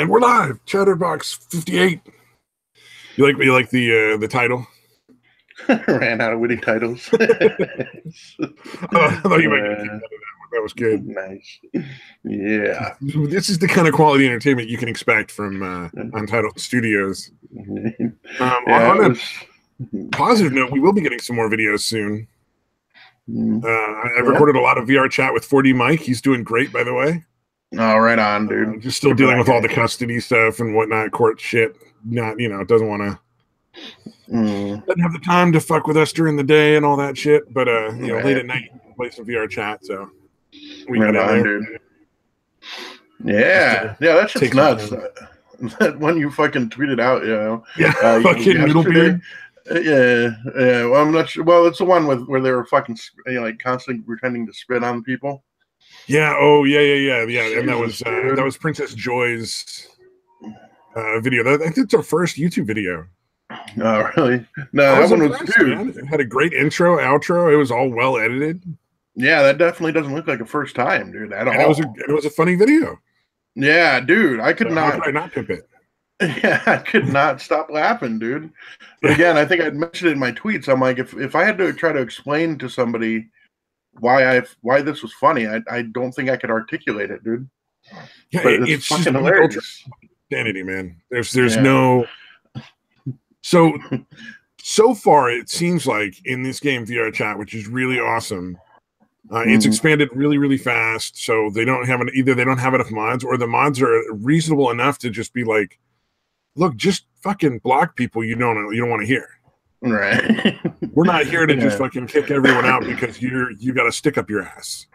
And we're live. Chatterbox 58. You like the title? Ran out of witty titles. I thought you might get a kick out of that one. That was good. Nice. Yeah. This is the kind of quality entertainment you can expect from Untitled Studios. On a positive note, we will be getting some more videos soon. I recorded a lot of VR chat with 4D Mike. He's doing great, by the way. Oh, right on, dude. Just still dealing with all the custody stuff and whatnot, court shit. Not, doesn't want to. Doesn't have the time to fuck with us during the day and all that shit. But late at night, play some VR chat. So we got on, dude. Yeah, that shit's nuts. When you fucking tweeted out, fucking Noodlebeard. Yeah. Well, I'm not sure. Well, it's the one where they were fucking constantly pretending to spit on people. Yeah. Oh, yeah. And that was Princess Joy's video. I think it's our first YouTube video. Oh, really? No, that one was dude. It had a great intro, outro. It was all well edited. Yeah, that definitely doesn't look like a first time, dude. At all. It was a funny video. Yeah, dude. I could not. How could I not pimp it? Yeah, I could not stop laughing, dude. But again, I think I'd mentioned it in my tweets. I'm like, if I had to try to explain to somebody why this was funny, I don't think I could articulate it, dude. Yeah, but it's fucking hilarious. Insanity, man. There's no. So far, it seems like in this game VR chat, which is really awesome, it's expanded really, really fast. So they don't have either they don't have enough mods, or the mods are reasonable enough to just be like, look, just fucking block people you don't want to hear. Right. We're not here to just fucking kick everyone out because you got a stick up your ass.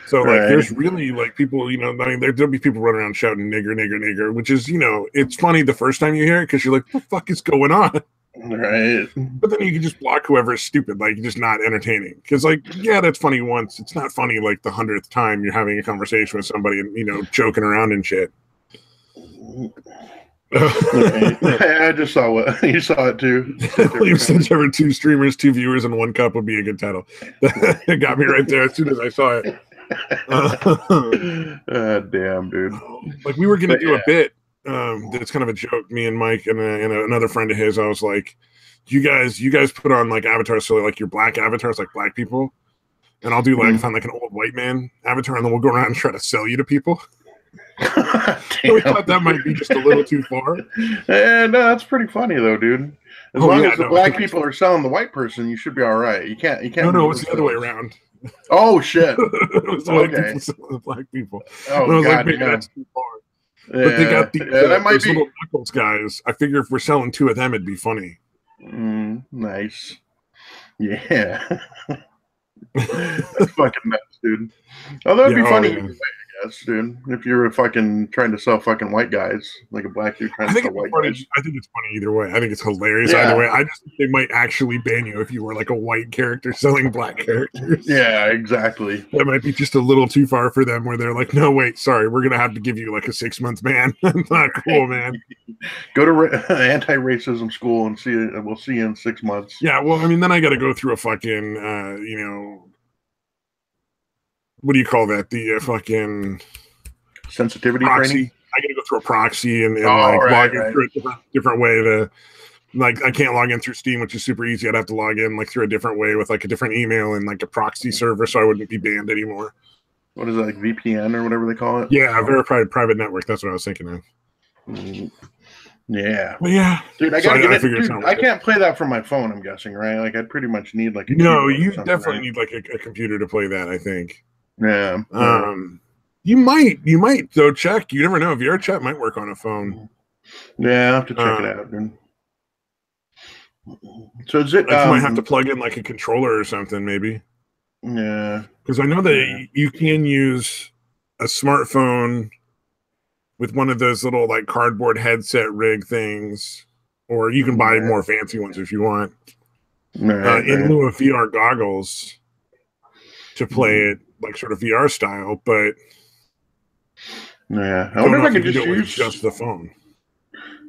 So there's really people, there'll be people running around shouting nigger, nigger, nigger, which is, it's funny the first time you hear it because you're like, what the fuck is going on? Right. But then you can just block whoever is stupid, just not entertaining. Because that's funny once. It's not funny the 100th time you're having a conversation with somebody and, joking around and shit. I just saw what you saw it too. Since ever 2 streamers, 2 viewers, and 1 cup would be a good title. It got me right there as soon as I saw it. Damn, dude. We were gonna do a bit. That's kind of a joke. Me and Mike and another friend of his. I was like, you guys put on avatars, so your black avatars, black people, and I'll do find an old white man avatar, and then we'll go around and try to sell you to people. We thought that might be just a little too far. No, that's pretty funny though, dude. As long as the black people are selling the white person, you should be all right. You can't. No, it's the other way around. Oh shit! It was the white people selling the black people. Oh, and I was maybe that's too far. Yeah, but they got these be little Knuckles guys. I figure if we're selling 2 of them, it'd be funny. Nice. Yeah. That's fucking nuts, dude. Although it'd be funny either way, I guess, dude. If you're fucking trying to sell fucking white guys, a black dude trying to sell white guys. I think it's funny either way. I think it's hilarious either way. I just think they might actually ban you if you were a white character selling black characters. Yeah, exactly. That might be just a little too far for them where they're like, no, wait, sorry, we're going to have to give you a 6-month ban. That's not cool, man. Go to anti-racism school and see it. We'll see you in 6 months. Yeah, well, I mean, then I got to go through a fucking, what do you call that? The fucking sensitivity proxy training. I got to go through a proxy and log in through a different way to I can't log in through Steam, which is super easy. I'd have to log in through a different way with a different email and a proxy server, so I wouldn't be banned anymore. What is it, VPN or whatever they call it? Yeah, verified private network. That's what I was thinking of. Yeah. Well, yeah. Dude, I can't play that from my phone, I'm guessing, right? I'd pretty much need a No, you definitely need a computer to play that, I think. Yeah. You might though. Check. You never know. VR chat might work on a phone. Yeah, I'll have to check it out, dude. So is it? You might have to plug in a controller or something, maybe. Yeah. Because I know that you can use a smartphone with one of those little cardboard headset rig things, or you can buy more fancy ones if you want. In lieu of VR goggles to play it sort of VR style, but I wonder if I could just use the phone.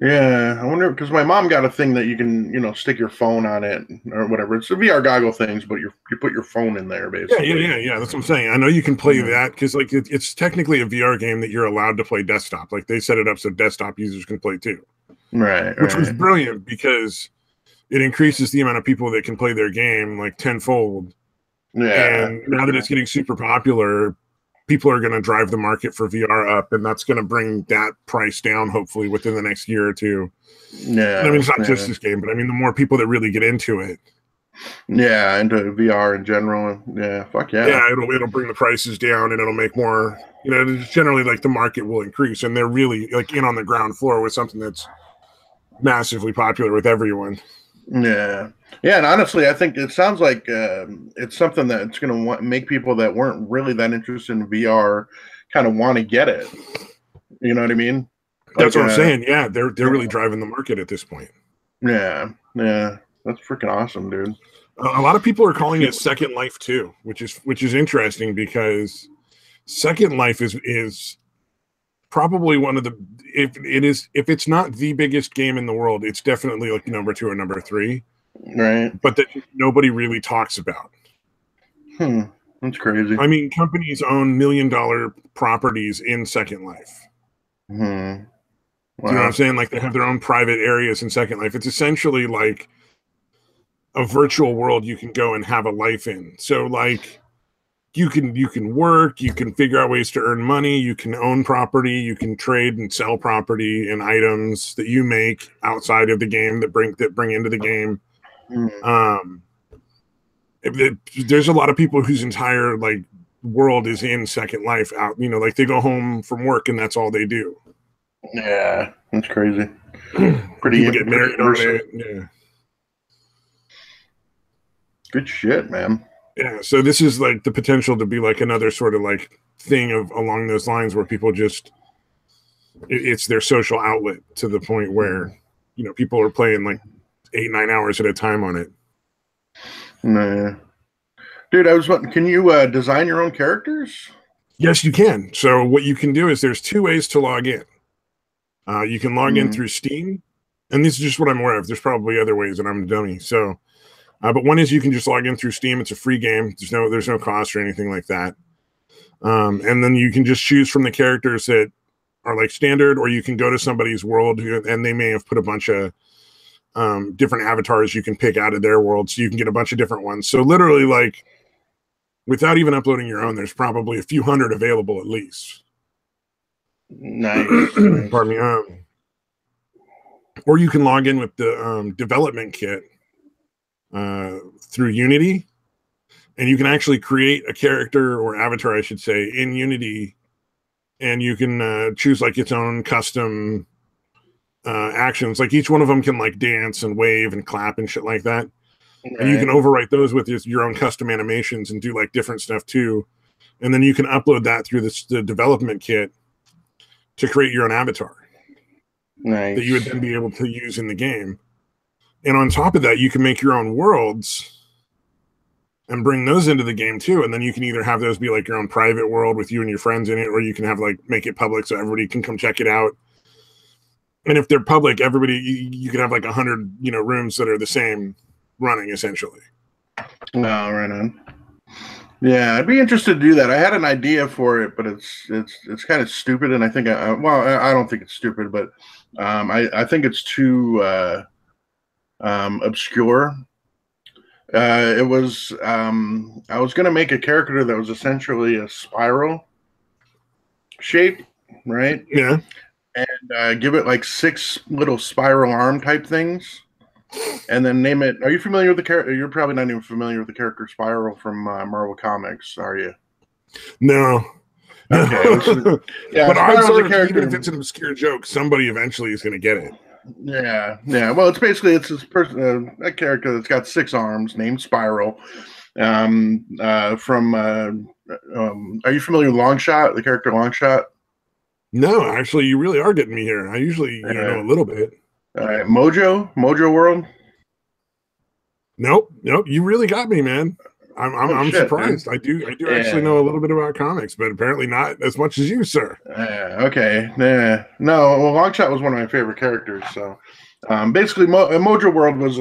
Yeah, I wonder because my mom got a thing that you can, stick your phone on it or whatever. It's the VR goggle things, but you put your phone in there basically. Yeah. That's what I'm saying. I know you can play Yeah. that because like it's technically a VR game that you're allowed to play desktop. Like they set it up so desktop users can play too, Right, which was right. brilliant because it increases the amount of people that can play their game like tenfold. Yeah. And now that it's getting super popular, people are going to drive the market for VR up, and that's going to bring that price down hopefully within the next year or two. Yeah. And I mean, it's not just this game, but I mean, the more people that really get into it, yeah, into VR in general. Yeah, fuck yeah. Yeah, it'll bring the prices down, and it'll make more. Generally like the market will increase, and they're really like in on the ground floor with something that's massively popular with everyone. Yeah, yeah, and honestly, I think it sounds like it's something that's going to make people that weren't really that interested in VR kind of want to get it. You know what I mean? That's what I'm saying. Yeah, they're really driving the market at this point. Yeah, that's freaking awesome, dude. A lot of people are calling it Second Life too, which is interesting because Second Life is probably one of the if it's not the biggest game in the world, it's definitely like number 2 or number 3. Right. But that nobody really talks about. That's crazy. I mean, companies own $1 million properties in Second Life. Wow. Do you know what I'm saying? Like they have their own private areas in Second Life. It's essentially like a virtual world you can go and have a life in. So like you can work, you can figure out ways to earn money, you can own property, you can trade and sell property and items that you make outside of the game that bring into the game. There's a lot of people whose entire like world is in Second Life out, like they go home from work and that's all they do. Yeah, that's crazy. People get married on it. Yeah. Good shit, man. Yeah, so this is like the potential to be like another sort of like thing of along those lines where people just it's their social outlet to the point where people are playing like 8-9 hours at a time on it. Nah. Dude, I was wondering, can you design your own characters? Yes, you can. So what you can do is there's 2 ways to log in. You can log in through Steam, and this is just what I'm aware of. There's probably other ways, and I'm a dummy. So, but one is you can just log in through Steam. It's a free game. There's no cost or anything like that. And then you can just choose from the characters that are like standard, or you can go to somebody's world and they may have put a bunch of different avatars you can pick out of their world, so you can get a bunch of different ones. So literally, like, without even uploading your own, there's probably a few hundred available at least. Nice. Pardon me. Or you can log in with the development kit through Unity, and you can actually create a character or avatar, I should say, in Unity, and you can choose like its own custom actions. Like each one of them can like dance and wave and clap and shit like that. Right. And you can overwrite those with your own custom animations and do like different stuff too. And then you can upload that through the development kit to create your own avatar. Nice. That you would then be able to use in the game. And on top of that, you can make your own worlds and bring those into the game too. And then you can either have those be like your own private world with you and your friends in it, or you can have like make it public so everybody can come check it out. And if they're public, everybody, you can have like 100, rooms that are the same running essentially. Oh, right on. Yeah, I'd be interested to do that. I had an idea for it, but it's kind of stupid, and I think I don't think it's stupid, but I think it's too obscure. It was I was gonna make a character that was essentially a spiral shape, right? Yeah. And give it like 6 little spiral arm type things, and then name it. Are you familiar with the character? You're probably not even familiar with the character Spiral from Marvel Comics, are you? No. Okay. Yeah, but I'm sort of, character. Even if it's an obscure joke, somebody eventually is going to get it. Yeah. Well, it's basically this person, a character that's got 6 arms, named Spiral. Are you familiar with Longshot, the character Longshot? No, actually, you really are getting me here. I usually know a little bit. Mojo World. Nope. You really got me, man. I'm shit, surprised. dude. I do actually know a little bit about comics, but apparently not as much as you, sir. Okay. No, well, Longshot was one of my favorite characters. So basically, Mojo World was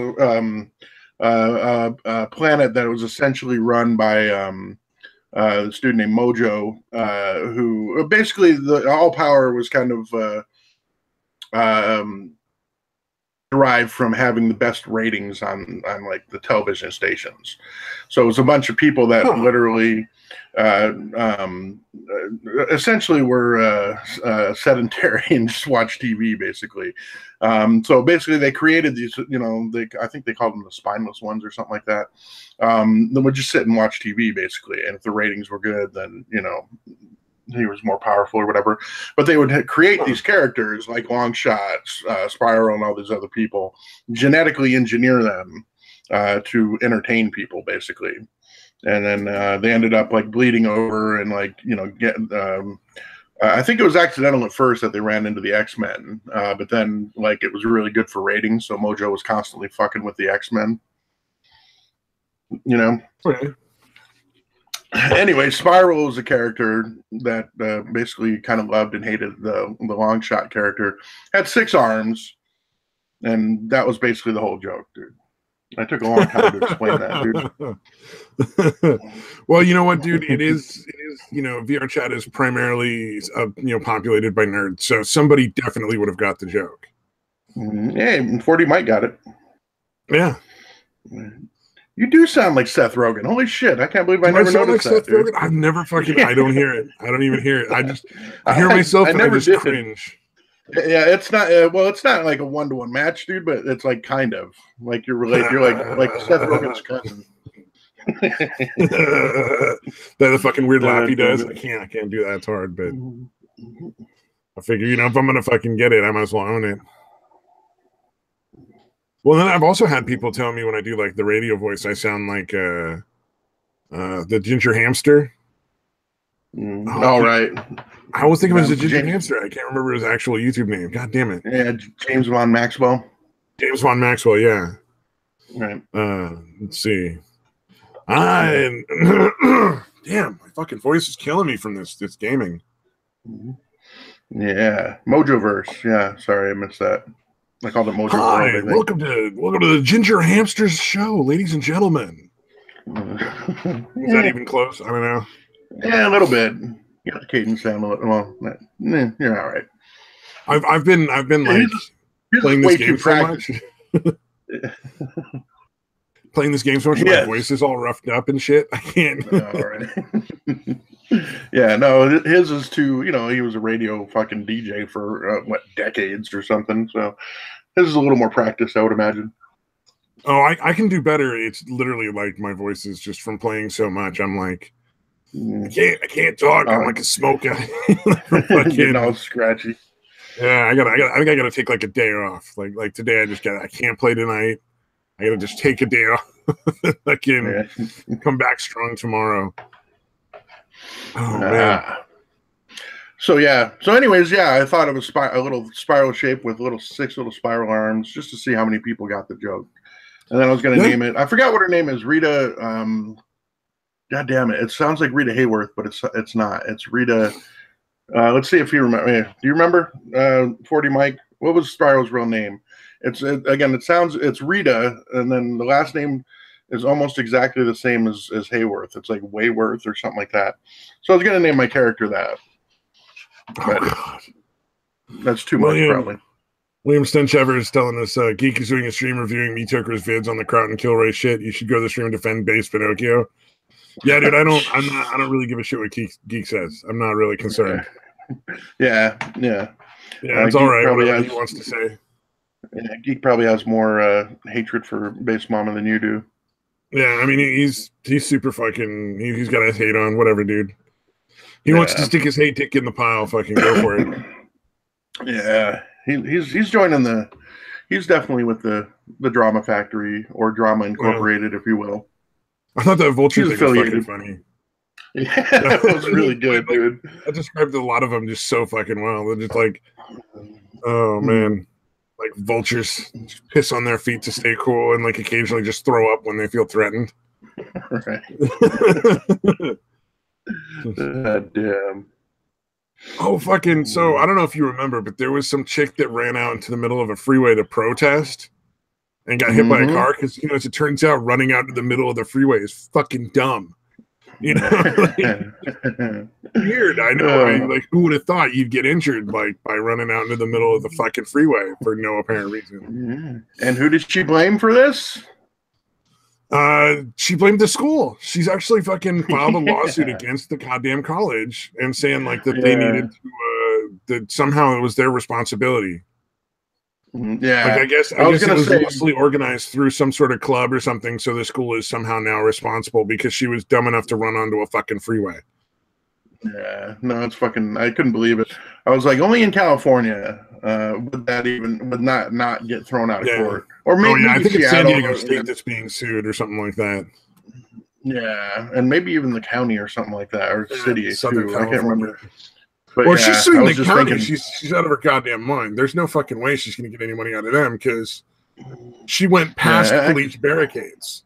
a planet that was essentially run by this dude named Mojo, who basically all power was kind of derived from having the best ratings on like the television stations. So it was a bunch of people that literally essentially were sedentary and just watch TV basically. So basically they created these, I think they called them the spineless ones or something like that. Then would just sit and watch TV basically. And if the ratings were good, then, he was more powerful or whatever. But they would create these characters like Longshot, Spiral, and all these other people, genetically engineer them to entertain people basically. And then they ended up like bleeding over and like, I think it was accidental at first that they ran into the X-Men, but then like it was really good for ratings. So Mojo was constantly fucking with the X-Men, Okay. Anyway, Spiral is a character that basically kind of loved and hated the Longshot character. Had 6 arms, and that was basically the whole joke, dude. I took a long time to explain that, dude. Well, you know what, dude? It is. VR chat is primarily, populated by nerds. So somebody definitely would have got the joke. Yeah, 40 Mike got it. Yeah. You do sound like Seth Rogen. Holy shit! I can't believe I never noticed that. Seth Rogen? I've never fucking. I don't hear it. I don't even hear it. I hear myself and I just cringe. Yeah, it's not. Well, it's not like a 1-to-1 match, dude. But it's like kind of like you're related. You're like Seth Rogen's cousin. The fucking weird laugh he does. I can't do that. It's hard, but I figure, if I'm gonna fucking get it, I might as well own it. Well, then I've also had people tell me when I do like the radio voice, I sound like the ginger hamster. All right. I always think of it as a ginger hamster. I can't remember his actual YouTube name. God damn it. Yeah, James Von Maxwell. James Von Maxwell, yeah. Right. Let's see. Damn, my fucking voice is killing me from this gaming. Yeah. Mojoverse. Yeah, sorry, I missed that. I called it Mojo. Hi, welcome to the Ginger Hamsters show, ladies and gentlemen. Is that even close? I don't know. Yeah, a little bit. You got the cadence down a little. Well, you're all right. I've been like playing this game so much. Playing this game so much, my voice is all roughed up and shit. I can't. All right. Yeah, no, his is too. He was a radio fucking DJ for decades or something. So his is a little more practice, I would imagine. Oh, I can do better. It's literally like my voice is just from playing so much. I'm like, I can't talk. I'm like a smoker. Getting all scratchy. Yeah, I think I gotta take like a day off. Like today, I can't play tonight. I gotta just take a day off. I can come back strong tomorrow. Oh man. So anyways, I thought it was a little spiral shape with 6 little spiral arms, just to see how many people got the joke. And then I was going to name it. I forgot what her name is. Rita. God damn it! It sounds like Rita Hayworth, but it's not. It's Rita. Let's see if you remember. Do you remember 40 Mike? What was Spiral's real name? It's Rita, and then the last name is almost exactly the same as Hayworth. It's like Wayworth or something like that. So I was going to name my character that. But that's too much, probably. William Stenchever is telling us Geek is doing a stream reviewing Me Toker's vids on the Kraut and Kilray shit. You should go to the stream and defend base Pinocchio. Yeah, dude, I don't really give a shit what Geek says. I'm not really concerned. Yeah, it's all right. Whatever he wants to say. Yeah, Geek probably has more hatred for Base Mama than you do. Yeah, I mean he's super fucking. He's got his hate on whatever, dude. He wants to stick his hate dick in the pile. Fucking go for it. Yeah, he's joining the. He's definitely with the Drama Factory or Drama Incorporated, if you will. I thought that Vulture thing was fucking funny. Yeah, that was really good, dude. I described a lot of them just so fucking well. They're just like, oh man, like vultures piss on their feet to stay cool and like occasionally just throw up when they feel threatened. Right. Damn. Oh, fucking. So I don't know if you remember, but there was some chick that ran out into the middle of a freeway to protest and got hit by a car because, you know, as it turns out, running out to the middle of the freeway is fucking dumb. You know, like, weird. I know. Like, who would have thought you'd get injured by running out into the middle of the fucking freeway for no apparent reason? Yeah. And who did she blame for this? She blamed the school. She's actually fucking filed a lawsuit against the goddamn college and saying like that they needed to that somehow it was their responsibility. Yeah, like I guess it was mostly organized through some sort of club or something. So the school is somehow now responsible because she was dumb enough to run onto a fucking freeway. Yeah, no, it's fucking. I couldn't believe it. I was like, only in California would not get thrown out of court, or maybe I think it's San Diego State that's being sued or something like that. Yeah, and maybe even the county or something like that, or city Southern too. California. I can't remember. But well, she's suing the county. She's out of her goddamn mind. There's no fucking way she's going to get any money out of them because she went past police barricades.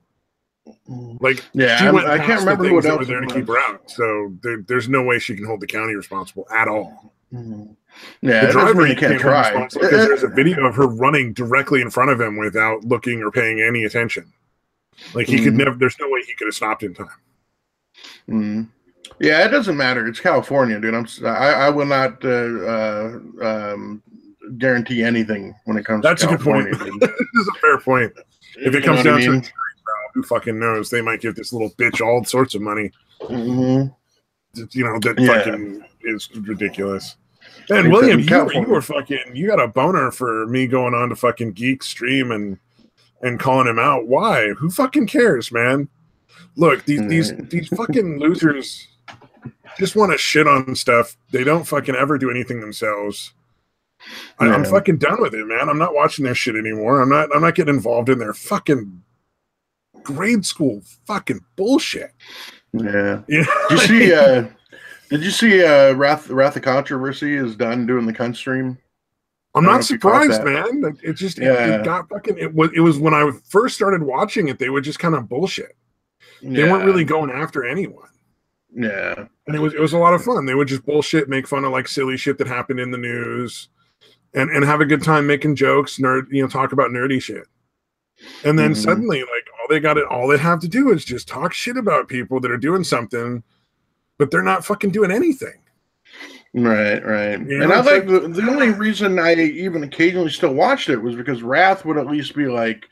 Like, she went I can't remember what else was there to keep her out. So there's no way she can hold the county responsible at all. Yeah, the driver can't try because there's a video of her running directly in front of him without looking or paying any attention. Like he could never. There's no way he could have stopped in time. Yeah, it doesn't matter. It's California, dude. I will not guarantee anything when it comes to California. That's a good point. This is a fair point. If it comes down to a jury trial, who fucking knows? They might give this little bitch all sorts of money. You know, that fucking is ridiculous. And William, you were fucking. You got a boner for me going on to fucking Geek Stream and calling him out. Why? Who fucking cares, man? Look, these fucking losers just want to shit on stuff. They don't fucking ever do anything themselves. I'm fucking done with it, man. I'm not watching their shit anymore. I'm not getting involved in their fucking grade school fucking bullshit. Yeah. Did you see Wrath of Controversy is done doing the cunt stream? I'm not surprised, man. It just it got fucking it was when I first started watching it, they would just kind of bullshit. They weren't really going after anyone. Yeah. And it was a lot of fun. They would just bullshit, make fun of like silly shit that happened in the news and have a good time making jokes, talk about nerdy shit. And then suddenly, like all they have to do is just talk shit about people that are doing something, but they're not fucking doing anything. Right. You know, and I like the only reason I even occasionally still watched it was because Wrath would at least be like,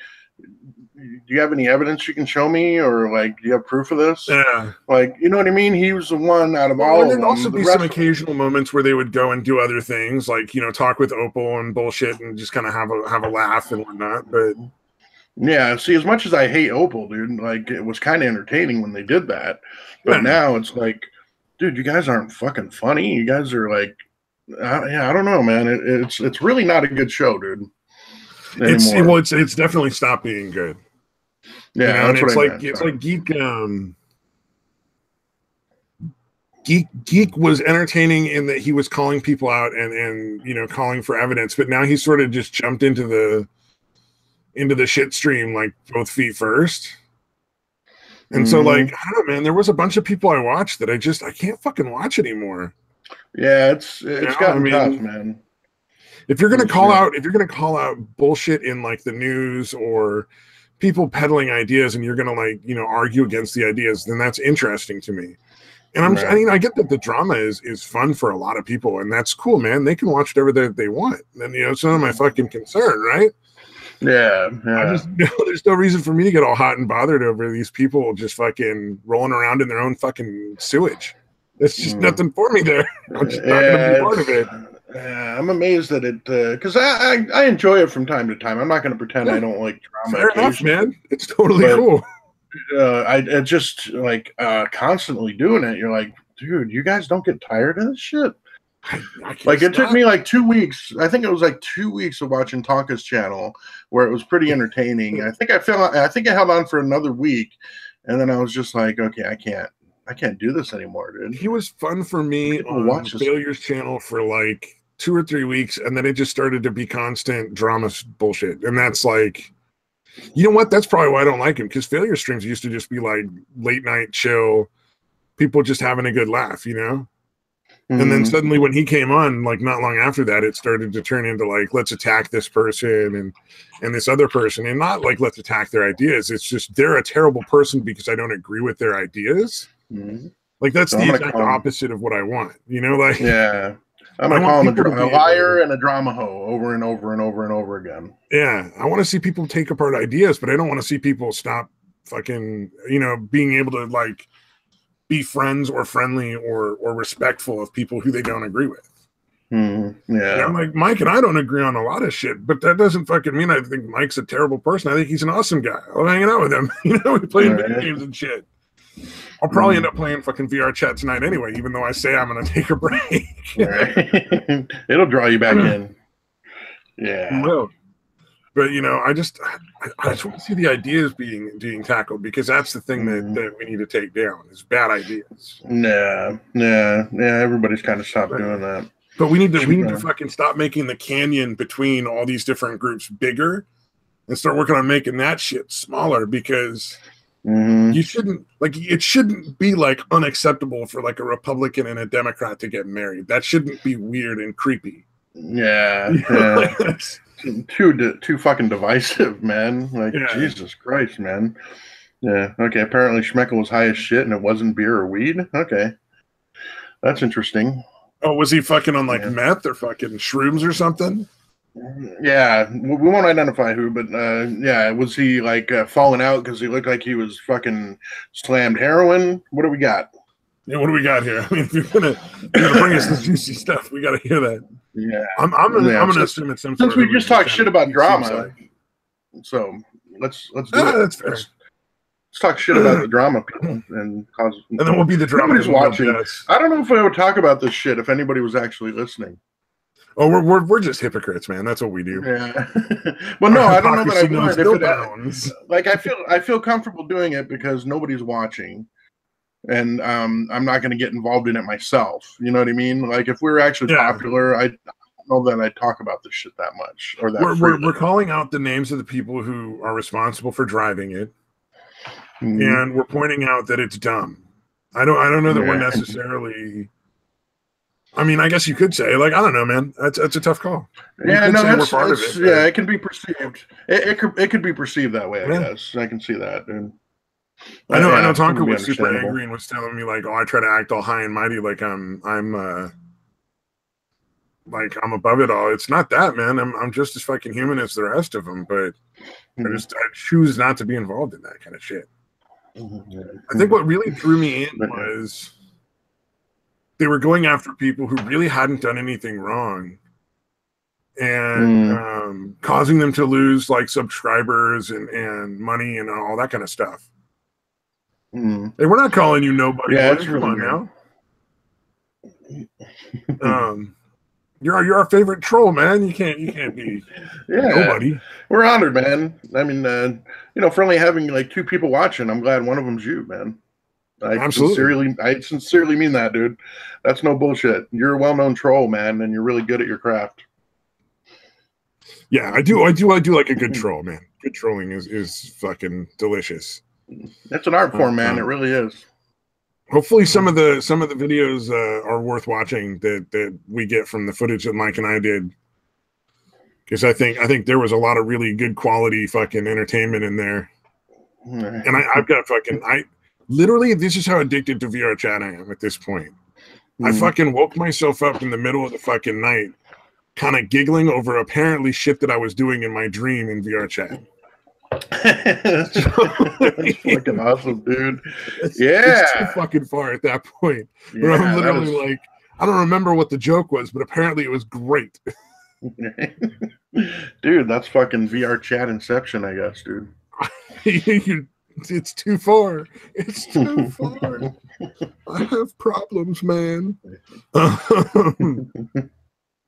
do you have any evidence you can show me, or like, do you have proof of this? Yeah, like, you know what I mean. He was the one out of all. And there'd also be some occasional moments where they would go and do other things, like talk with Opal and bullshit, and just kind of have a laugh and whatnot. But yeah, see, as much as I hate Opal, dude, like it was kind of entertaining when they did that. But now it's like, dude, you guys aren't fucking funny. You guys are like, I don't know, man. It's really not a good show, dude. It's definitely stopped being good. Yeah, and it's like Geek was entertaining in that he was calling people out and calling for evidence, but now he's sort of just jumped into the shit stream like both feet first. And so like, I don't know, man, there was a bunch of people I watched that I can't fucking watch anymore. Yeah, it's gotten tough, man. If you're gonna call out bullshit in like the news or people peddling ideas and you're gonna argue against the ideas, then that's interesting to me. And I get that the drama is fun for a lot of people, and that's cool, man. They can watch whatever they want. And it's none of my fucking concern, right? Yeah. There's no reason for me to get all hot and bothered over these people just fucking rolling around in their own fucking sewage. It's just nothing for me there. I'm just not gonna be part of it. I'm amazed that it because I enjoy it from time to time. I'm not going to pretend I don't like drama. Fair enough, man. It's totally cool. I just like constantly doing it. You're like, dude, you guys don't get tired of this shit. Like it took me like 2 weeks. I think it was like 2 weeks of watching Tonka's channel where it was pretty entertaining. I think I held on for another week, and then I was just like, okay, I can't do this anymore, dude. He was fun for me on Failure's channel for like 2 or 3 weeks, and then it just started to be constant drama bullshit. And that's like, You know what? That's probably why I don't like him, because failure streams used to just be like late night chill, people just having a good laugh, you know? And then suddenly when he came on, like not long after that, it started to turn into like, let's attack this person and this other person, and not like, let's attack their ideas. It's just, they're a terrible person because I don't agree with their ideas. Like that's the exact opposite of what I want, you know? Like, yeah, I'm going to call him a liar and a drama hoe over and over and over and over again. Yeah. I want to see people take apart ideas, but I don't want to see people stop fucking, you know, being able to like be friends or friendly or respectful of people who they don't agree with. Yeah. I'm like, Mike and I don't agree on a lot of shit, but that doesn't fucking mean I think Mike's a terrible person. I think he's an awesome guy. I'm hanging out with him. You know, we playing video games and shit. I'll probably end up playing fucking VR chat tonight anyway, even though I say I'm going to take a break. It'll draw you back in. Yeah. It will. But, you know, I just want to see the ideas being tackled, because that's the thing that we need to take down is bad ideas. Yeah. Everybody's kind of stopped doing that. But we need to fucking stop making the canyon between all these different groups bigger and start working on making that shit smaller, because you shouldn't, like, it shouldn't be like unacceptable for like a Republican and a Democrat to get married. That shouldn't be weird and creepy. Yeah. Like, too fucking divisive, man. Like, Jesus Christ, man. Yeah. Okay. Apparently Schmeckel was high as shit and it wasn't beer or weed. Okay. That's interesting. Oh, was he fucking on like meth or fucking shrooms or something? Yeah, we won't identify who, but yeah, was he like falling out because he looked like he was fucking slammed heroin? What do we got? Yeah, what do we got here? I mean, if you're gonna bring us this juicy stuff, we got to hear that. Yeah, I'm gonna assume it's some. Since we just talked shit about drama, so let's do it. That's fair. Let's talk shit about the drama people and cause. And then we'll be the drama. Nobody's watching. I don't know if I would talk about this shit if anybody was actually listening. Oh, we're just hypocrites, man. That's what we do. Yeah. Well, no, I don't know that I would. Like, I feel comfortable doing it because nobody's watching, and I'm not going to get involved in it myself. You know what I mean? Like, if we were actually popular, I don't know that I'd talk about this shit that much or that. We're calling out the names of the people who are responsible for driving it, and we're pointing out that it's dumb. I don't know that we're necessarily. I mean, I guess you could say, like, I don't know, man. That's a tough call. Yeah, no, it can be perceived. It could be perceived that way. I guess I can see that. And I know Tonka was super angry and was telling me like, oh, I try to act all high and mighty, like I'm above it all. It's not that, man. I'm just as fucking human as the rest of them, but I choose not to be involved in that kind of shit. I think what really drew me in was they were going after people who really hadn't done anything wrong and causing them to lose like subscribers and money and all that kind of stuff. Hey, we're not calling you nobody. Yeah, come on now. You're our favorite troll, man. You can't be nobody. We're honored, man. I mean, for only having like 2 people watching, I'm glad one of them's you, man. I sincerely mean that, dude. That's no bullshit. You're a well-known troll, man, and you're really good at your craft. Yeah, I do like a good troll, man. Good trolling is fucking delicious. It's an art form, man. It really is. Hopefully, some of the videos are worth watching that we get from the footage that Mike and I did, because I think there was a lot of really good quality fucking entertainment in there. And I've got literally, this is how addicted to VR chat I am at this point. I fucking woke myself up in the middle of the fucking night, kind of giggling over apparently shit that I was doing in my dream in VR chat. That's fucking awesome, dude. It's too fucking far at that point. Where I'm literally like, I don't remember what the joke was, but apparently it was great. Dude, that's fucking VR chat inception, I guess, dude. It's too far. It's too far. I have problems, man. Oh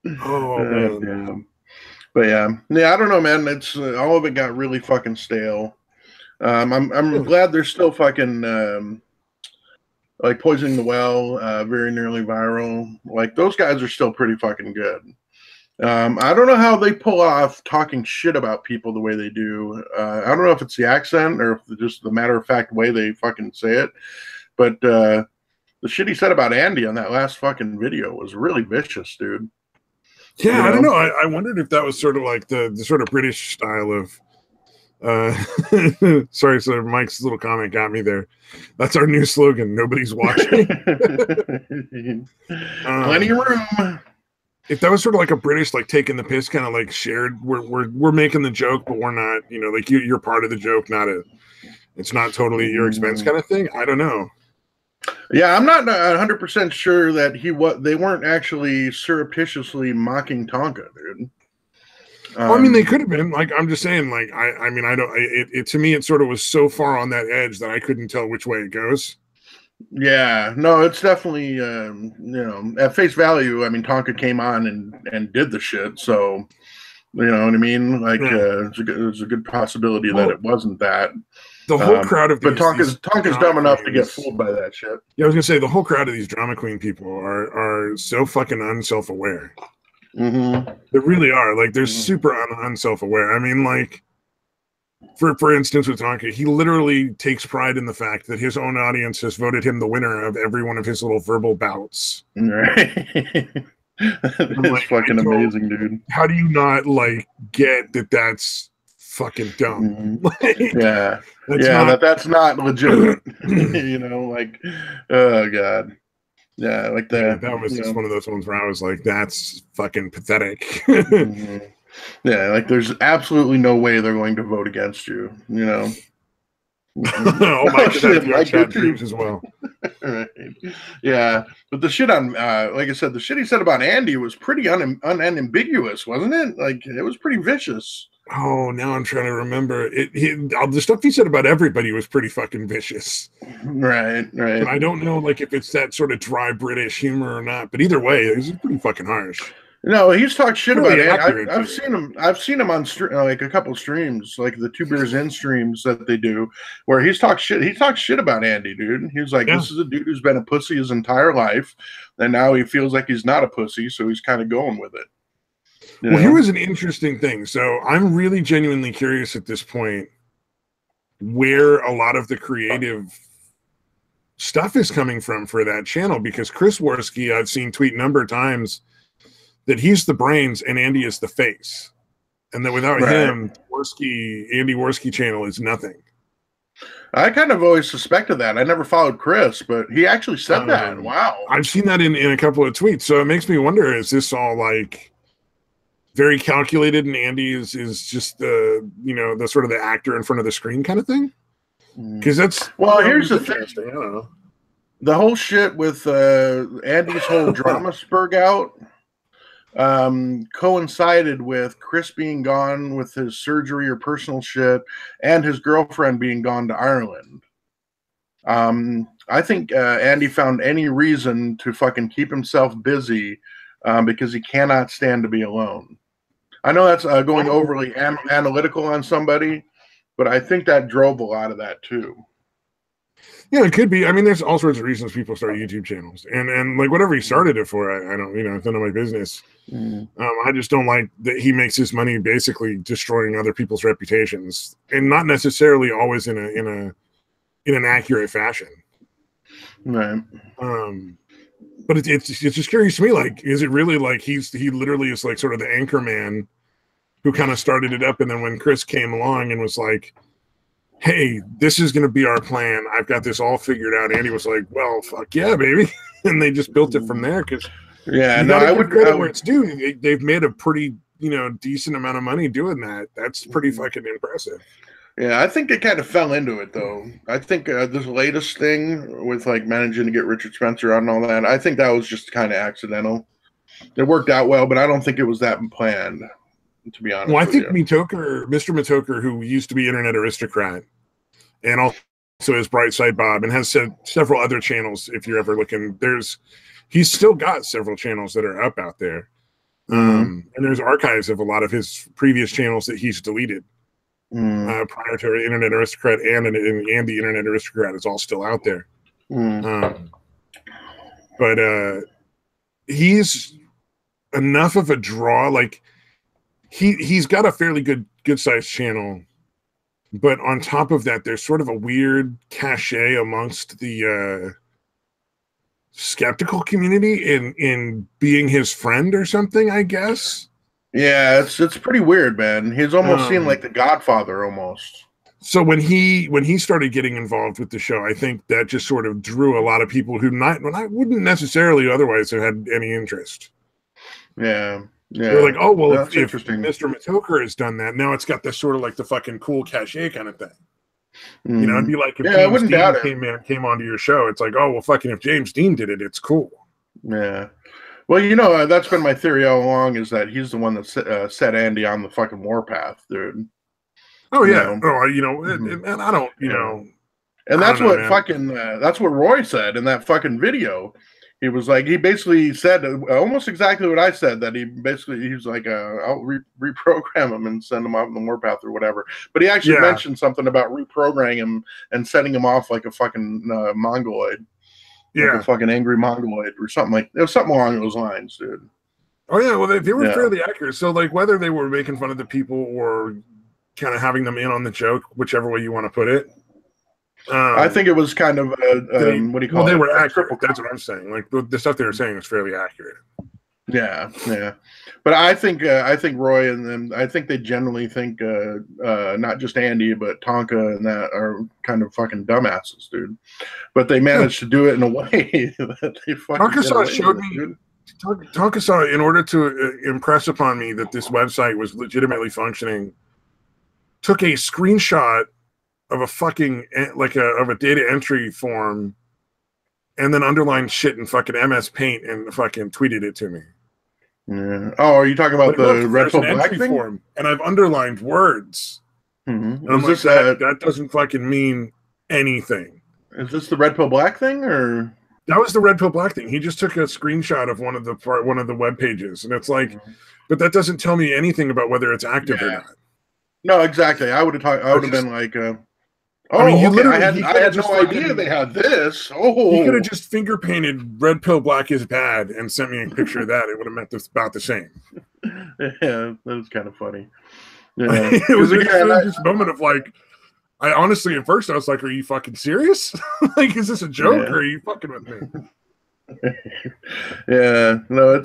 man. Damn. But yeah, I don't know, man. It's all of it got really fucking stale. I'm glad they're still fucking like Poisoning the Well, very nearly viral. Like those guys are still pretty fucking good. I don't know how they pull off talking shit about people the way they do. I don't know if it's the accent or if it's just the matter of fact way they fucking say it. But the shit he said about Andy on that last fucking video was really vicious, dude. Yeah, I don't know. I wondered if that was sort of like the sort of British style of. Sorry, so Mike's little comment got me there. That's our new slogan. Nobody's watching. Plenty of room. If that was sort of like a British, like taking the piss, kind of like shared, we're making the joke, but we're not, like you're part of the joke, it's not totally at your expense kind of thing. I don't know. Yeah, I'm not 100% sure that they weren't actually surreptitiously mocking Tonka, dude. Well, I mean, they could have been. Like, I'm just saying. Like, I mean, I don't. It to me, it sort of was so far on that edge that I couldn't tell which way it goes. Yeah, no, it's definitely at face value. I mean, Tonka came on and did the shit, so you know what I mean. Like, it's a good possibility that it wasn't that. The whole crowd of but Tonka's dumb enough to get fooled by that shit. Yeah, I was gonna say the whole crowd of these drama queen people are so fucking unself-aware. Mm-hmm. They really are. Like, they're super unself-aware. I mean, like, for instance, with Tonka, he literally takes pride in the fact that his own audience has voted him the winner of every one of his little verbal bouts. Right. That's fucking amazing, dude. How do you not like get that? That's fucking dumb. Like, that's not legitimate. Like, oh god. Yeah, like that. That was just one of those ones where I was like, that's fucking pathetic. Yeah, like there's absolutely no way they're going to vote against you, Oh, Mike did that chat dreams as well. Right. Yeah, but the shit on, like I said, the shit he said about Andy was pretty unambiguous, wasn't it? Like, it was pretty vicious. Oh, now I'm trying to remember. The stuff he said about everybody was pretty fucking vicious. Right. But I don't know, like, if it's that sort of dry British humor or not. But either way, it was pretty fucking harsh. No, he's talked shit about it. I've seen him on like a couple streams, like the Two Beers In streams that they do, where he's talked shit. He talks shit about Andy, dude. He's like, this is a dude who's been a pussy his entire life, and now he feels like he's not a pussy, so he's kind of going with it. Well, here was an interesting thing. So I'm really genuinely curious at this point where a lot of the creative stuff is coming from for that channel, because Chris Waterski, I've seen tweet a number of times that he's the brains and Andy is the face, and that without him, Andy Waterski channel is nothing. I kind of always suspected that. I never followed Chris, but he actually said that. Wow. I've seen that in a couple of tweets. So it makes me wonder, is this all like very calculated and Andy is just the, the sort of the actor in front of the screen kind of thing? Because that's... Well, here's the thing. I don't know. The whole shit with Andy's whole drama spurg out coincided with Chris being gone with his surgery or personal shit, and his girlfriend being gone to Ireland. I think Andy found any reason to fucking keep himself busy because he cannot stand to be alone. I know that's going overly analytical on somebody, but I think that drove a lot of that too. Yeah, it could be. I mean, there's all sorts of reasons people start YouTube channels, and like whatever he started it for, I don't, it's none of my business. I just don't like that he makes his money basically destroying other people's reputations, and not necessarily always in an accurate fashion. Right. But it's just curious to me. Like, is it really like he literally is like sort of the anchor man who kind of started it up, and then when Chris came along and was like, hey, this is going to be our plan, I've got this all figured out, Andy was like, well, fuck yeah, baby. And they just built it from there. Because I would credit where it's due. They've made a pretty decent amount of money doing that. That's pretty fucking impressive. Yeah, I think they kind of fell into it though. I think this latest thing with like managing to get Richard Spencer on and all that, I think that was just kind of accidental. It worked out well, but I don't think it was that planned, to be honest. Well, I think Mr. Matoker, who used to be Internet Aristocrat, and also is Brightside Bob, and has several other channels. If you're ever looking, he's still got several channels that are up out there, and there's archives of a lot of his previous channels that he's deleted prior to Internet Aristocrat, and the Internet Aristocrat is all still out there. But he's enough of a draw. Like he's got a fairly good sized channel, but on top of that, there's sort of a weird cachet amongst the skeptical community in being his friend or something, I guess. Yeah, it's pretty weird, man. He's almost seen like the Godfather almost. So when he started getting involved with the show, I think that just sort of drew a lot of people who wouldn't necessarily otherwise have had any interest. Yeah. Yeah. They're like, oh well, if Mr. Matoker has done that, now it's got this sort of like the fucking cool cachet kind of thing. You know, it'd be like if James Dean came onto your show, it's like, oh well, fucking if James Dean did it, it's cool. Yeah. Well, you know, that's been my theory all along, is that he's the one that set Andy on the fucking warpath, dude. Oh yeah. And I don't, And that's what that's what Roy said in that fucking video. He was like, he basically said almost exactly what I said, that he was like, I'll reprogram him and send him out on the warpath or whatever. But he actually mentioned something about reprogramming him and setting him off like a fucking mongoloid. Yeah. Like a fucking angry mongoloid or something like, it was something along those lines, dude. Oh yeah. Well, they were fairly accurate. So like whether they were making fun of the people or kind of having them in on the joke, whichever way you want to put it. I think it was kind of what do you call it? They were accurate. That's what I'm saying. Like the stuff they were saying was fairly accurate. Yeah, yeah. But I think Roy and them, I think they generally think not just Andy but Tonka and that are kind of fucking dumbasses, dude. But they managed to do it in a way that they fucking. Tonka showed me. Tonka, in order to impress upon me that this website was legitimately functioning, took a screenshot of a fucking of a data entry form and then underlined shit in fucking MS Paint and fucking tweeted it to me. Yeah. Oh, are you talking about the red pill black thing? Form, and I've underlined words. Mm-hmm. And I'm like, that doesn't fucking mean anything. Is this the red pill black thing, or that was the red pill black thing? He just took a screenshot of one of the web pages, and it's like, but that doesn't tell me anything about whether it's active or not. No, exactly. I would have been like, I had no idea they had this. Oh, he could have just finger painted "red pill black is bad" and sent me a picture of that. It would have meant about the same. Yeah, that was kind of funny. Yeah, it was this moment of like, I honestly at first I was like, "Are you fucking serious? Like, is this a joke or are you fucking with me?" Yeah, no,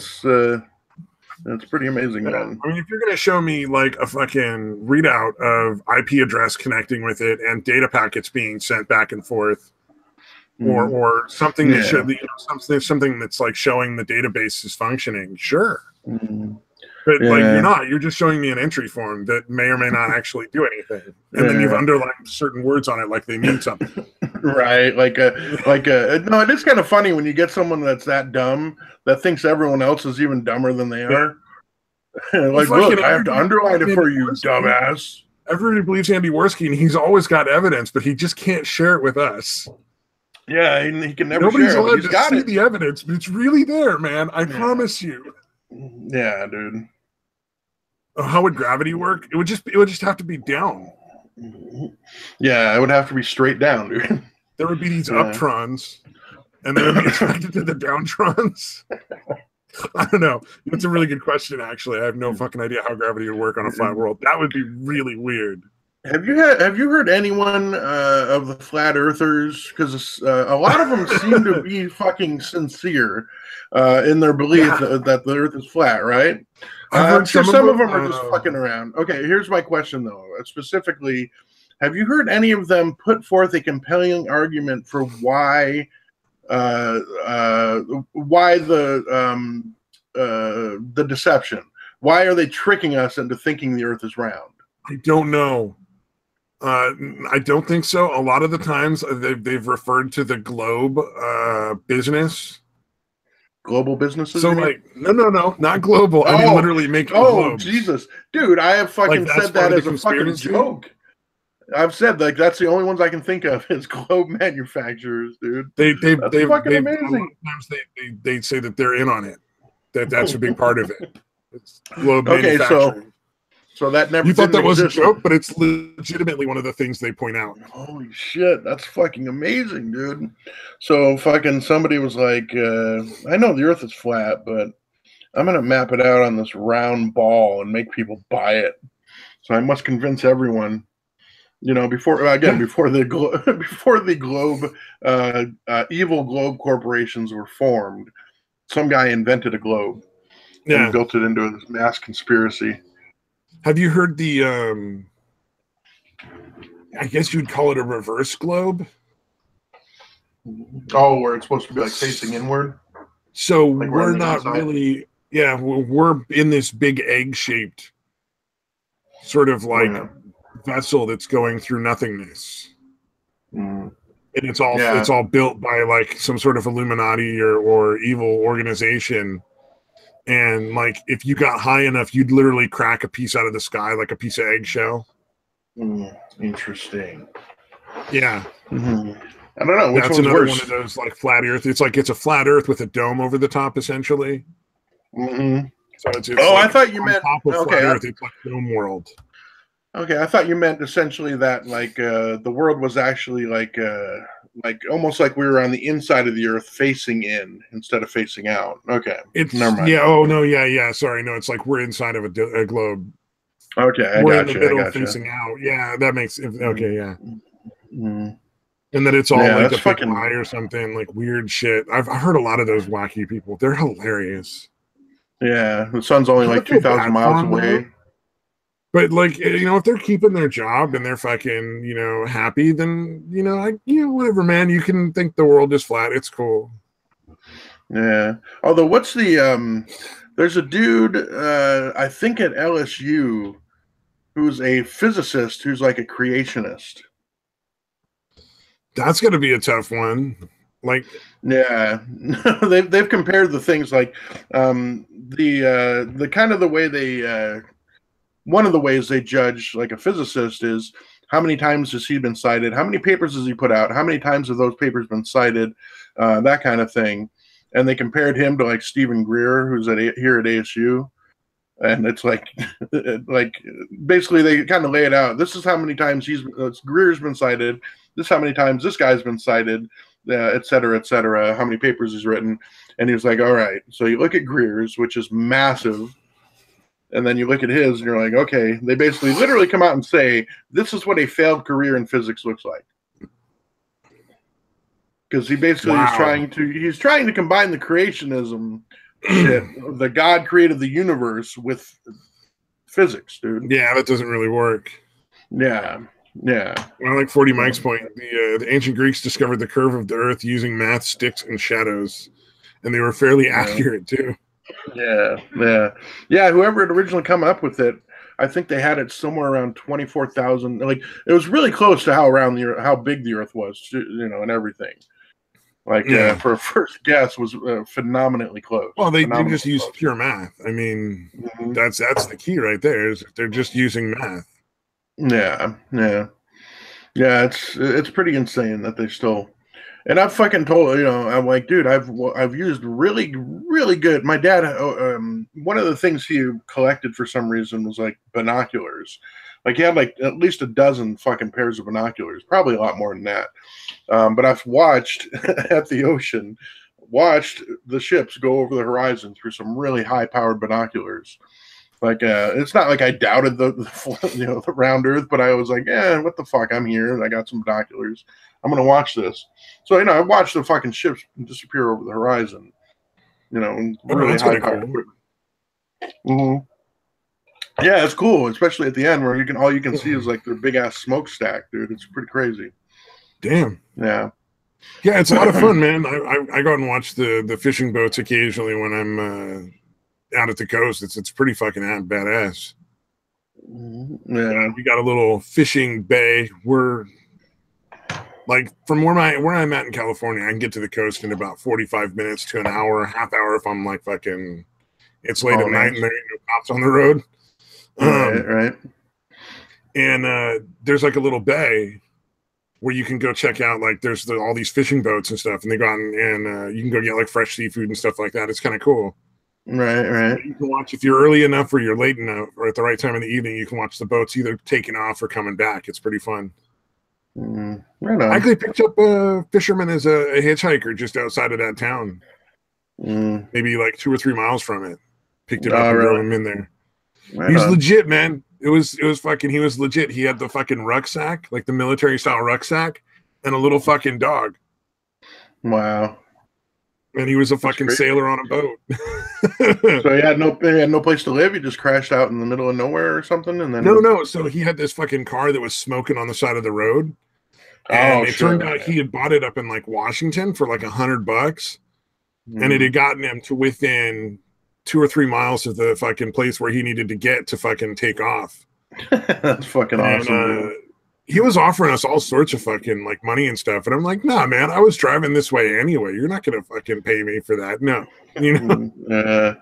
it's pretty amazing, man. I mean, if you're going to show me like a fucking readout of IP address connecting with it and data packets being sent back and forth, or something that should, something that's like showing the database is functioning, sure. But like you're just showing me an entry form that may or may not actually do anything, and then you've underlined certain words on it like they mean something. Right, no, it is kind of funny when you get someone that's that dumb that thinks everyone else is even dumber than they are. Like, look, I have to underline it for you, dumbass. Everybody believes Andy Waterski, and he's always got evidence, but he just can't share it with us. Yeah, he can never. Nobody's share allowed to see the evidence, but it's really there, man. I promise you. Yeah, dude. How would gravity work? It would just have to be down. Yeah, it would have to be straight down, dude. There would be these uptrons, and they would be attracted to the downtrons. I don't know. That's a really good question, actually. I have no fucking idea how gravity would work on a flat world. That would be really weird. Have you heard anyone of the flat earthers? Because a lot of them seem to be fucking sincere in their belief that the Earth is flat, right? I'm sure some of them are just fucking around. Okay, here's my question though. Specifically, have you heard any of them put forth a compelling argument for why the deception? Why are they tricking us into thinking the Earth is round? I don't know. I don't think so. A lot of the times they've referred to the globe business. Global businesses? So like, no, not global. I mean, literally making globes. Jesus. Dude, I have fucking said that as a fucking joke. I've said like that's the only ones I can think of is globe manufacturers, dude. They've fucking amazing. Sometimes they say that they're in on it. That's a big part of it. It's globe manufacturing. So that never. You thought that was a joke, but it's legitimately one of the things they point out. Holy shit, that's fucking amazing, dude. So fucking somebody was like, I know the Earth is flat, but I'm gonna map it out on this round ball and make people buy it. So I must convince everyone. You know, before the before the globe, evil globe corporations were formed, some guy invented a globe and built it into a mass conspiracy. Have you heard the? I guess you'd call it a reverse globe. Oh, where it's supposed to be like facing inward. So like we're not inside. Really. Yeah, we're in this big egg-shaped sort of like vessel that's going through nothingness. And it's all built by like some sort of Illuminati or evil organization. And like if you got high enough, you'd literally crack a piece out of the sky, like a piece of eggshell. Interesting. Yeah. I don't know which that's one's another worse. One of those like flat Earth. It's a flat Earth with a dome over the top, essentially. So it's I thought you meant top of flat Earth. It's like dome world. Okay, I thought you meant essentially that like the world was actually like almost like we were on the inside of the Earth facing in instead of facing out. Okay, never mind. Yeah. Oh no. Yeah. Sorry. No. It's like we're inside of a globe. Okay, we're in the middle facing out. Yeah, that makes okay. Yeah. And then it's all like a fucking lie or something, like weird shit. I've heard a lot of those wacky people. They're hilarious. Yeah, the sun's only like 2,000 miles away. But like, you know, if they're keeping their job and they're fucking, you know, happy, then whatever, man. You can think the world is flat. It's cool. Yeah. Although, what's the there's a dude I think at LSU who's a physicist who's like a creationist. That's going to be a tough one. Like, yeah, they've compared the things like the kind of the way they one of the ways they judge like a physicist is how many times has he been cited, how many papers has he put out, how many times have those papers been cited, that kind of thing. And they compared him to like Stephen Greer, who's here at ASU. And it's like basically they kind of lay it out. This is how many times Greer's been cited. This is how many times this guy's been cited, et cetera, how many papers he's written. And he was like, all right, so you look at Greer's, which is massive. And then you look at his and you're like, okay, they basically literally come out and say, this is what a failed career in physics looks like. Because he basically is trying to combine the creationism shit, the God created the universe with physics, dude. Yeah, that doesn't really work. Yeah. Well, like 40 Mike's point, the ancient Greeks discovered the curve of the earth using math, sticks, and shadows. And they were fairly accurate, too. Yeah. Whoever had originally come up with it, I think they had it somewhere around 24,000. Like it was really close to how big the Earth was, and everything. Like for a first guess, was phenomenally close. Well, they just used pure math. I mean, that's the key right there. Is they're just using math. Yeah. It's pretty insane that they still. And I've fucking told I'm like, dude, I've used really, really good. My dad, one of the things he collected for some reason was like binoculars. Like he had like at least a dozen fucking pairs of binoculars, probably a lot more than that. But I've watched at the ocean, watched the ships go over the horizon through some really high-powered binoculars. Like it's not like I doubted the round Earth, but I was like, what the fuck? I'm here and I got some binoculars. I'm gonna watch this. So I watched the fucking ships disappear over the horizon. Really high-powered equipment. Yeah, it's cool, especially at the end where all you can see is like their big ass smokestack, dude. It's pretty crazy. Damn. Yeah, it's a lot of fun, man. I go out and watch the fishing boats occasionally when I'm out at the coast. It's pretty fucking badass. Yeah, we got a little fishing bay. We're like from where I'm at in California, I can get to the coast in about 45 minutes to an hour, half hour if I'm like fucking. It's late at night and there ain't no cops on the road. Right. And there's like a little bay where you can go check out, like there's all these fishing boats and stuff, and they go out and you can go get like fresh seafood and stuff like that. It's kind of cool. Right. You can watch if you're early enough or you're late enough or at the right time in the evening, you can watch the boats either taking off or coming back. It's pretty fun. Right on. I actually picked up a fisherman as a hitchhiker just outside of that town. Maybe like 2 or 3 miles from it. picked him up and drove him in there. Right, he's legit, man. It was fucking. He was legit. He had the fucking rucksack, like the military style rucksack, and a little fucking dog. Wow. And he was a fucking sailor on a boat. So he had no place to live. He just crashed out in the middle of nowhere or something. And then no. So he had this fucking car that was smoking on the side of the road. And it turned out he had bought it up in like Washington for like $100, and it had gotten him to within 2 or 3 miles of the fucking place where he needed to get to fucking take off. That's fucking awesome. He was offering us all sorts of fucking like money and stuff, and I'm like, nah, man, I was driving this way anyway. You're not gonna fucking pay me for that, no. You know?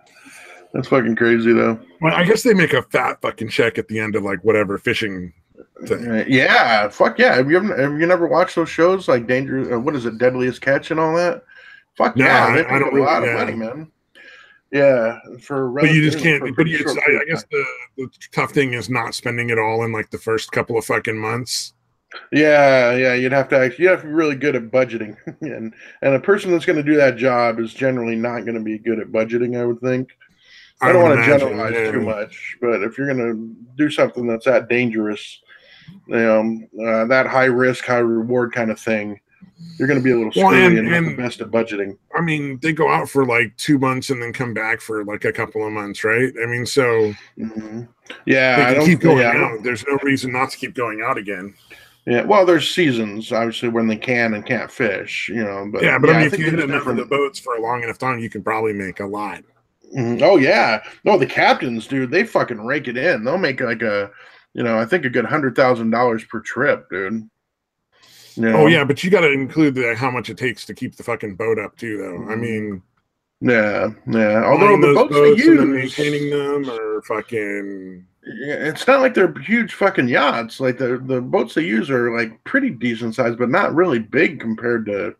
That's fucking crazy though. Well, I guess they make a fat fucking check at the end of like whatever fishing thing. Yeah, fuck yeah. Have you never watched those shows like what is it, Deadliest Catch and all that? Fuck yeah, they make a lot of money, man. Yeah, but you just can't. But I guess the tough thing is not spending it all in like the first couple of fucking months. Yeah, you'd have to be really good at budgeting, and a person that's going to do that job is generally not going to be good at budgeting, I would think. I don't want to generalize too much, but if you're going to do something that's that dangerous, that high risk, high reward kind of thing, you're going to be a little screwy and not the best at budgeting. I mean, they go out for like 2 months and then come back for like a couple of months, right? I mean, so yeah, they can keep going out. There's no reason not to keep going out again. Yeah, well, there's seasons obviously when they can and can't fish, But I mean, if you hit enough of the boats for a long enough time, you can probably make a lot. Oh yeah, no, the captains, dude, they fucking rake it in. They'll make like I think a good $100,000 per trip, dude. Oh yeah, but you got to include how much it takes to keep the fucking boat up too, though. I mean, yeah. Although the boats they use, and maintaining them, or fucking, it's not like they're huge fucking yachts. Like the boats they use are like pretty decent sized, but not really big compared to,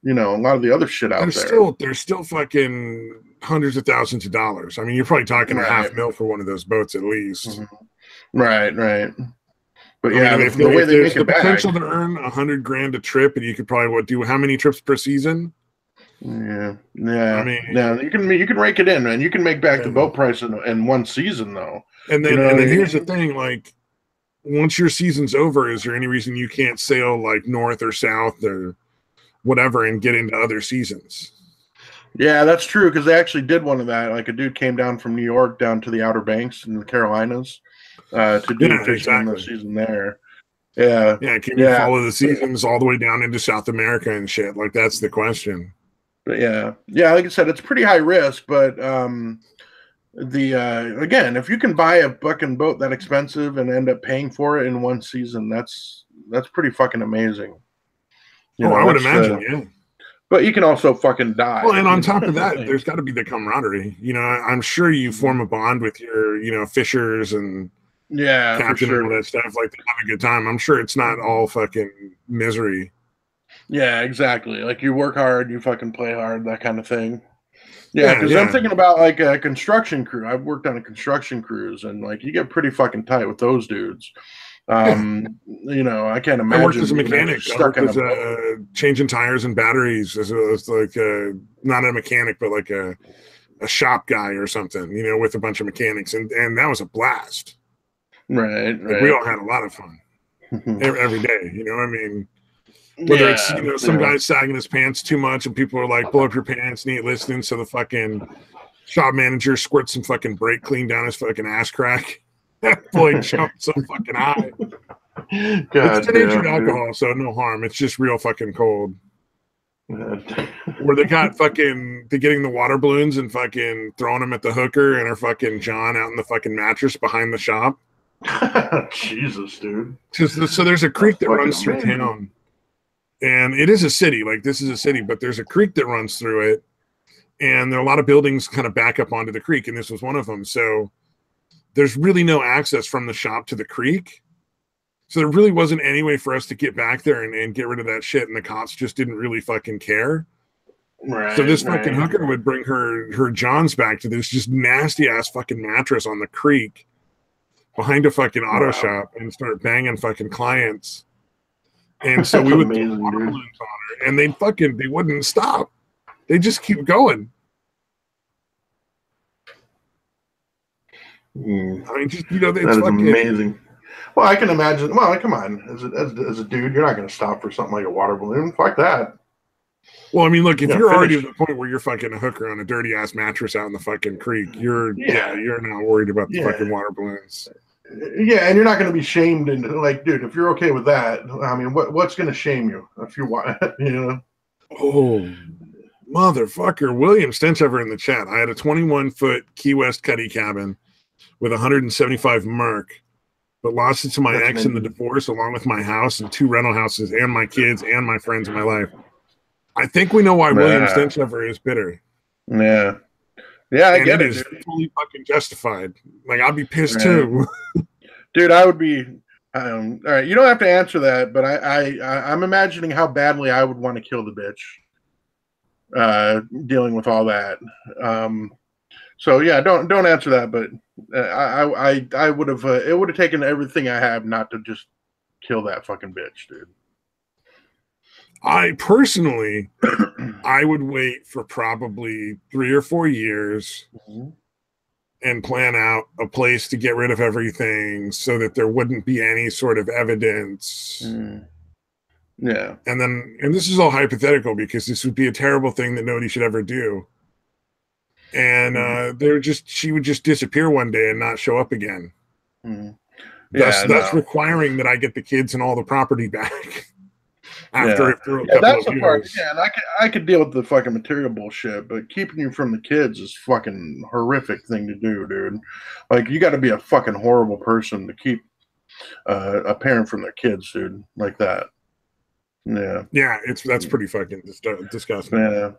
a lot of the other shit out there. They're still fucking hundreds of thousands of dollars. I mean, you're probably talking $500,000 for one of those boats at least. Mm-hmm. Right. But if there's the potential to earn $100,000 a trip, and you could probably do how many trips per season? Yeah. I mean, you can rake it in, man. You can make back the boat price in one season, though. And then here's the thing: like, once your season's over, is there any reason you can't sail like north or south or whatever and get into other seasons? Yeah, that's true, because they actually did one of that. Like a dude came down from New York down to the Outer Banks in the Carolinas. To do fishing in the season there. Yeah. Can you follow the seasons all the way down into South America and shit? Like, that's the question. But yeah, like I said, it's pretty high risk, but again, if you can buy a fucking boat that expensive and end up paying for it in one season, that's pretty fucking amazing. I would imagine, yeah. But you can also fucking die. Well, and on top of that, there's got to be the camaraderie. I'm sure you form a bond with your, fishers and captain and all that stuff. Like, they have a good time. I'm sure it's not all fucking misery. Yeah, exactly. Like, you work hard, you fucking play hard, that kind of thing. Yeah, because I'm thinking about like a construction crew. I've worked on a construction cruise, and like you get pretty fucking tight with those dudes. I can't imagine. I worked as a mechanic. I worked as changing tires and batteries as like not a mechanic, but like a shop guy or something. With a bunch of mechanics, and that was a blast. Right. We all had a lot of fun every day. I mean, whether it's some guy's sagging his pants too much, and people are like, "Pull up your pants, and eat listening." So the fucking shop manager squirts some fucking brake clean down his fucking ass crack. That boy jumped so fucking high. It's denatured alcohol, so no harm. It's just real fucking cold. Where they got they're getting the water balloons and fucking throwing them at the hooker and her fucking John out in the fucking mattress behind the shop. Jesus, dude. So there's a creek that runs through town, and it is a city. Like, this is a city, but there's a creek that runs through it, and there are a lot of buildings kind of back up onto the creek, and this was one of them. So there's really no access from the shop to the creek. So there really wasn't any way for us to get back there and get rid of that shit, and the cops just didn't really fucking care. Right. So this fucking hooker would bring her Johns back to this just nasty ass fucking mattress on the creek behind a fucking auto shop and start banging fucking clients. And so we would throw water balloons on her, and they wouldn't stop. They just keep going. I mean, just it's that is amazing. Well, I can imagine. Well, come on, as a dude, you're not going to stop for something like a water balloon. Fuck that. Well, I mean, look, if you're already to the point where you're fucking a hooker on a dirty ass mattress out in the fucking creek, you're not worried about the fucking water balloons. Yeah, and you're not going to be shamed into like, dude, if you're okay with that, I mean, what's going to shame you if you want, Oh, motherfucker. William Stenchover in the chat. I had a 21-foot Key West Cuddy cabin with 175 Merc, but lost it to my ex in the divorce, along with my house and 2 rental houses and my kids and my friends in my life. I think we know why William Stenchover is bitter. Yeah. Yeah, I and get it. It is fully fucking justified. Like, I'd be pissed too. Dude, I would be. All right, you don't have to answer that, but I'm imagining how badly I would want to kill the bitch. Dealing with all that. So yeah, don't answer that. But I would have. It would have taken everything I have not to just kill that fucking bitch, dude. I personally, I would wait for probably 3 or 4 years and plan out a place to get rid of everything so that there wouldn't be any sort of evidence. Yeah. And this is all hypothetical because this would be a terrible thing that nobody should ever do. And she would just disappear one day and not show up again. That's requiring that I get the kids and all the property back. After a couple that's of the part. Yeah, and I could deal with the fucking material bullshit, but keeping you from the kids is fucking horrific thing to do, dude. Like, you got to be a fucking horrible person to keep a parent from their kids, dude, like that. Yeah. Yeah, that's pretty fucking disgusting. Yeah.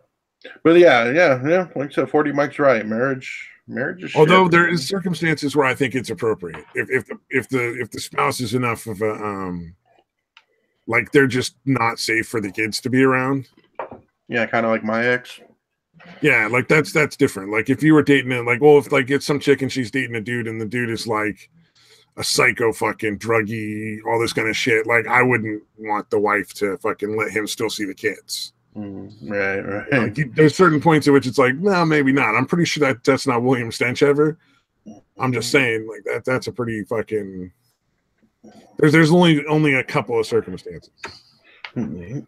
But yeah. Like I said, 40 Mike's right. Marriage is although shit, there is circumstances where I think it's appropriate. If the spouse is enough of a like they're just not safe for the kids to be around. Yeah, kind of like my ex. Yeah, like that's different. Like if you were dating it, like, well, if like it's some chick and she's dating a dude and the dude is like a psycho fucking druggy, all this kind of shit, like I wouldn't want the wife to fucking let him still see the kids. Right. Like, there's certain points at which it's like, no, maybe not. I'm pretty sure that's not William Stenchover. I'm just saying, like that's a pretty fucking. There's only a couple of circumstances. But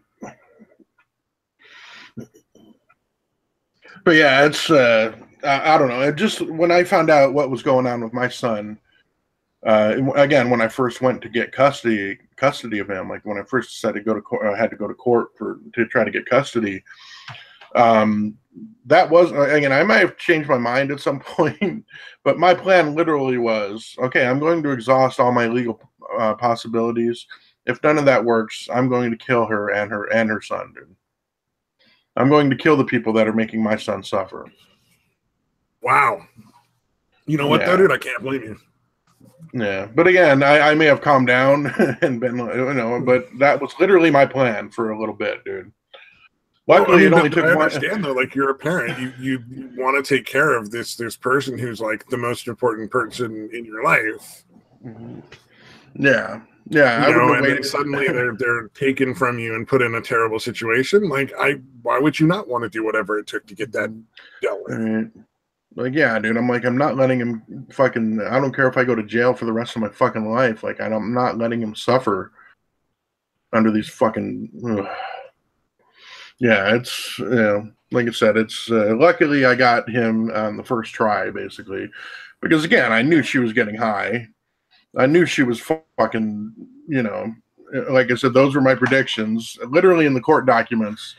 yeah, it's I don't know. It just, when I found out what was going on with my son, again, when I first went to get custody of him, like when I first decided to go to court, I had to go to court to try to get custody. That was, again, I might have changed my mind at some point, but my plan literally was, okay, I'm going to exhaust all my legal possibilities. If none of that works, I'm going to kill her and her son, dude. I'm going to kill the people that are making my son suffer. Wow. You know what, though, dude? I can't blame you. Yeah, but again, I may have calmed down and been, but that was literally my plan for a little bit, dude. Luckily, it only took one. I understand, though, like, you're a parent. You want to take care of this person who's, like, the most important person in your life. Yeah. And then suddenly they're taken from you and put in a terrible situation. Like, why would you not want to do whatever it took to get that dealt with? Right. Like, yeah, dude, I'm not letting him fucking, I don't care if I go to jail for the rest of my fucking life. Like, I'm not letting him suffer under these fucking, yeah, it's, like I said, it's, luckily I got him on the first try, basically, because again, I knew she was getting high. I knew she was fucking, like I said, those were my predictions, literally in the court documents.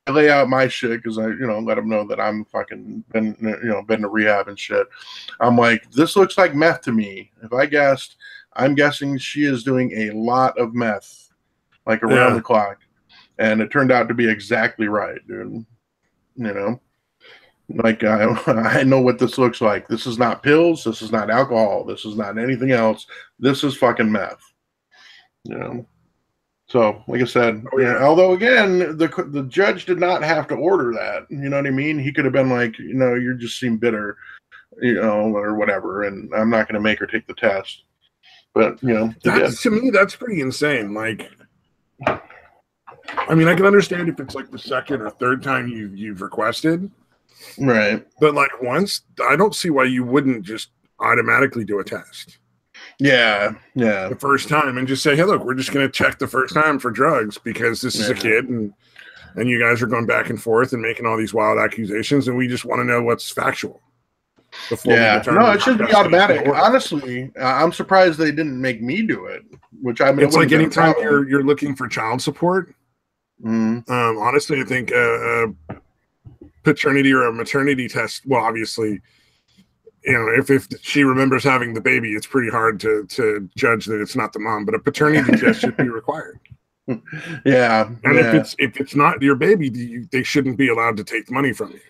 I lay out my shit because I, let them know that I'm fucking been to rehab and shit. I'm like, this looks like meth to me. If I guessed, I'm guessing she is doing a lot of meth, like around the clock. And it turned out to be exactly right, dude. Like, I know what this looks like. This is not pills. This is not alcohol. This is not anything else. This is fucking meth. So, like I said, although again, the judge did not have to order that. You know what I mean? He could have been like, you just seem bitter, or whatever, and I'm not going to make her take the test. But to me, that's pretty insane. Like, I mean, I can understand if it's like the second or third time you've requested, right? But like once, I don't see why you wouldn't just automatically do a test. Yeah. The first time, and just say, hey, look, we're just going to check the first time for drugs because this is a kid, and you guys are going back and forth and making all these wild accusations, and we just want to know what's factual. No, it should be automatic. Honestly, I'm surprised they didn't make me do it. Which I mean, it's like anytime you're looking for child support. Honestly, I think paternity or a maternity test. Well, obviously, if she remembers having the baby, it's pretty hard to judge that it's not the mom. But a paternity test should be required. Yeah, and if it's not your baby, they shouldn't be allowed to take the money from you.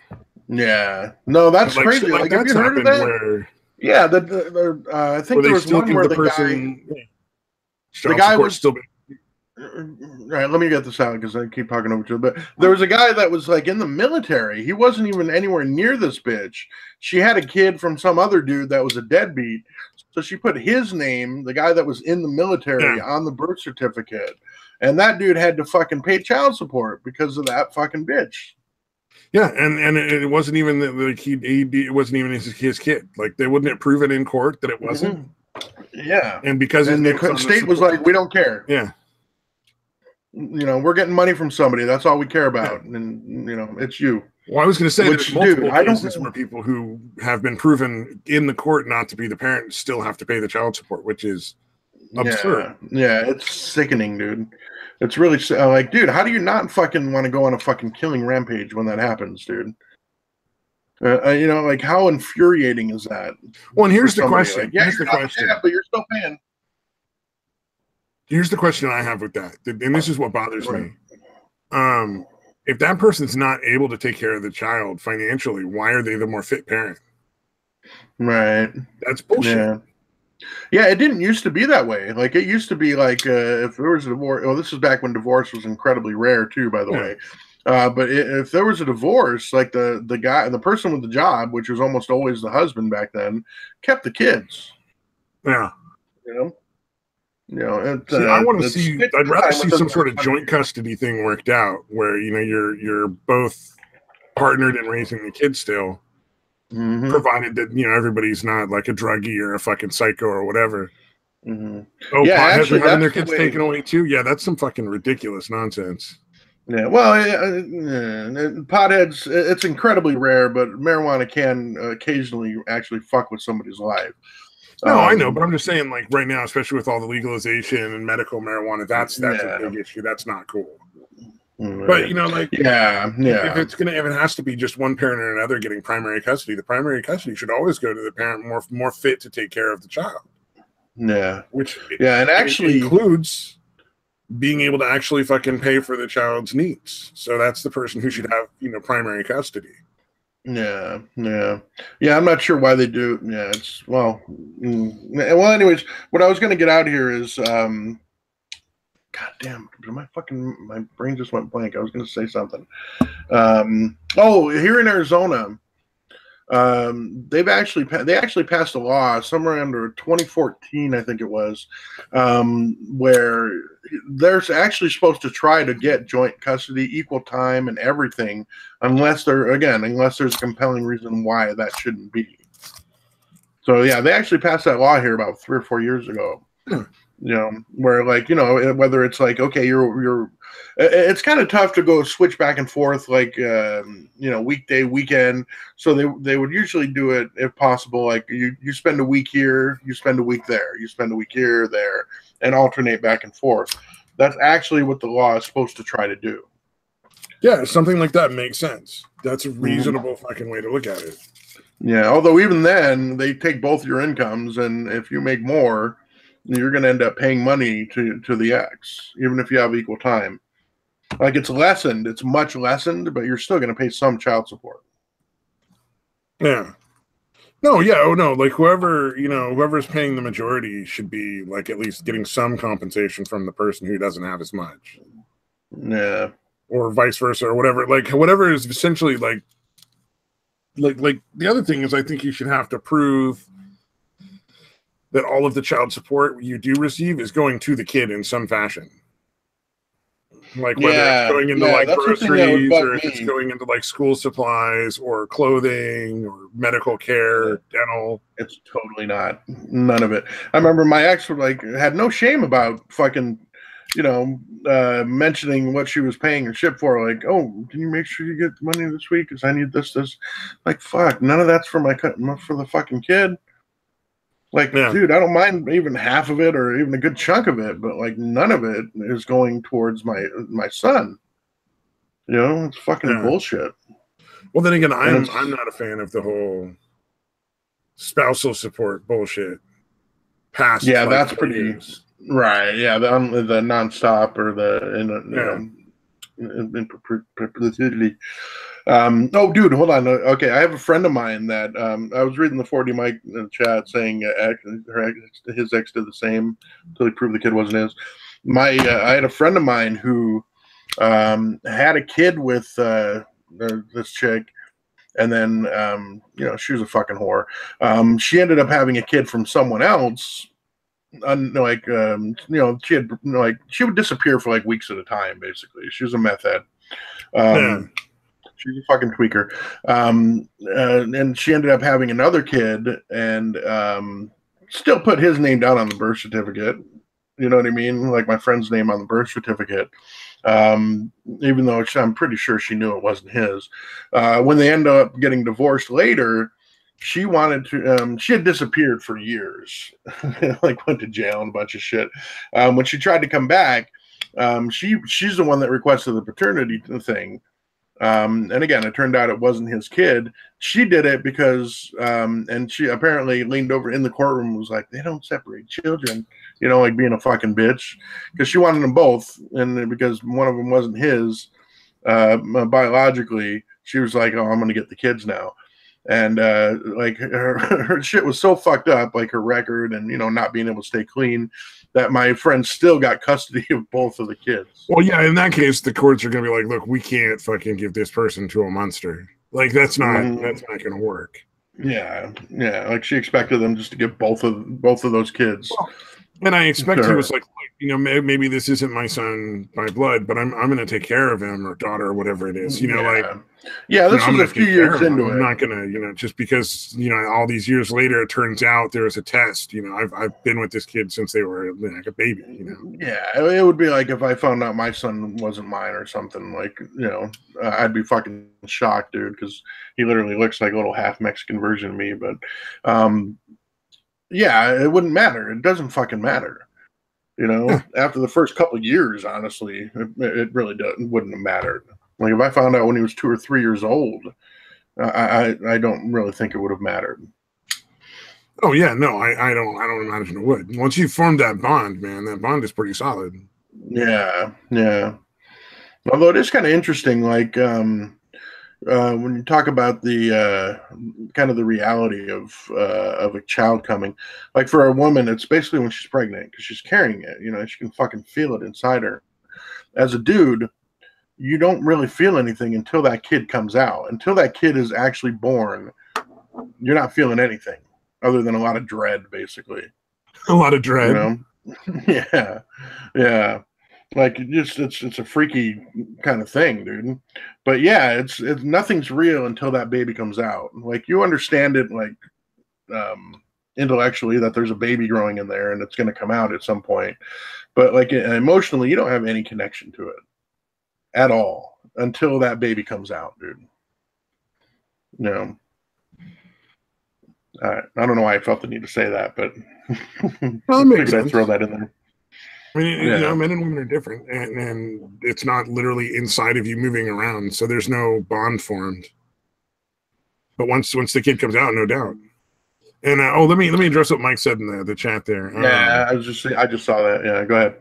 Yeah, no, that's crazy. Like have you heard of that? I think there was one where the guy was still. All right, let me get this out because I keep talking over you. But there was a guy that was like in the military. He wasn't even anywhere near this bitch. She had a kid from some other dude that was a deadbeat. So she put his name, the guy that was in the military, on the birth certificate. And that dude had to fucking pay child support because of that fucking bitch. Yeah, and it wasn't even like it wasn't even his kid. Like they wouldn't prove it in court that it wasn't. Yeah, and because the state was like, we don't care. Yeah, we're getting money from somebody. That's all we care about, and it's you. Well, I was going to say that multiple cases where people who have been proven in the court not to be the parent still have to pay the child support, which is absurd. Yeah, it's sickening, dude. It's really like, dude, how do you not fucking want to go on a fucking killing rampage when that happens, dude? Like how infuriating is that? Well, and here's the question. Like, here's the question. But you're still paying. Here's the question I have with that, and this is what bothers me. If that person's not able to take care of the child financially, why are they the more fit parent? Right. That's bullshit. Yeah, it didn't used to be that way. Like it used to be like if there was a divorce. Well, this was back when divorce was incredibly rare too, by the way. But if there was a divorce, like the guy, the person with the job, which was almost always the husband back then, kept the kids. Yeah. I want to see. I'd rather see some sort of joint custody thing worked out, where you're both partnered in raising the kids still. Mm-hmm. Provided that everybody's not like a druggie or a fucking psycho or whatever. Mm-hmm. Oh, yeah, potheads are having their kids taken away too. Yeah, that's some fucking ridiculous nonsense. Yeah, well, potheads, it's incredibly rare, but marijuana can occasionally actually fuck with somebody's life. No, I know, but I'm just saying, like right now, especially with all the legalization and medical marijuana, that's a big issue. That's not cool. But if it has to be just one parent or another getting primary custody, the primary custody should always go to the parent more fit to take care of the child. Yeah, and actually includes being able to actually fucking pay for the child's needs. So that's the person who should have primary custody. Yeah. I'm not sure why they do. Yeah, it's well. Anyways, what I was going to get out here is. God damn! My brain just went blank. I was going to say something. Here in Arizona, they actually passed a law somewhere under 2014, I think it was, where they're actually supposed to try to get joint custody, equal time, and everything, unless there's a compelling reason why that shouldn't be. So yeah, they actually passed that law here about 3 or 4 years ago. Where whether it's like, okay, it's kind of tough to go switch back and forth like weekday, weekend. So they would usually do it if possible, like you spend a week here, you spend a week there, you spend a week here, there, and alternate back and forth. That's actually what the law is supposed to try to do. Yeah, something like that makes sense. That's a reasonable fucking way to look at it. Yeah, although even then they take both your incomes, and if you make more, you're going to end up paying money to the ex, even if you have equal time. Like it's lessened, it's much lessened, but you're still going to pay some child support. Yeah. No, yeah, like whoever's paying the majority should be like at least getting some compensation from the person who doesn't have as much. Yeah. Or vice versa, or whatever. Like whatever is essentially like the other thing is I think you should have to prove that all of the child support you do receive is going to the kid in some fashion. Like whether it's going into like that's the thing that would groceries bug or if it's going into like school supplies or clothing or medical care, dental. It's totally not. None of it. I remember my ex would like had no shame about fucking, mentioning what she was paying her ship for. Like, oh, can you make sure you get money this week? Because I need this. Like, fuck, none of that's for for the fucking kid. Like, dude, I don't mind even half of it or even a good chunk of it, but like none of it is going towards my son. It's fucking bullshit. Well, then again, I'm not a fan of the whole spousal support bullshit. Past, that's pretty years. Right. Yeah, the nonstop or in perpetuity. Oh, dude, hold on. Okay, I have a friend of mine that I was reading the 4D Mike in the chat saying his ex did the same until he proved the kid wasn't his. I had a friend of mine who had a kid with this chick, and then she was a fucking whore. She ended up having a kid from someone else. She would disappear for like weeks at a time. Basically, she was a meth head. She's a fucking tweaker. And she ended up having another kid, and still put his name down on the birth certificate. You know what I mean? Like my friend's name on the birth certificate. Even though I'm pretty sure she knew it wasn't his. When they end up getting divorced later, she wanted to, she had disappeared for years, like went to jail and a bunch of shit. When she tried to come back, she's the one that requested the paternity thing. And again, it turned out it wasn't his kid. She did it because, and she apparently leaned over in the courtroom and was like, they don't separate children, like being a fucking bitch, because she wanted them both. And because one of them wasn't his, biologically, she was like, oh, I'm going to get the kids now. And like her shit was so fucked up, like her record and not being able to stay clean, that my friend still got custody of both of the kids. Well, yeah, in that case, the courts are gonna be like, look, we can't fucking give this person to a monster. Like that's not gonna work. Yeah, like she expected them just to give both of those kids. Well, and I expect he was like, maybe this isn't my son by blood, but I'm going to take care of him or daughter or whatever it is. This was a few years into it. I'm not going to, just because all these years later it turns out there was a test. I've been with this kid since they were like a baby. Yeah, it would be like if I found out my son wasn't mine or something. Like I'd be fucking shocked, dude, because he literally looks like a little half Mexican version of me. But yeah, it wouldn't matter. It doesn't fucking matter. After the first couple of years, honestly, it really wouldn't have mattered. Like if I found out when he was 2 or 3 years old, I don't really think it would have mattered. Oh yeah, no, I don't imagine it would. Once you form that bond, man, that bond is pretty solid. Yeah. Although it is kind of interesting, like when you talk about the kind of the reality of a child coming, like for a woman, it's basically when she's pregnant because she's carrying it. She can fucking feel it inside her. As a dude, you don't really feel anything until that kid comes out. Until that kid is actually born, you're not feeling anything other than a lot of dread, basically. A lot of dread. Yeah. Like it's a freaky kind of thing, dude. But yeah, it's nothing's real until that baby comes out. Like you understand it, like intellectually, that there's a baby growing in there and it's going to come out at some point. But like emotionally, you don't have any connection to it at all until that baby comes out, dude. I don't know why I felt the need to say that, but well, it makes sense. I'd throw that in there. I mean, men and women are different, and it's not literally inside of you moving around, so there's no bond formed. But once the kid comes out, no doubt. And let me address what Mike said in the chat there. Yeah, I just saw that. Yeah, go ahead.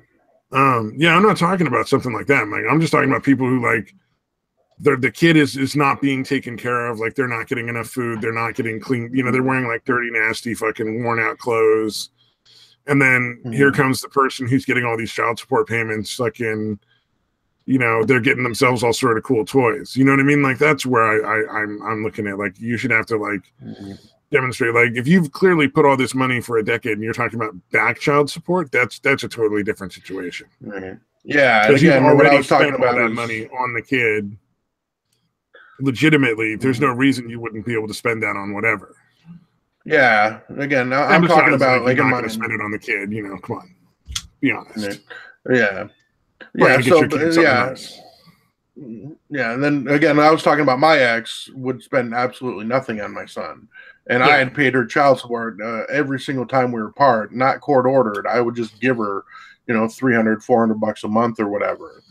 Yeah, I'm not talking about something like that, Mike. I'm just talking about people who like the kid is not being taken care of, like they're not getting enough food, they're not getting clean, they're wearing like dirty, nasty, fucking worn out clothes. And then here comes the person who's getting all these child support payments, fucking, they're getting themselves all sort of cool toys. You know what I mean? Like that's where I'm looking at, like you should have to like demonstrate, like if you've clearly put all this money for a decade and you're talking about back child support, that's a totally different situation. Yeah, because you've again, what I already was talking spent all about that is money on the kid. Legitimately, there's no reason you wouldn't be able to spend that on whatever. Yeah, again, I'm And talking besides, about like you're in not going to mine. spend it on the kid. You know, come on, be honest. Yeah, Probably yeah. to get So your kid something nice. Yeah, and then again, I was talking about my ex would spend absolutely nothing on my son, and I had paid her child support every single time we were apart, not court ordered. I would just give her, $300-400 a month or whatever.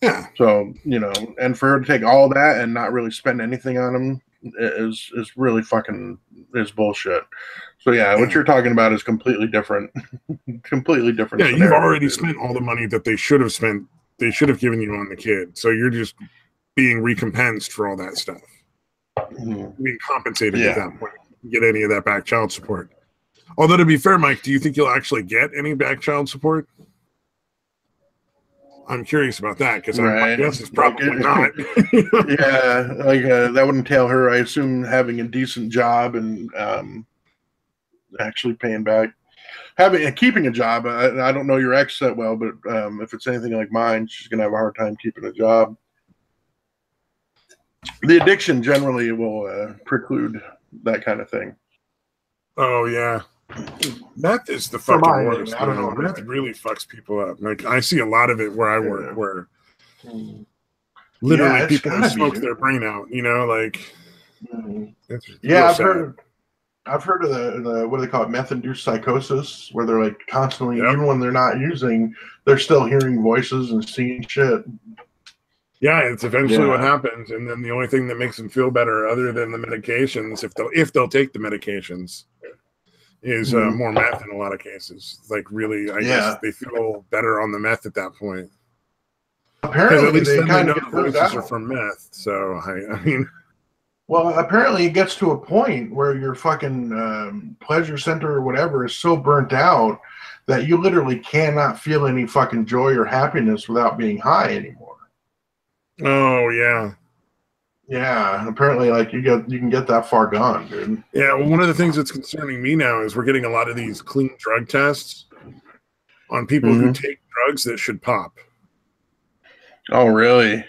Yeah. So and for her to take all that and not really spend anything on him is really fucking is bullshit. So yeah, what you're talking about is completely different, completely different. Yeah, you've already spent all the money that they should have spent. They should have given you on the kid. So you're just being recompensed for all that stuff. Being compensated at that point. Get any of that back child support. Although, to be fair, Mike, do you think you'll actually get any back child support? I'm curious about that because my guess is probably not. Yeah, that would entail her, I assume, having a decent job and actually paying back. Keeping a job. I don't know your ex that well, but if it's anything like mine, she's gonna have a hard time keeping a job. The addiction generally will preclude that kind of thing. Oh yeah, meth is the fucking worst. I don't know. Meth really fucks people up. Like I see a lot of it where I work, where literally people smoke their brain out. I've heard of the what do they call it, meth-induced psychosis, where they're like constantly, even when they're not using, they're still hearing voices and seeing shit. Yeah, it's eventually what happens, and then the only thing that makes them feel better, other than the medications, if they'll take the medications, is more meth in a lot of cases. Like really, I guess they feel better on the meth at that point. Apparently, at least they know the voices are from meth. So I mean. Well, apparently it gets to a point where your fucking pleasure center or whatever is so burnt out that you literally cannot feel any fucking joy or happiness without being high anymore. Oh yeah. Yeah, apparently like you can get that far gone, dude. Yeah, well, one of the things that's concerning me now is we're getting a lot of these clean drug tests on people who take drugs that should pop. Oh, really?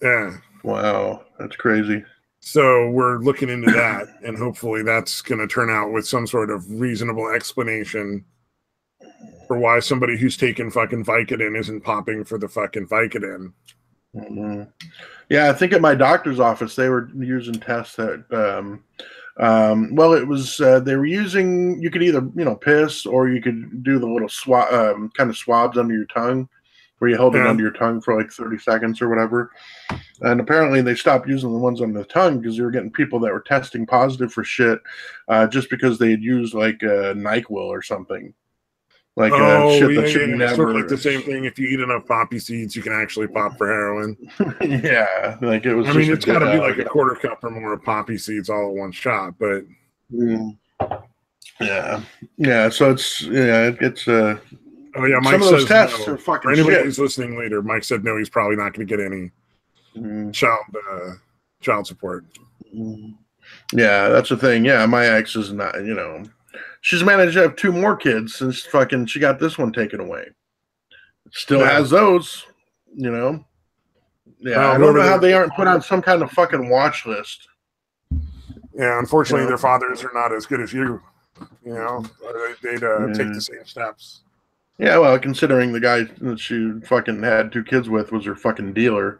Yeah. Wow, that's crazy. So we're looking into that, and hopefully that's going to turn out with some sort of reasonable explanation for why somebody who's taking fucking Vicodin isn't popping for the fucking Vicodin. Yeah, I think at my doctor's office they were using tests that, well, it was they were using, you could either piss or you could do the little kind of swabs under your tongue, where you hold it under your tongue for like 30 seconds or whatever. And apparently they stopped using the ones under the tongue because they were getting people that were testing positive for shit just because they had used like NyQuil or something. Like shit that should never. Sort of like the same thing. If you eat enough poppy seeds, you can actually pop for heroin. Yeah, like it was. I mean, it's got to be like a quarter cup or more of poppy seeds all at one shot, but. Yeah. So it's it's. Oh yeah, Mike some of those tests no. are fucking for anybody shit. who's listening later, Mike said no, he's probably not going to get any child support. Yeah, that's the thing. Yeah, my ex is not. She's managed to have 2 more kids since fucking she got this one taken away. Still has those. Yeah, I don't know how they aren't put on some kind of fucking watch list. Yeah, unfortunately, their fathers are not as good as you. They'd take the same steps. Yeah, well, considering the guy that she fucking had 2 kids with was her fucking dealer.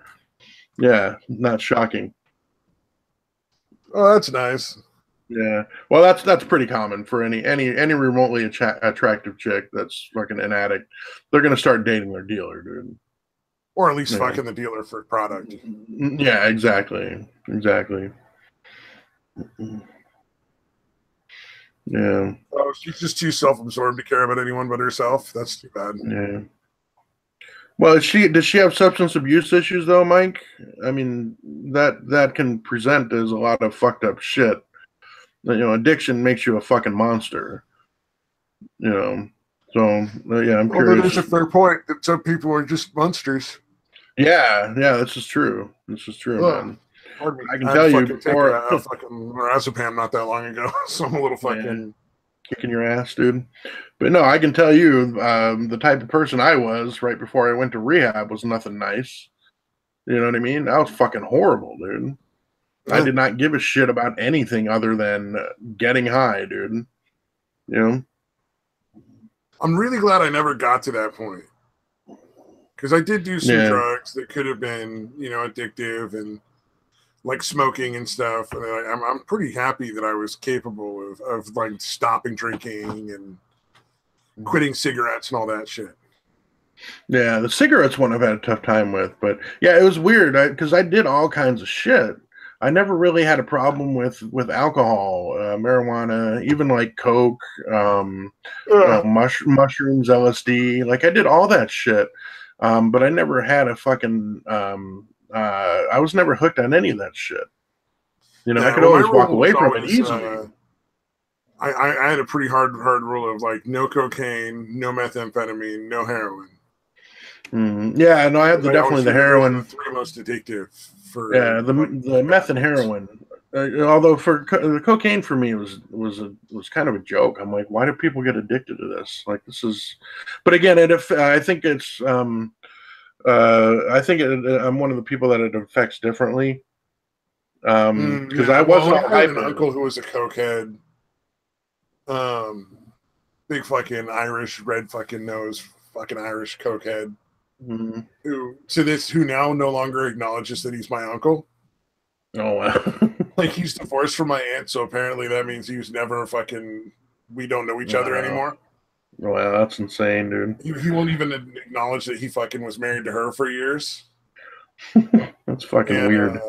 Yeah, not shocking. Oh, that's nice. Yeah, well, that's pretty common for any remotely attractive chick that's fucking an addict. They're gonna start dating their dealer, dude. Or at least fucking the dealer for product. Yeah, exactly. Yeah. Oh, she's just too self-absorbed to care about anyone but herself. That's too bad. Yeah. Well, does she have substance abuse issues though, Mike? I mean, that can present as a lot of fucked up shit. Addiction makes you a fucking monster. So yeah, I'm curious. That is a fair point. That some people are just monsters. Yeah, this is true. Man. I can tell you before a fucking lorazepam not that long ago, so I'm a little fucking kicking your ass, dude. But no, I can tell you, the type of person I was right before I went to rehab was nothing nice. You know what I mean? I was fucking horrible, dude. I did not give a shit about anything other than getting high, dude. You know? I'm really glad I never got to that point. Because I did do some drugs that could have been, you know, addictive and like smoking and stuff. And I'm pretty happy that I was capable of like stopping drinking and quitting cigarettes and all that shit. Yeah, the cigarettes one I've had a tough time with. But yeah, it was weird because I did all kinds of shit. I never really had a problem with alcohol, marijuana, even like coke, mushrooms, LSD. Like I did all that shit, but I never had a fucking. I was never hooked on any of that shit. You know, I could always walk away from it easily. I had a pretty hard rule of like no cocaine, no methamphetamine, no heroin. Yeah, no, I had definitely the heroin. The three most addictive. The meth and heroin. Although for the cocaine for me was kind of a joke. I'm like, why do people get addicted to this? Like this is, but again, I think it's I'm one of the people that it affects differently. Because I wasn't. I had an uncle who was a cokehead. Big fucking Irish, red fucking nose, fucking Irish cokehead. Who now no longer acknowledges that he's my uncle. Oh wow. Like he's divorced from my aunt, so apparently that means he was never fucking. We don't know each other anymore. Wow, that's insane, dude. He won't even acknowledge that he fucking was married to her for years. That's fucking weird.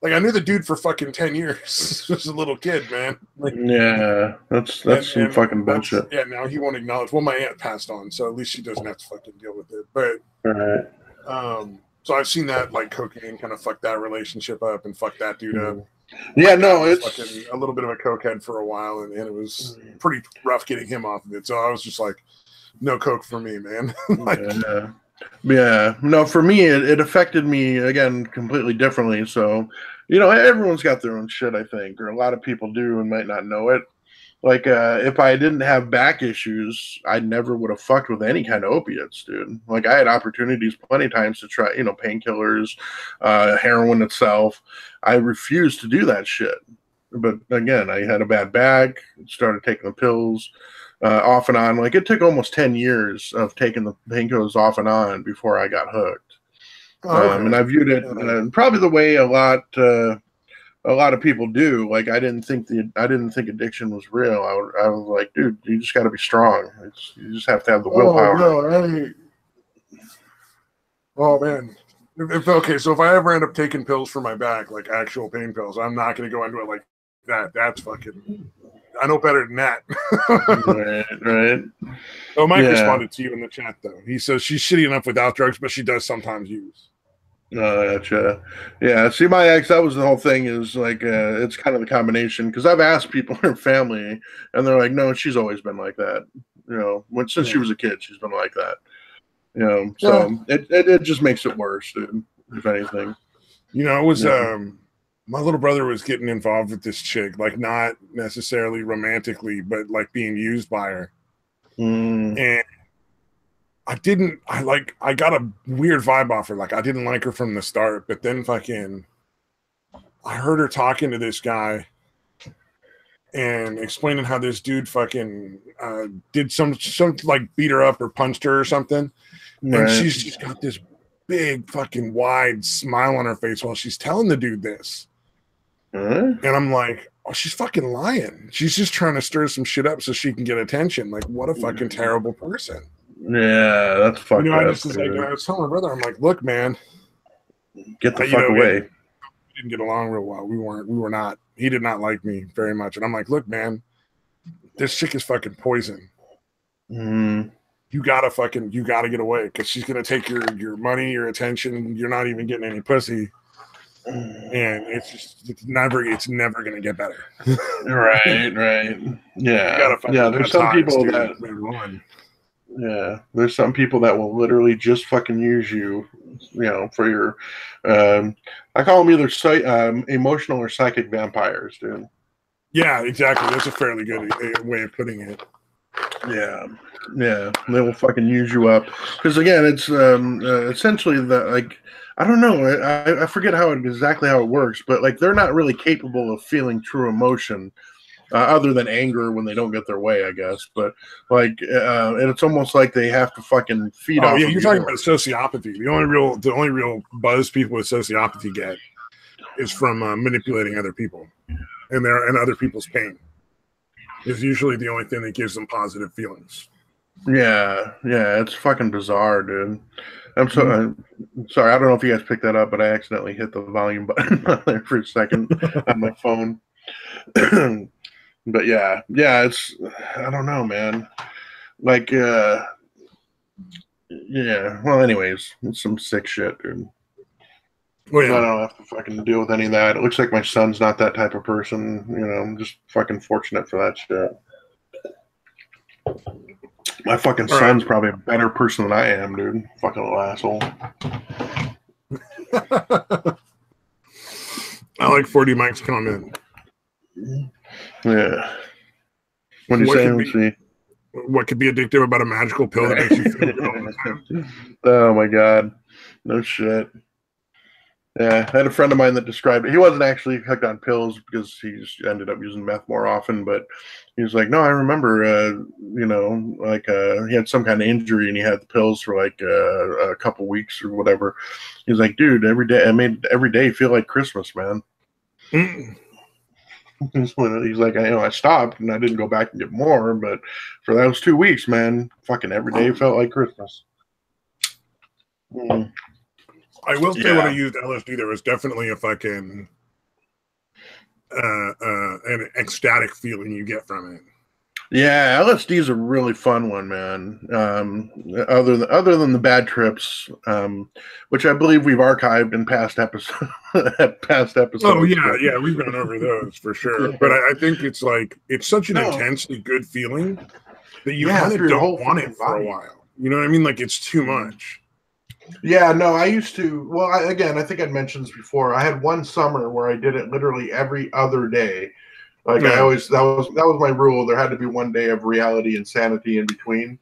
Like I knew the dude for fucking 10 years. Just a little kid, man. Like, yeah, that's some fucking bullshit. Yeah, now he won't acknowledge. Well, my aunt passed on, so at least she doesn't have to fucking deal with it. But so I've seen that like cocaine kind of fuck that relationship up and fuck that dude up. Yeah, no, it's fucking a little bit of a cokehead for a while, and it was pretty rough getting him off of it. So I was just like, no coke for me, man. Like, yeah, no, for me, it affected me again completely differently. So, you know, everyone's got their own shit, I think, or a lot of people do and might not know it. Like, if I didn't have back issues, I never would have fucked with any kind of opiates, dude. Like, I had opportunities plenty of times to try, you know, painkillers, heroin itself. I refused to do that shit. But again, I had a bad back, started taking the pills. Off and on. Like it took almost 10 years of taking the painkillers off and on before I got hooked. And I viewed it probably the way a lot of people do. Like I didn't think addiction was real. I was like, dude, you just got to be strong. You just have to have the willpower. Oh man. So if I ever end up taking pills for my back, like actual pain pills, I'm not going to go into it like that. That's fucking. I know better than that. right. Oh, Mike responded to you in the chat, though. He says she's shitty enough without drugs, but she does sometimes use. Gotcha. Yeah, see, my ex, that was the whole thing is like, it's kind of the combination. Because I've asked people in her family, and they're like, no, she's always been like that. You know, since she was a kid, she's been like that. You know, so it just makes it worse, dude, if anything. You know, it was... my little brother was getting involved with this chick, like not necessarily romantically, but like being used by her. And I got a weird vibe off her. Like I didn't like her from the start, but then I heard her talking to this guy and explaining how this dude fucking did some like beat her up or punched her or something. Right. And she's just got this big fucking wide smile on her face while she's telling the dude this. And I'm like, oh, she's fucking lying. She's just trying to stir some shit up so she can get attention. Like, what a fucking terrible person. Yeah, that's fucked up. I was telling my brother, I'm like, look, man, get the fuck away. We didn't get along real well. We were not. He did not like me very much. And I'm like, look, man, this chick is fucking poison. You gotta get away because she's gonna take your money, your attention. You're not even getting any pussy. And it's never gonna get better. right. Yeah. There's some people there's some people that will literally just fucking use you, you know, for your I call them either emotional or psychic vampires, dude. Yeah, exactly. That's a fairly good way of putting it. Yeah, yeah, they will fucking use you up because again, it's essentially I don't know, I forget exactly how it works, but like they're not really capable of feeling true emotion other than anger when they don't get their way, I guess. But like, and it's almost like they have to fucking feed Oh off. yeah, of you're talking about sociopathy. The only real buzz people with sociopathy get is from manipulating other people and other people's pain. Is usually the only thing that gives them positive feelings. Yeah, it's fucking bizarre, dude. I'm sorry. I don't know if you guys picked that up, but I accidentally hit the volume button there for a second on my phone. But yeah, it's I don't know, man. Like, yeah. Well, anyways, it's some sick shit, dude. Well, yeah. I don't have to fucking deal with any of that. It looks like my son's not that type of person. You know, I'm just fucking fortunate for that shit. My fucking son's probably a better person than I am, dude. Fucking little asshole. I like 40 Mike's comment. Yeah. What do you say? Let's see. What could be addictive about a magical pill that makes you feel good all the time? Oh my god. No shit. Yeah, I had a friend of mine that described it. He wasn't actually hooked on pills because he just ended up using meth more often, but he was like, no, I remember, he had some kind of injury and he had the pills for like a couple weeks or whatever. He's like, dude, every day, I made every day feel like Christmas, man. He's like, I stopped and I didn't go back and get more, but for those 2 weeks, man, fucking every day felt like Christmas. I will say when I used LSD, there was definitely a fucking an ecstatic feeling you get from it. Yeah, LSD is a really fun one, man. Other than the bad trips, which I believe we've archived in past episodes. Oh yeah, we've gone over those for sure. But I think it's such an intensely good feeling that you kind of don't want it for a while. You know what I mean? Like it's too much. Yeah, no, I used to. Well, I think I'd mentioned this before. I had one summer where I did it literally every other day. Like I always, that was my rule. There had to be one day of reality and sanity in between.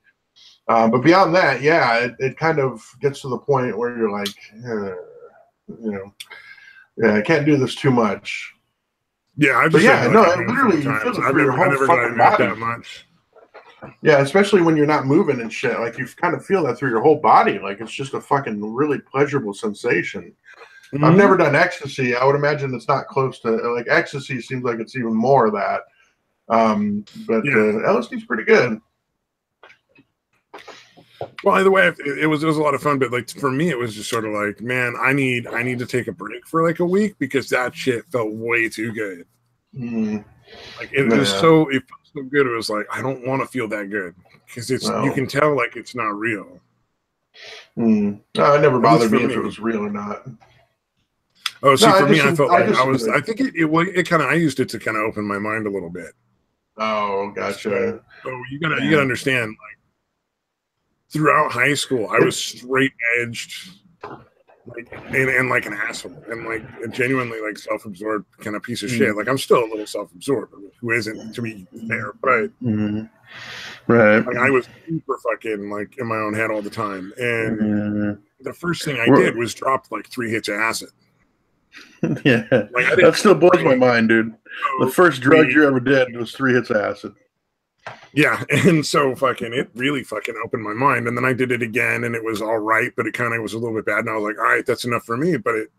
But beyond that, yeah, it kind of gets to the point where you're like, I can't do this too much. Yeah, I've just literally, you feel it through your whole fucking body. That much. Yeah, especially when you're not moving and shit. Like you kind of feel that through your whole body. Like it's just a fucking really pleasurable sensation. Mm-hmm. I've never done ecstasy. I would imagine it's not close to like ecstasy. Seems like it's even more of that. But LSD is pretty good. Well, either way, it was a lot of fun. But like for me, it was just sort of like, man, I need to take a break for like a week because that shit felt way too good. Like it was so good. It was like I don't want to feel that good because you can tell like it's not real. No, it never bothered me if it was real or not. Oh, see, for me, I felt like I think it kind of. I used it to kind of open my mind a little bit. Oh, gotcha. So you gotta understand. Like throughout high school, I was straight edged, and like an asshole, and like a genuinely like self-absorbed kind of piece of shit. Like I'm still a little self-absorbed, who isn't, to be fair, but right. Like I was super fucking like in my own head all the time, and the first thing I did was drop like 3 hits of acid. Yeah, like, that still blows my mind, dude. The first drug you ever did was 3 hits of acid. Yeah, and so fucking it really fucking opened my mind, and then I did it again, and it was all right, but it kind of was a little bit bad, and I was like, all right, that's enough for me. But it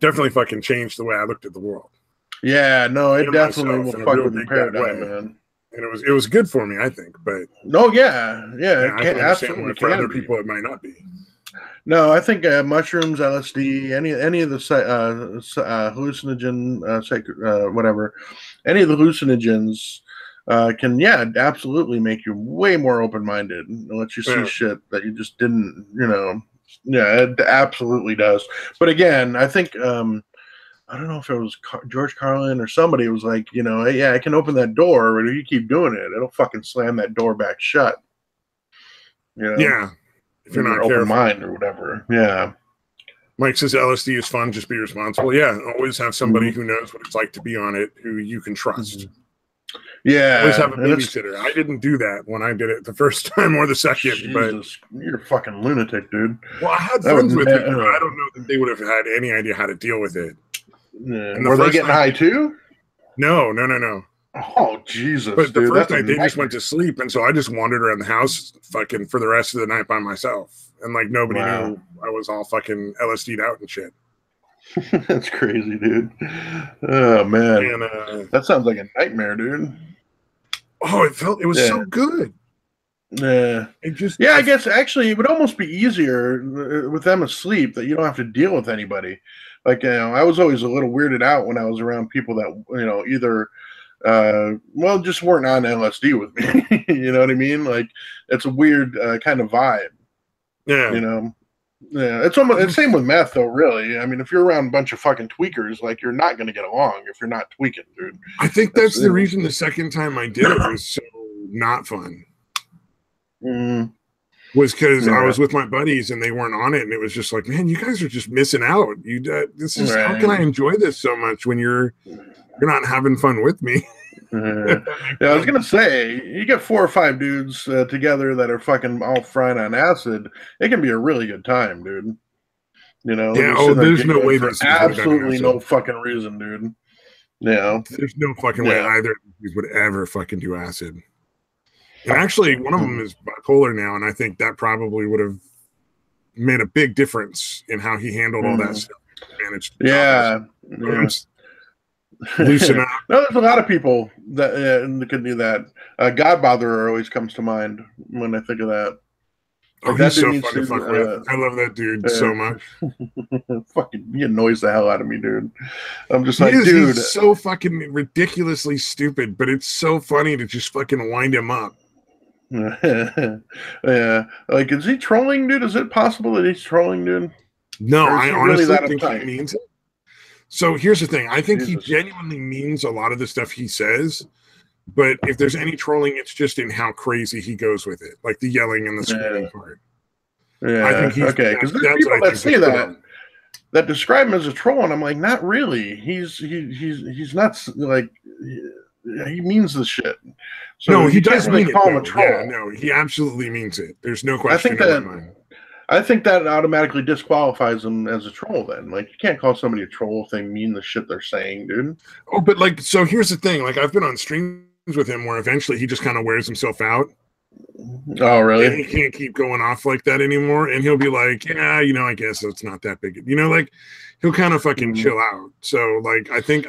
definitely fucking changed the way I looked at the world. Yeah, no, it definitely will fuck with the paradigm, man. And it was good for me, I think. But it I can understand why for other people it might not be. No, I think mushrooms, LSD, any of the hallucinogen, whatever, any of the hallucinogens can absolutely make you way more open-minded and let you see shit that you just didn't, it absolutely does. But again, I think I don't know if it was George Carlin or somebody was like, hey, I can open that door, but if you keep doing it, it'll fucking slam that door back shut. Yeah. If you're not open careful. mind or whatever. Yeah. Mike says LSD is fun. Just be responsible. Yeah, always have somebody who knows what it's like to be on it, who you can trust. Yeah, always have a babysitter. I didn't do that when I did it the first time or the second. Jesus, but you're a fucking lunatic, dude. Well, I had friends with it, but I don't know that they would have had any idea how to deal with it. Yeah. Were they getting high too? No. Oh, Jesus. But dude, the first night they just went to sleep, and so I just wandered around the house fucking for the rest of the night by myself. And like nobody knew I was all fucking LSD'd out and shit. That's crazy, dude. Oh man. And, that sounds like a nightmare, dude. Oh, it was so good. Yeah. I guess actually it would almost be easier with them asleep that you don't have to deal with anybody. Like, I was always a little weirded out when I was around people that, either just weren't on LSD with me. You know what I mean? Like, it's a weird kind of vibe. Yeah. Yeah, it's almost the same with meth, though. Really, I mean, if you're around a bunch of fucking tweakers, like you're not going to get along if you're not tweaking, dude. I think that's the reason the second time I did it was so not fun. Was because I was with my buddies and they weren't on it, and it was just like, man, you guys are just missing out. This is how can I enjoy this so much when you're not having fun with me? Yeah, I was gonna say, you get 4 or 5 dudes together that are fucking all fried on acid. It can be a really good time, dude. Yeah. Oh, there's no way. For absolutely no fucking reason, dude. Yeah. There's no fucking way either of these would ever fucking do acid. And actually, one of them is bipolar now, and I think that probably would have made a big difference in how he handled all that stuff. Managed. Loosen up. No, there's a lot of people that can do that. Godbotherer always comes to mind when I think of that. Oh, he's so fun to fuck with. I love that dude so much. Fucking, he annoys the hell out of me, dude. I'm just like, dude. He's so fucking ridiculously stupid, but it's so funny to just fucking wind him up. Yeah. Like, is he trolling, dude? Is it possible that he's trolling, dude? No, I honestly think he means it. So here's the thing. I think he genuinely means a lot of the stuff he says, but if there's any trolling, it's just in how crazy he goes with it, like the yelling and the screaming part. Yeah, I think okay. Because there's people that say that describe him as a troll, and I'm like, not really. He's not like he means the shit. So no, he does really mean call it. Him a troll. Yeah, no, he absolutely means it. There's no question in my mind. I think that automatically disqualifies them as a troll then. Like, you can't call somebody a troll if they mean the shit they're saying, dude. Oh, but like, so here's the thing. Like, I've been on streams with him where eventually he just kind of wears himself out. Oh, really? And he can't keep going off like that anymore. And he'll be like, yeah, I guess it's not that big. Like, he'll kind of fucking chill out. So, like, I think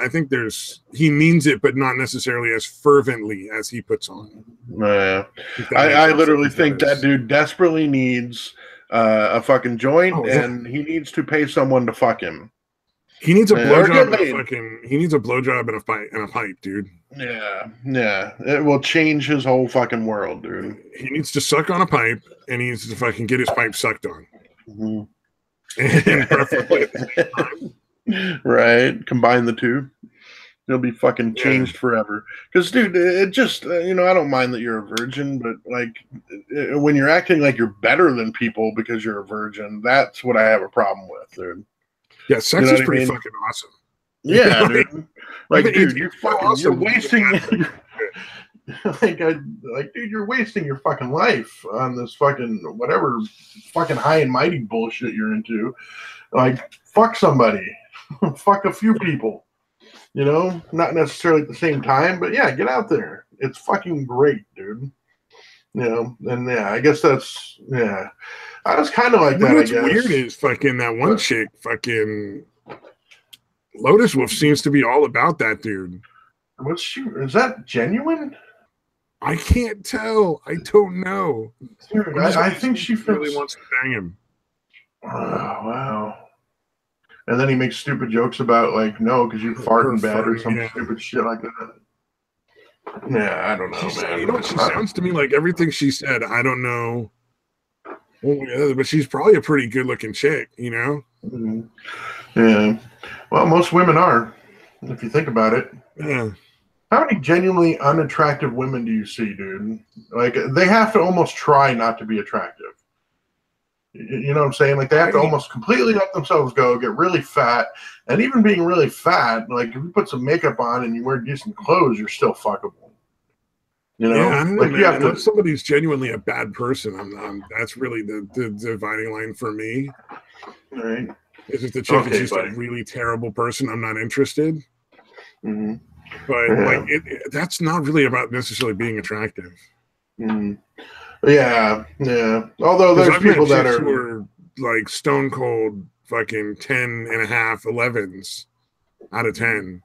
he means it, but not necessarily as fervently as he puts on. I literally think that dude desperately needs a fucking joint, and he needs to pay someone to fuck him. He needs a blowjob. He needs a blowjob and a pipe, dude. Yeah. It will change his whole fucking world, dude. He needs to suck on a pipe, and he needs to fucking get his pipe sucked on. Right. Combine the two. He'll be fucking changed forever. Because, dude, it just, I don't mind that you're a virgin, but, like, when you're acting like you're better than people because you're a virgin, that's what I have a problem with, dude. Yeah, sex is pretty fucking awesome. Yeah, dude. Like, dude, you're wasting... dude, you're wasting your fucking life on this fucking, whatever fucking high and mighty bullshit you're into. Like, fuck somebody. Fuck a few people. Not necessarily at the same time, but yeah, get out there. It's fucking great, dude. And I guess that's, I was kind of like that, I guess. What's weird is fucking that one chick, fucking Lotus Wolf seems to be all about that dude. Is that genuine? I can't tell. I don't know. Dude, I think she really wants to bang him. Oh, wow. And then he makes stupid jokes about, like, no, because you fart in bed or some stupid shit like that. Yeah, I don't know, man. You know what she sounds to me like? Everything she said, I don't know. But she's probably a pretty good-looking chick, Mm-hmm. Yeah. Well, most women are, if you think about it. Yeah. How many genuinely unattractive women do you see, dude? Like, they have to almost try not to be attractive. You know what I'm saying? Like they have to almost completely let themselves go, get really fat, and even being really fat, like if you put some makeup on and you wear decent clothes, you're still fuckable. You know, I don't know, like man. you have Unless to. somebody's genuinely a bad person, that's really the dividing line for me. Right. Is if the chick is just a really terrible person, I'm not interested. Mm-hmm. But like, that's not really about necessarily being attractive. Mm-hmm. Yeah. Although there's people that are who are like stone cold fucking 10.5 11s out of 10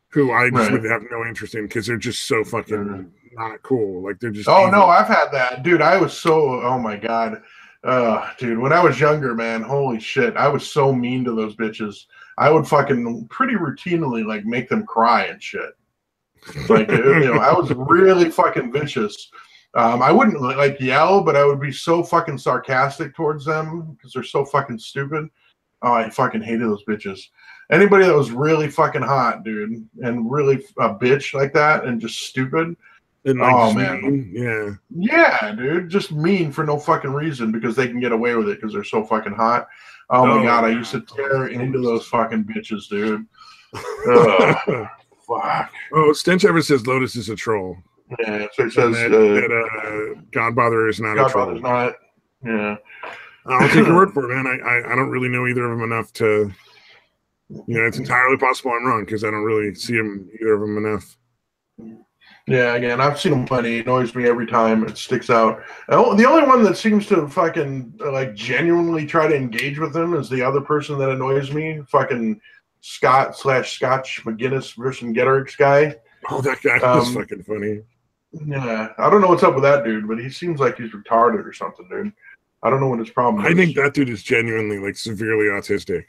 who I just would have no interest in because they're just so fucking not cool. Like they're just evil. No, I've had that, dude. I was so, oh my god, dude. When I was younger, man, holy shit, I was so mean to those bitches. I would fucking pretty routinely like make them cry and shit. Like I was really fucking vicious. I wouldn't like yell, but I would be so fucking sarcastic towards them because they're so fucking stupid. Oh, I fucking hated those bitches. Anybody that was really fucking hot, dude, and really a bitch like that and just stupid. And like, man, yeah, dude, just mean for no fucking reason because they can get away with it because they're so fucking hot. Oh my god, I used to tear into those fucking bitches, dude. Fuck. Oh, Stench ever says Lotus is a troll. Yeah, so it says that Godbother is not a troll. Godbother's not. Yeah. I'll take your word for it, man. I don't really know either of them enough to, it's entirely possible I'm wrong because I don't really see either of them enough. Yeah, again, I've seen them plenty. It annoys me every time. It sticks out. The only one that seems to fucking like genuinely try to engage with them is the other person that annoys me. Fucking Scott/Scotch McGinnis versus Getterix guy. Oh, that guy was fucking funny. Yeah, I don't know what's up with that dude, but he seems like he's retarded or something, dude. I don't know what his problem is. I think that dude is genuinely like severely autistic.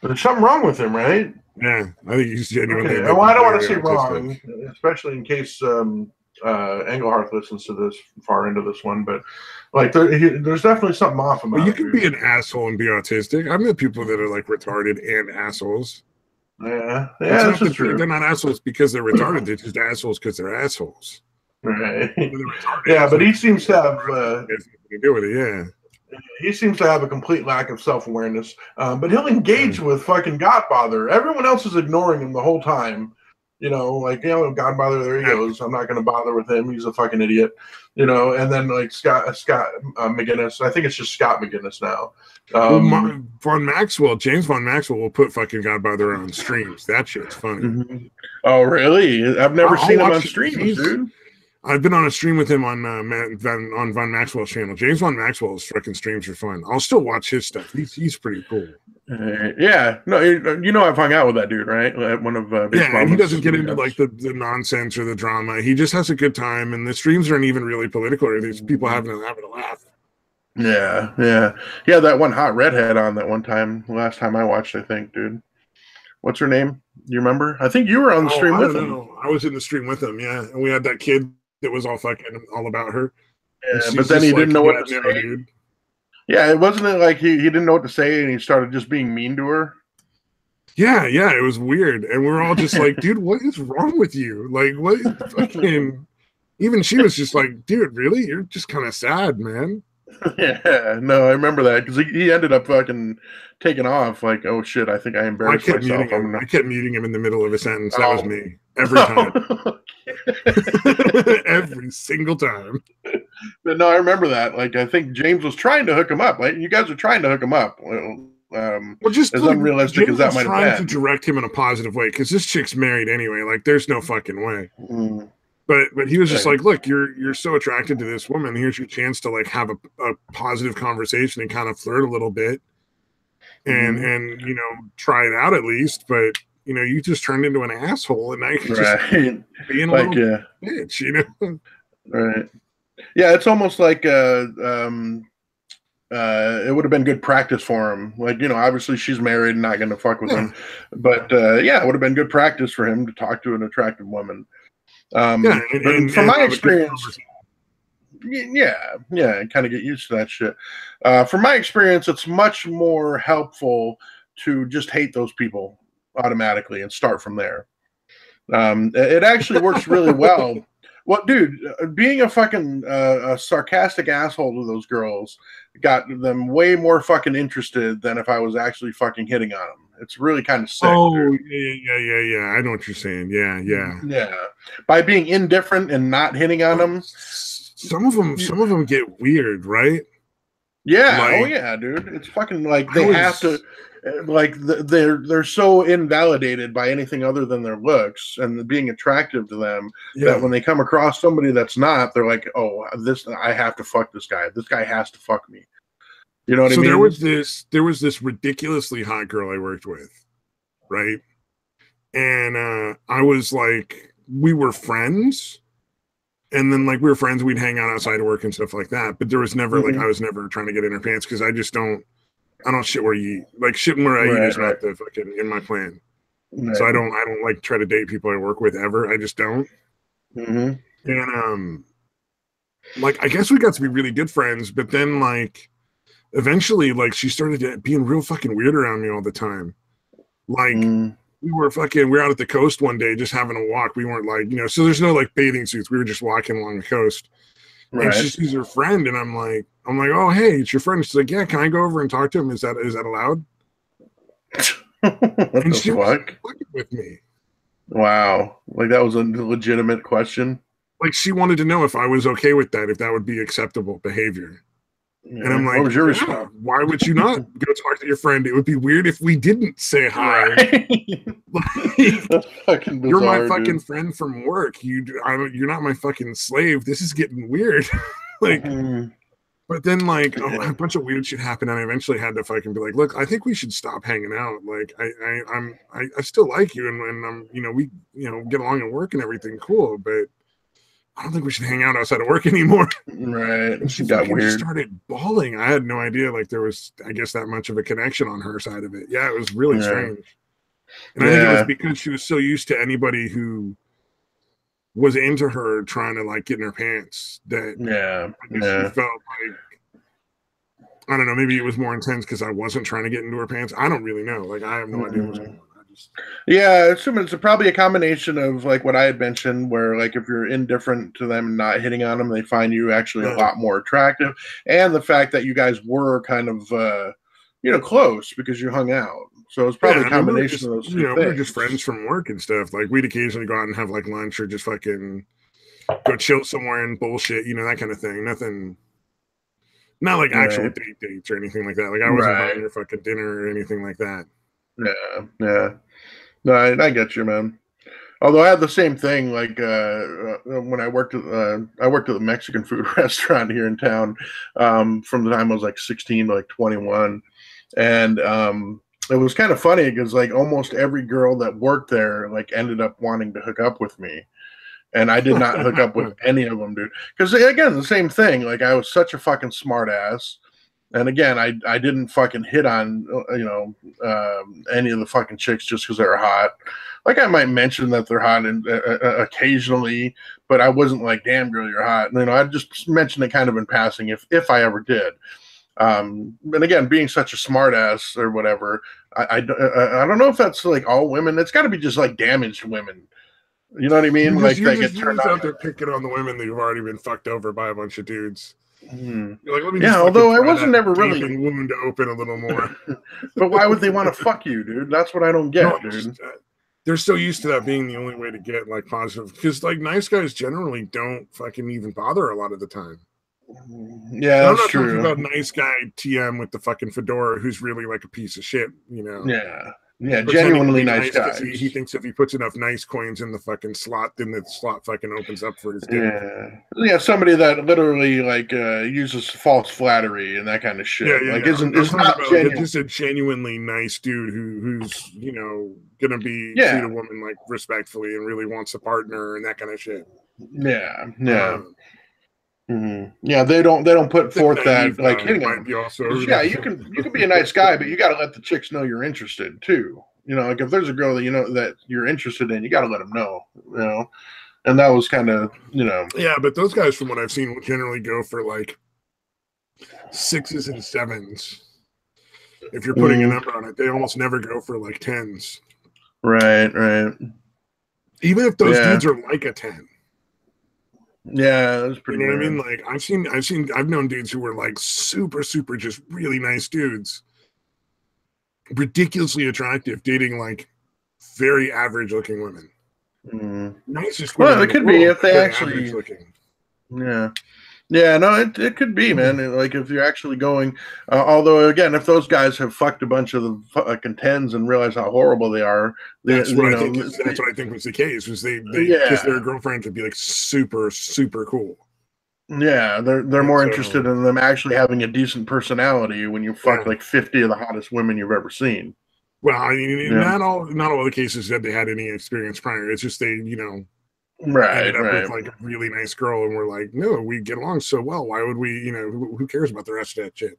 But there's something wrong with him, right? Yeah, I think he's genuinely. Okay. Well, I don't want to say wrong, especially in case Engelhardt listens to this far into this one. But like, there's definitely something off about it. You can be an asshole and be autistic. I've met people that are like retarded and assholes. Yeah, that's true. They're not assholes because they're retarded. They're just assholes because they're assholes. Right. Yeah, but he seems to have to do with it. Yeah. He seems to have a complete lack of self-awareness, but he'll engage with fucking Godbother. Everyone else is ignoring him the whole time. Godbother, there he goes. I'm not going to bother with him. He's a fucking idiot. And then like Scott McGinnis. I think it's just Scott McGinnis now. James Von Maxwell will put fucking Godbother on streams. That shit's funny. Mm-hmm. Oh, really? I've never seen him on streams, dude. I've been on a stream with him on Von Maxwell's channel. James Von Maxwell's freaking streams are fun. I'll still watch his stuff. He's pretty cool. Yeah, no, I've hung out with that dude, right? One of and he doesn't get into like the nonsense or the drama. He just has a good time, and the streams aren't even really political. Or there's people having a laugh. Yeah. That one hot redhead on that one time. Last time I watched, I think, dude. What's her name? You remember? I think you were on the stream with him. I was in the stream with him. Yeah, and we had that kid that was all fucking all about her. Yeah, but then he didn't know what to say. Dude. Yeah, it wasn't like he didn't know what to say and he started just being mean to her. Yeah, it was weird. And we were all just like, dude, what is wrong with you? Like, what fucking even she was just like, dude, really? You're just kind of sad, man. Yeah, no, I remember that because he ended up fucking taking off. Like, oh shit, I think I embarrassed myself. I kept muting him in the middle of a sentence. That was me every time, every single time. But no, I remember that. Like, I think James was trying to hook him up. Like, you guys are trying to hook him up. Just as unrealistic James as that might have been. Trying to direct him in a positive way because this chick's married anyway. Like, there's no fucking way. Mm. But he was just like, look, you're so attracted to this woman. Here's your chance to like have a positive conversation and kind of flirt a little bit, and try it out at least. But you just turned into an asshole, and now you're just being like a bitch, Right. Yeah, it's almost like it would have been good practice for him. Like, obviously she's married and not going to fuck with him, but it would have been good practice for him to talk to an attractive woman. And from my experience, kind of get used to that shit. From my experience, it's much more helpful to just hate those people automatically and start from there. It actually works really well Well, dude, being a fucking a sarcastic asshole to those girls got them way more fucking interested than if I was actually fucking hitting on them. It's really kind of sick. Oh, yeah. I know what you're saying. Yeah. By being indifferent and not hitting on them, some of them get weird, right? Yeah. Like, oh yeah, dude. It's fucking like they have to. Like they're so invalidated by anything other than their looks and being attractive to them that when they come across somebody that's not, they're like, oh, I have to fuck this guy. This guy has to fuck me. You know what I mean? There was this ridiculously hot girl I worked with, right? And I was like, we were friends, and then like we were friends, we'd hang out outside of work and stuff like that. But there was never like I was never trying to get in her pants because I don't shit where you eat. Like shitting where I eat is not the fucking in my plan. Right. So I don't like try to date people I work with ever. I just don't. And like I guess we got to be really good friends, but then like eventually like she started being real fucking weird around me all the time. Like we were out at the coast one day just having a walk. We weren't like, so there's no like bathing suits. We were just walking along the coast. Right. And she sees her friend, and I'm like, oh hey, it's your friend. She's like, yeah, can I go over and talk to him? Is that allowed? What and she was with me. Wow, like that was a legitimate question. Like she wanted to know if I was okay with that, if that would be acceptable behavior. Yeah. And I'm like, what was your response? Why would you not go talk to your friend? It would be weird if we didn't say hi. Right. Like, bizarre, you're my fucking friend from work. You're not my fucking slave. This is getting weird. Like, but then like a bunch of weird shit happened, and I eventually had to fucking be like, look, I think we should stop hanging out. Like, I still like you, and I'm, we, get along at work and everything, cool, but I don't think we should hang out outside of work anymore. Right. And she got weird. Started bawling. I had no idea. Like there was, I guess, that much of a connection on her side of it. Yeah, it was really strange. And I think it was because she was so used to anybody who was into her trying to like get in her pants that she felt like, I don't know, maybe it was more intense because I wasn't trying to get into her pants. I don't really know. Like I have no idea what's going on. Yeah, I assume it's probably a combination of like what I had mentioned, where like if you're indifferent to them and not hitting on them, they find you actually a lot more attractive, and the fact that you guys were kind of close because you hung out. So it's probably a combination of those two things. We were just friends from work and stuff. Like we'd occasionally go out and have like lunch or just fucking go chill somewhere and bullshit, that kind of thing. Nothing. Not like actual dates or anything like that. Like I wasn't buying her fucking dinner or anything like that. Yeah. No, I get you, man. Although I had the same thing, like when I worked at the Mexican food restaurant here in town, from the time I was like 16 to like 21, and it was kind of funny because like almost every girl that worked there like ended up wanting to hook up with me, and I did not hook up with any of them, dude. Because again, the same thing. Like I was such a fucking smart ass. And again, I didn't fucking hit on, any of the fucking chicks just because they're hot. Like I might mention that they're hot occasionally, but I wasn't like, damn girl, you're hot. And, I just mentioned it kind of in passing if I ever did. And again, being such a smart ass or whatever, I don't know if that's like all women. It's got to be just like damaged women. You know what I mean? Like they get turned out there picking on the women that have already been fucked over by a bunch of dudes. Like, although I wasn't never really wound to open a little more. But why would they want to fuck you, dude? That's what I don't get, dude. They're so used to that being the only way to get like positive, because like nice guys generally don't fucking even bother a lot of the time. Yeah, that's true. I'm not talking about nice guy TM with the fucking fedora who's really like a piece of shit, Yeah, genuinely nice guy. He thinks if he puts enough nice coins in the fucking slot, then the slot fucking opens up for his dick. Yeah, somebody that literally like uses false flattery and that kind of shit. It's not genuine. Just a genuinely nice dude who's gonna be treat a woman like respectfully and really wants a partner and that kind of shit. Yeah, they don't put forth that like hitting them. You can be a nice guy, but you got to let the chicks know you're interested too. Like if there's a girl that that you're interested in, you got to let them know. And that was kind of Yeah, but those guys, from what I've seen, will generally go for like 6s and 7s. If you're putting a number on it, they almost never go for like 10s. Right. Even if those dudes are like a 10. Yeah, that's pretty. You know what I weird. mean? Like I've known dudes who were like super, super, just really nice dudes, ridiculously attractive, dating like very average looking women. Nicest women Well, in it the could be world, if but they very average actually. looking. Yeah. Yeah, no, it could be, man. Like if you're actually going, although again, if those guys have fucked a bunch of the fucking tens and realize how horrible they are, That's what I think. That's what I think was the case. Was they because yeah, their girlfriends would be like super, super cool. yeah, they're And more so interested in them actually having a decent personality when you fuck yeah. like 50 of the hottest women you've ever seen. Well, I mean, Yeah, not all the cases that they had any experience prior. It's just they, ended right, up with right. like a really nice girl, and we're like, no, we get along so well. Why would we? Who cares about the rest of that shit?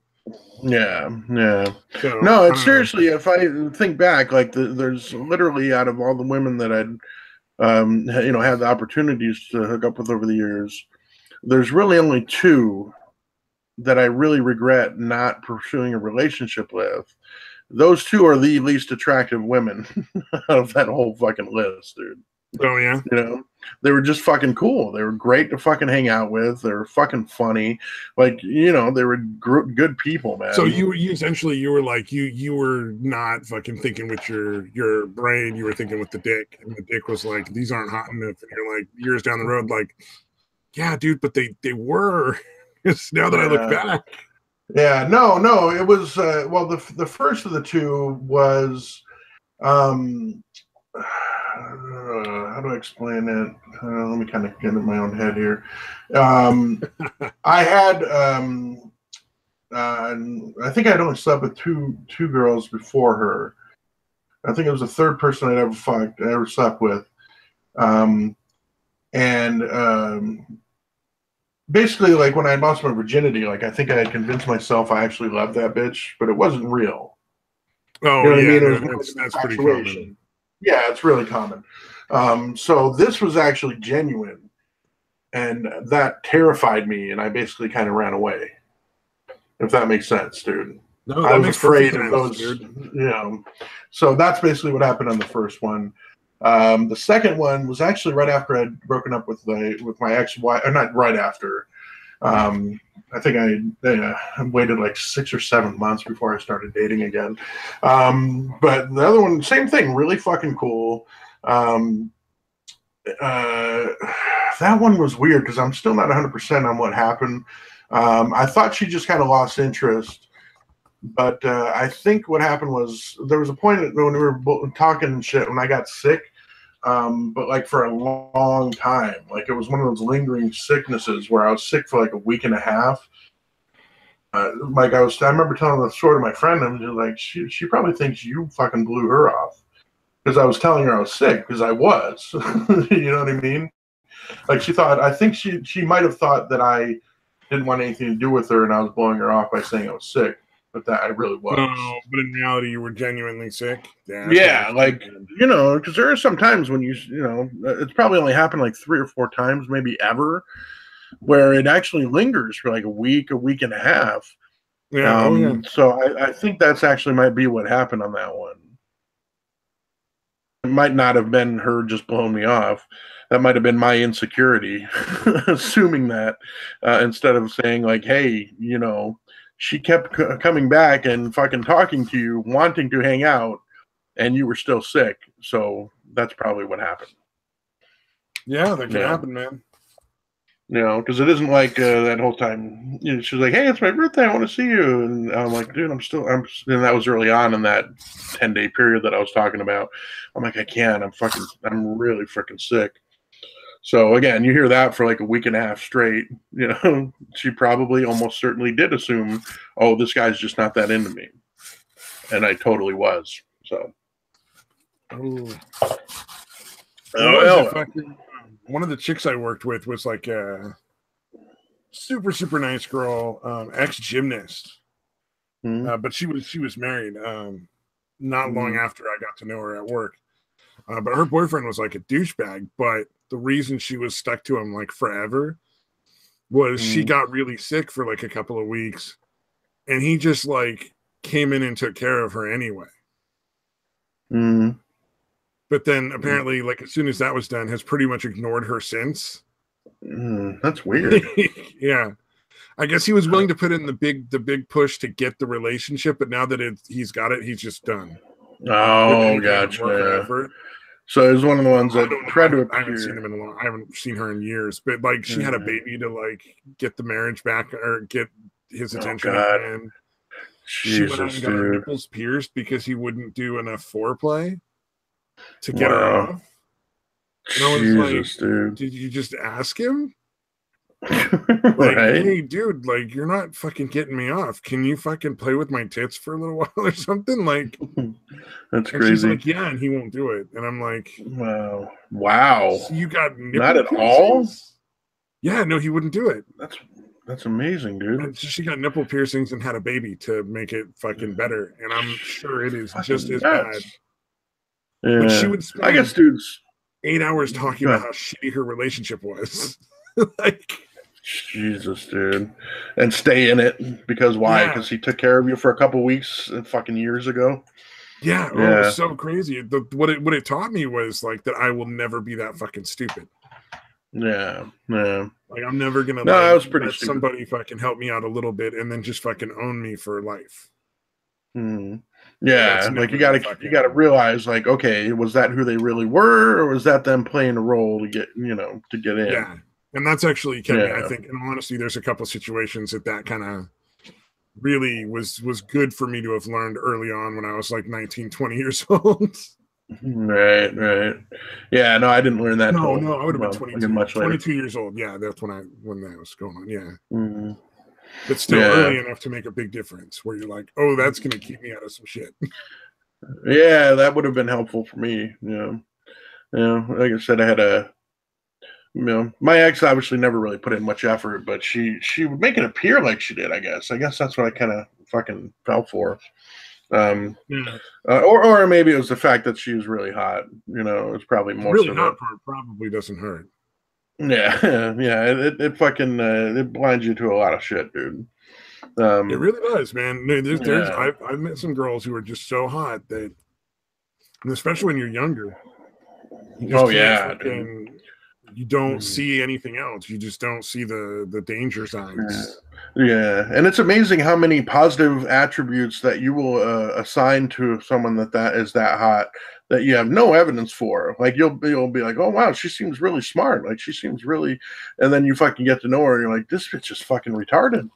Yeah, yeah. So No, I it's don't know. seriously. If I think back, like there's literally out of all the women that I'd had the opportunities to hook up with over the years, there's really only two that I really regret not pursuing a relationship with. Those two are the least attractive women of that whole fucking list, dude. Oh yeah. You know, they were just fucking cool. They were great to fucking hang out with. They were fucking funny. Like, they were good people, So man. you essentially you were like you were not fucking thinking with your brain. You were thinking with the dick, and the dick was like, these aren't hot enough. And you're like years down the road, like, yeah, dude, but they were. It's now that I look Yeah. back. Yeah, no, it was well the first of the two was how do I explain it? Let me kind of get in my own head here. I had I think I'd only slept with two girls before her. I think it was the third person I ever slept with. And basically, like when I lost my virginity, like I think I had convinced myself I actually loved that bitch, but it wasn't real. You Oh know what I yeah, mean? It no, was more that's pretty common. infatuation. Yeah, it's really common. So this was actually genuine, and that terrified me, and I basically kind of ran away. If that makes sense, dude. No, I that was makes perfect afraid of sense, those, dude. So that's basically what happened on the first one. The second one was actually right after I'd broken up with my ex-wife, or not right after. I think I waited like 6 or 7 months before I started dating again. But the other one, same thing, really fucking cool. Um, that one was weird because I'm still not 100% on what happened. I thought she just kind of lost interest, but I think what happened was there was a point when we were talking and shit when I got sick, but like for a long time. Like it was one of those lingering sicknesses where I was sick for like a week and a half. I remember telling the story to my friend, and was like, she probably thinks you fucking blew her off because I was telling her I was sick because I was. You know what I mean? Like I think she might have thought that I didn't want anything to do with her, and I was blowing her off by saying I was sick, but that I really was. No, but in reality, you were genuinely sick. Yeah, that's not Yeah, understandable. like because there are some times when it's probably only happened like 3 or 4 times, maybe ever, where it actually lingers for like a week and a half. Yeah, oh yeah. So I think that's actually might be what happened on that one. It might not have been her just blowing me off. That might have been my insecurity, assuming that instead of saying like, "Hey, she kept coming back and fucking talking to you, wanting to hang out, and you were still sick." So that's probably what happened. Yeah, that can Yeah. happen, man. Because it isn't like that whole time. She's like, "Hey, it's my birthday. I want to see you," and I'm like, "Dude, And that was early on in that 10-day period that I was talking about. I'm like, I can't. I'm really freaking sick. So again, you hear that for like a week and a half straight. She probably almost certainly did assume, oh, this guy's just not that into me, and I totally was. So. One of the chicks I worked with was like a super super nice girl, ex gymnast, but she was married. Not long after I got to know her at work, but her boyfriend was like a douchebag. But the reason she was stuck to him like forever was she got really sick for like a couple of weeks, and he just like came in and took care of her anyway. But then apparently, like as soon as that was done, has pretty much ignored her since. That's weird. Yeah. I guess he was willing to put in the big push to get the relationship, but now that he's got it, he's just done. Oh, gotcha. So it was one of the ones that tried to appear. I haven't seen him in a long. I haven't seen her in years, but like she had a baby to like get the marriage back or get his attention again. She went out and got her nipples pierced because he wouldn't do enough foreplay to get her off. And I was like, dude, did you just ask him? Like, right? Hey, dude, like you're not fucking getting me off. Can you fucking play with my tits for a little while or something? Like, that's crazy. She's like, yeah, and he won't do it. And I'm like, wow. So you got nipple not at piercings? All? Yeah, no, he wouldn't do it. That's amazing, dude. And she got nipple piercings and had a baby to make it fucking better. And I'm sure it is just as bad. Yeah. But she would spend, I guess, dudes, 8 hours talking about how shitty her relationship was. Like, Jesus, dude. And stay in it because why? Because he took care of you for a couple weeks fucking years ago. Yeah, oh, it was so crazy. What it taught me was like that I will never be that fucking stupid. Yeah. Like I'm never gonna that was pretty let somebody fucking help me out a little bit and then just fucking own me for life. Yeah, like you gotta realize, like, okay, was that who they really were, or was that them playing a role to get in? Yeah, and that's actually kept me. I think, and honestly, there's a couple of situations that kind of really was good for me to have learned early on when I was like 19, 20 years old. Right. Yeah, no, I didn't learn that. No, I would have been 22 years old. Yeah, that's when that was going on. Yeah. But still early enough to make a big difference where you're like, oh, that's going to keep me out of some shit. Yeah, that would have been helpful for me. Yeah. Like I said, I had my ex obviously never really put in much effort, but she would make it appear like she did, I guess. I guess that's what I kind of fucking fell for. Or maybe it was the fact that she was really hot. It's probably more really hot part probably doesn't hurt. Yeah. It fucking it blinds you to a lot of shit, dude. It really does, man. I've met some girls who are just so hot that, and especially when you're younger. You don't see anything else. You just don't see the danger signs. Yeah, and it's amazing how many positive attributes that you will assign to someone that is that hot that you have no evidence for. Like you'll be like, oh wow, she seems really smart. Like she seems really, and then you fucking get to know her, and you're like, this bitch is fucking retarded.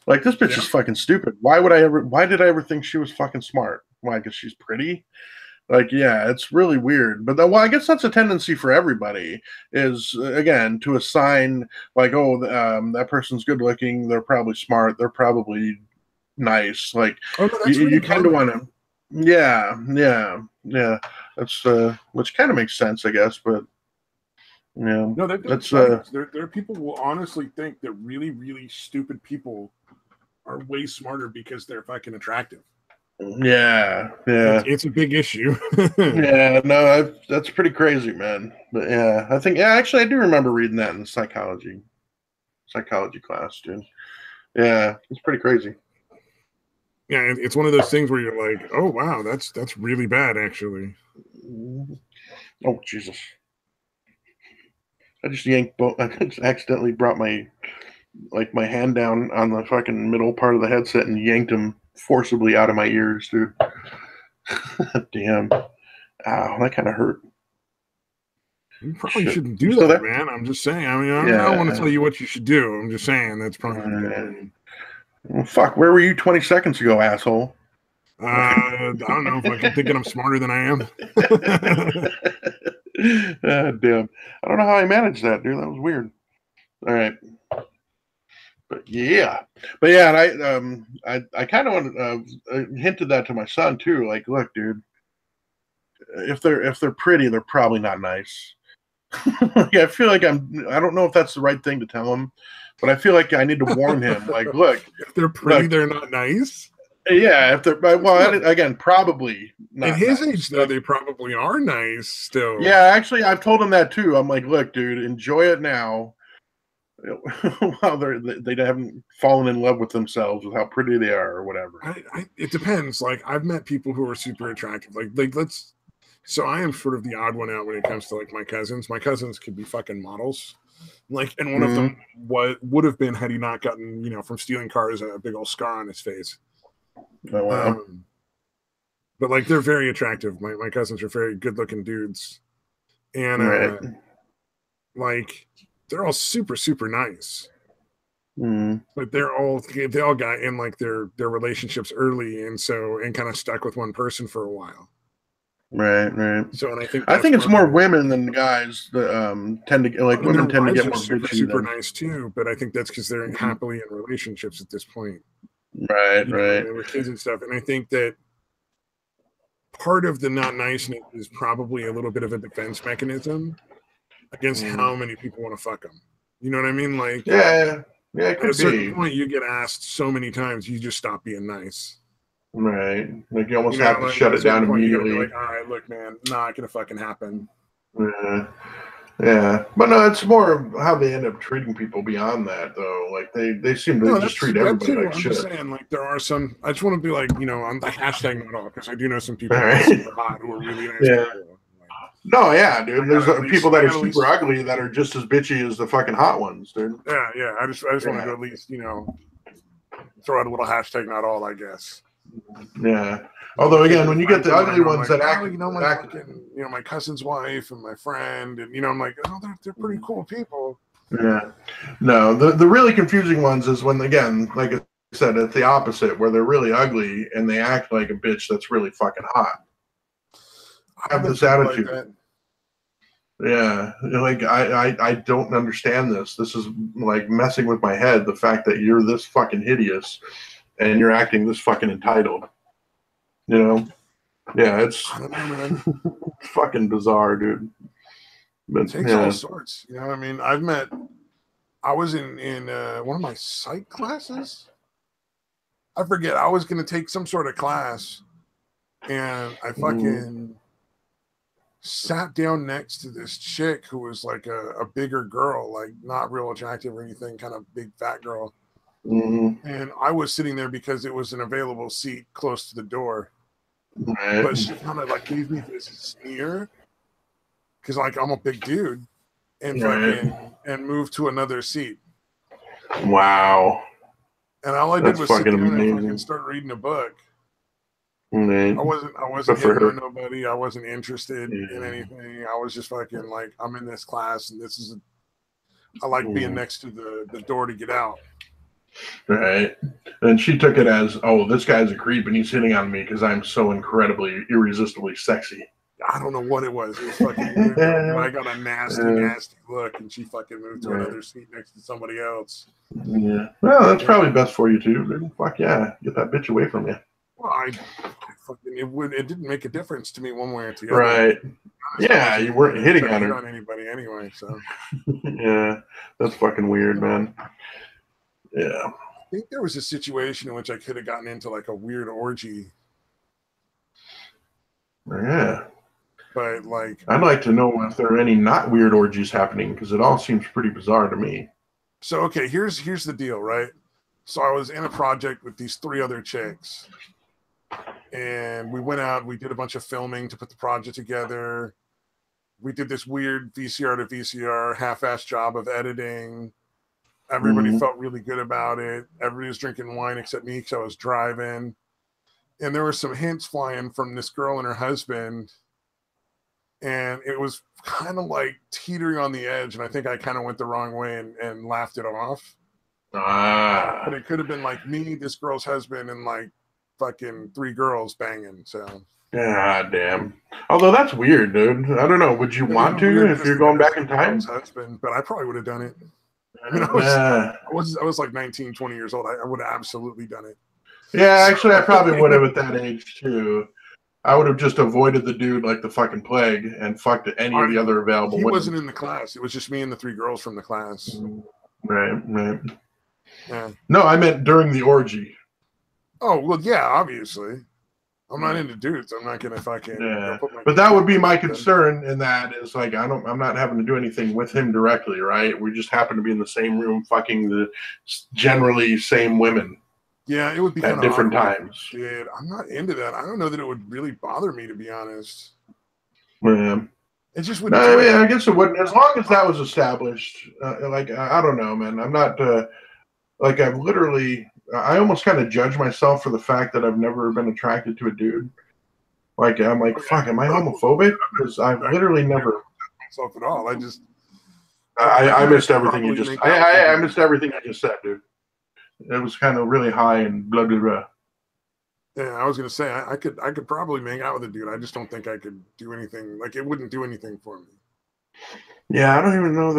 Like this bitch is fucking stupid. Why did I ever think she was fucking smart? Why? Because she's pretty. Like, yeah, it's really weird. But I guess that's a tendency for everybody is, again, to assign, like, oh, that person's good looking. They're probably smart. They're probably nice. Like, you kind of want to, yeah. That's, which kind of makes sense, I guess. But, no, that's, there are people who will honestly think that really, really stupid people are way smarter because they're fucking attractive. Yeah. It's a big issue. Yeah, no, that's pretty crazy, man. But yeah, I think actually I do remember reading that in the psychology class, dude. Yeah, it's pretty crazy. Yeah, it's one of those things where you're like, oh wow, that's really bad, actually. Oh Jesus! I just accidentally brought my hand down on the fucking middle part of the headset and yanked him forcibly out of my ears, dude. Damn. Ow, that kind of hurt. You probably shouldn't do that, man. I'm just saying. I mean, I don't want to tell you what you should do. I'm just saying that's probably well, fuck, where were you 20 seconds ago, asshole? I don't know if I'm thinking I'm smarter than I am. Damn. I don't know how I managed that, dude. That was weird. All right. But yeah, and I kind of hinted that to my son too. Like, look, dude, if they're pretty, they're probably not nice. Like, I feel like I don't know if that's the right thing to tell him, but I feel like I need to warn him. Like, look, if they're pretty, they're not nice. Yeah, if they're again, probably not. At his age, though, they probably are nice still. Yeah, actually, I've told him that too. I'm like, look, dude, enjoy it now. While they haven't fallen in love with themselves with how pretty they are or whatever. It depends. Like I've met people who are super attractive. So I am sort of the odd one out when it comes to like my cousins. My cousins could be fucking models. Like, and one of them would have been had he not gotten, you know, from stealing cars, a big old scar on his face. Oh, wow. But like, they're very attractive. My cousins are very good looking dudes, and Right. like, they're all super super nice. Mm. But they all got in like their relationships early, and kind of stuck with one person for a while. Right, right. So, and I think it's more women than guys that tend to like, women tend to get more super, bitchy. super nice too, but I think that's because they're happily in relationships at this point. Right, You know, right. with kids and stuff. And I think that part of the not niceness is probably a little bit of a defense mechanism against how many people want to fuck them. You know what I mean? Like, yeah, it at could a certain be. point, you get asked so many times, you just stop being nice. Right. Like, you almost You know, have to like, shut at a it down certain point, immediately. You gotta be like, all right, look, man, not gonna fucking happen. Yeah, but no, it's more of how they end up treating people beyond that, though. Like, they seem to just treat everybody like shit. I'm just saying, like, there are some. I just want to be like, you know, on the hashtag not all, because I do know some people All that are right. super hot who are really nice people. No, yeah, dude. There's people that are super least, ugly that are just as bitchy as the fucking hot ones, dude. Yeah. I just wanted to at least, you know, throw out a little hashtag not all, I guess. Yeah. Although again, when you get the ugly ones that act, you know, my cousin's wife and my friend, and you know, I'm like, oh, they're pretty cool people. Yeah. No, the really confusing ones is when, again, like I said, it's the opposite, where they're really ugly and they act like a bitch that's really fucking hot. Have this attitude. Like, yeah, like I don't understand this. This is like messing with my head. The fact that you're this fucking hideous and you're acting this fucking entitled. You know? Yeah, it's I don't know, man. Fucking bizarre, dude. But it takes all sorts. You know what I mean? I was in one of my psych classes. I forget. I was going to take some sort of class, and I fucking sat down next to this chick who was like a bigger girl, like not real attractive or anything, kind of big fat girl. And I was sitting there because it was an available seat close to the door. But she kind of like gave me this sneer because like I'm a big dude, and fucking and moved to another seat. Wow. And all I did was sit down and fucking start reading a book. I wasn't hitting on nobody. I wasn't interested in anything. I was just fucking like, I'm in this class, and I like being next to the door to get out. Right. And she took it as, oh, this guy's a creep and he's hitting on me because I'm so incredibly, irresistibly sexy. I don't know what it was. It was fucking weird. I got a nasty look, and she fucking moved to another seat next to somebody else. Yeah. Well, that's probably best for you too, dude. Fuck yeah. Get that bitch away from you. Well, it didn't make a difference to me one way or the other. Right. Yeah, you weren't hitting on her. On anybody anyway, so. Yeah, that's fucking weird, man. Yeah. I think there was a situation in which I could have gotten into like a weird orgy. Yeah. But like, I'd like to know if there are any not weird orgies happening, because it all seems pretty bizarre to me. So okay, here's the deal, right? So I was in a project with these 3 other chicks, and we went out. We did a bunch of filming to put the project together. We did this weird VCR to VCR half-assed job of editing. Everybody felt really good about it. Everybody was drinking wine except me because I was driving. And there were some hints flying from this girl and her husband. And it was kind of like teetering on the edge. And I think I kind of went the wrong way and laughed it off. But it could have been like me, this girl's husband, and like fucking 3 girls banging. So. God damn. Although that's weird, dude. I don't know. Would you want to if you're going back in time? Husband, but I probably would have done it. I mean, I was like 19, 20 years old. I would have absolutely done it. Yeah, actually, I probably would have at that age too. I would have just avoided the dude like the fucking plague and fucked any of the other available women. He wasn't in the class. It was just me and the 3 girls from the class. Right. Yeah. No, I meant during the orgy. Oh, well, yeah, obviously. I'm not into dudes. I'm not gonna fucking. Yeah. But that would be my concern. In that is like I'm not having to do anything with him directly, right? We just happen to be in the same room, fucking the generally same women. Yeah, it would be at different times. Dude, I'm not into that. I don't know that it would really bother me, to be honest. Yeah. It just wouldn't. No, I mean, I guess it wouldn't. As long as that was established, like I don't know, man. I'm not like I've literally. I almost kind of judge myself for the fact that I've never been attracted to a dude. Like I'm like, fuck, am I homophobic? Because I've literally never myself at all. I missed everything you just. I missed everything I just said, dude. It was kind of really high and blah blah blah. Yeah, I was gonna say I could probably make out with a dude. I just don't think I could do anything. Like it wouldn't do anything for me. Yeah, I don't even know I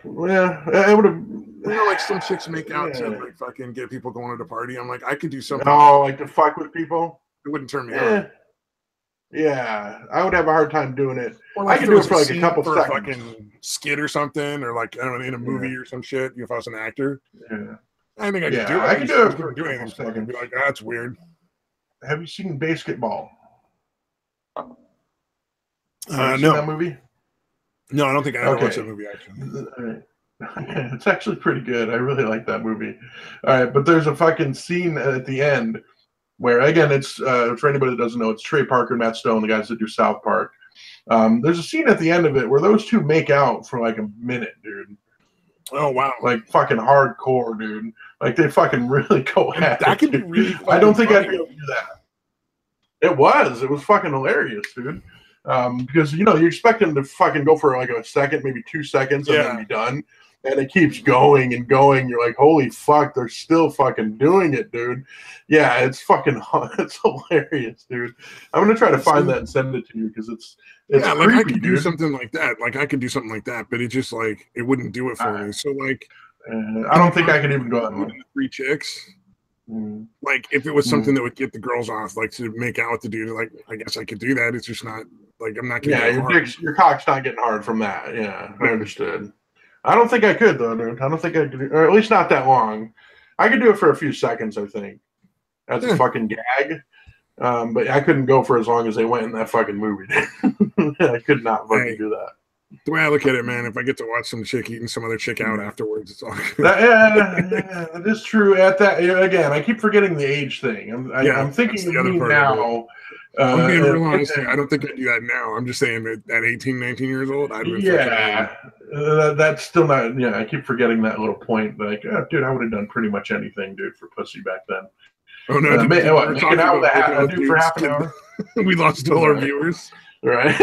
would have. You know, like some chicks make out to like fucking get people going to the party. I'm like, I could do something. Oh, like to fuck with people. It wouldn't turn me on. Yeah, I would have a hard time doing it. Like I could do it for like a couple seconds. A fucking skit or something, or like I don't know, in a movie or some shit. If I was an actor, I think I could do it. I could do it for do anything. So I can be like, that's weird. Have you seen Basketball? No. That movie? No, I don't think I ever watched that movie actually. It's actually pretty good. I really like that movie. All right, but there's a fucking scene at the end where, again, it's for anybody that doesn't know, it's Trey Parker and Matt Stone, the guys that do South Park. There's a scene at the end of it where those two make out for like a minute, dude. Oh wow! Like fucking hardcore, dude. Like they fucking really go at it. That could be really. I don't think I'd be able to do that. It was fucking hilarious, dude. Because you expect them to fucking go for like a second, maybe 2 seconds, and then be done. And it keeps going and going. You're like, holy fuck, they're still fucking doing it, dude. Yeah, it's hilarious, dude. I'm gonna try to find that and send it to you because it's creepy, like I could do something like that. Like I could do something like that, but it just like it wouldn't do it for me. So like, I don't think I could even go on 3 chicks. Like if it was something that would get the girls off, like to make out with the dude, like I guess I could do that. It's just not like I'm not gonna. Your cock's not getting hard from that. Yeah, I understood. I don't think I could though, dude. I don't think I could, or at least not that long. I could do it for a few seconds, I think. That's a fucking gag. But I couldn't go for as long as they went in that fucking movie. I could not fucking do that. The way I look at it, man, if I get to watch some chick eating some other chick out afterwards, it's all good. That is true. At that again, I keep forgetting the age thing. I'm thinking of me now. I'm being real honest. I don't think I'd do that now. I'm just saying that at 18, 19 years old, I'd been that's still not. Yeah, I keep forgetting that little point. Like, dude, I would have done pretty much anything, dude, for pussy back then. Oh no! Making out with a dude for half an hour. We lost all our viewers. Right.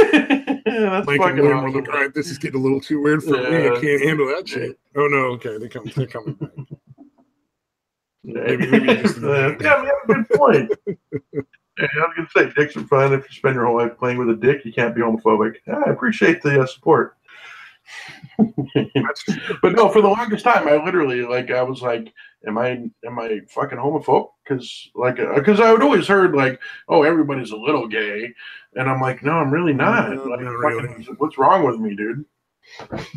That's Mike fucking and awesome. Look, all right, this is getting a little too weird for me. I can't handle that shit. Oh no! Okay, they're coming back. Maybe just man, you have a good point. I was gonna say, dicks are fun. If you spend your whole life playing with a dick, you can't be homophobic. I appreciate the support. But no, for the longest time, I literally I was like, am I fucking homophobic? Because I would always heard like, oh, everybody's a little gay, and I'm like, no, I'm really not. Not really. What's wrong with me, dude?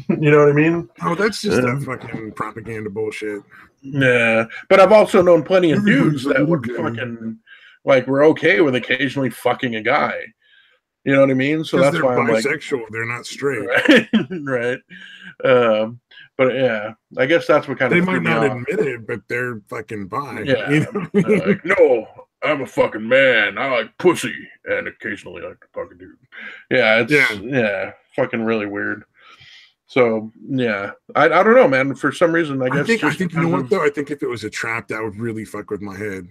You know what I mean? Oh, that's just that fucking propaganda bullshit. Yeah, but I've also known plenty of dudes that would fucking we're okay with occasionally fucking a guy. You know what I mean? So that's why I'm bisexual. They're not straight, right? But yeah, I guess that's what kind of they might not admit it, but they're fucking bi. Yeah, you know? No, I'm a fucking man. I like pussy and occasionally I like to fuck a dude. Yeah, it's fucking really weird. So yeah, I don't know, man. For some reason, I guess I think you know what though. I think if it was a trap, that would really fuck with my head.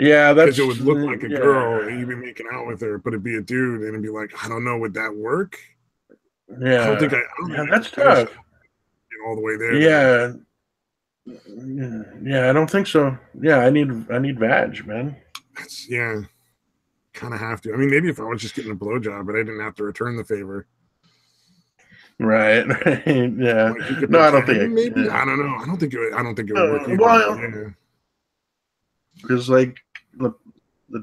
Yeah, that's because it would look like a girl and you'd be making out with her, but it'd be a dude and it'd be like, I don't know, would that work? Yeah, I don't think that's tough. All the way there. Yeah, I don't think so. Yeah, I need vag, man. Kind of have to. I mean, maybe if I was just getting a blowjob, but I didn't have to return the favor. Right. Yeah. No, I don't think. Maybe I don't know. I don't think it would work either. Well, because the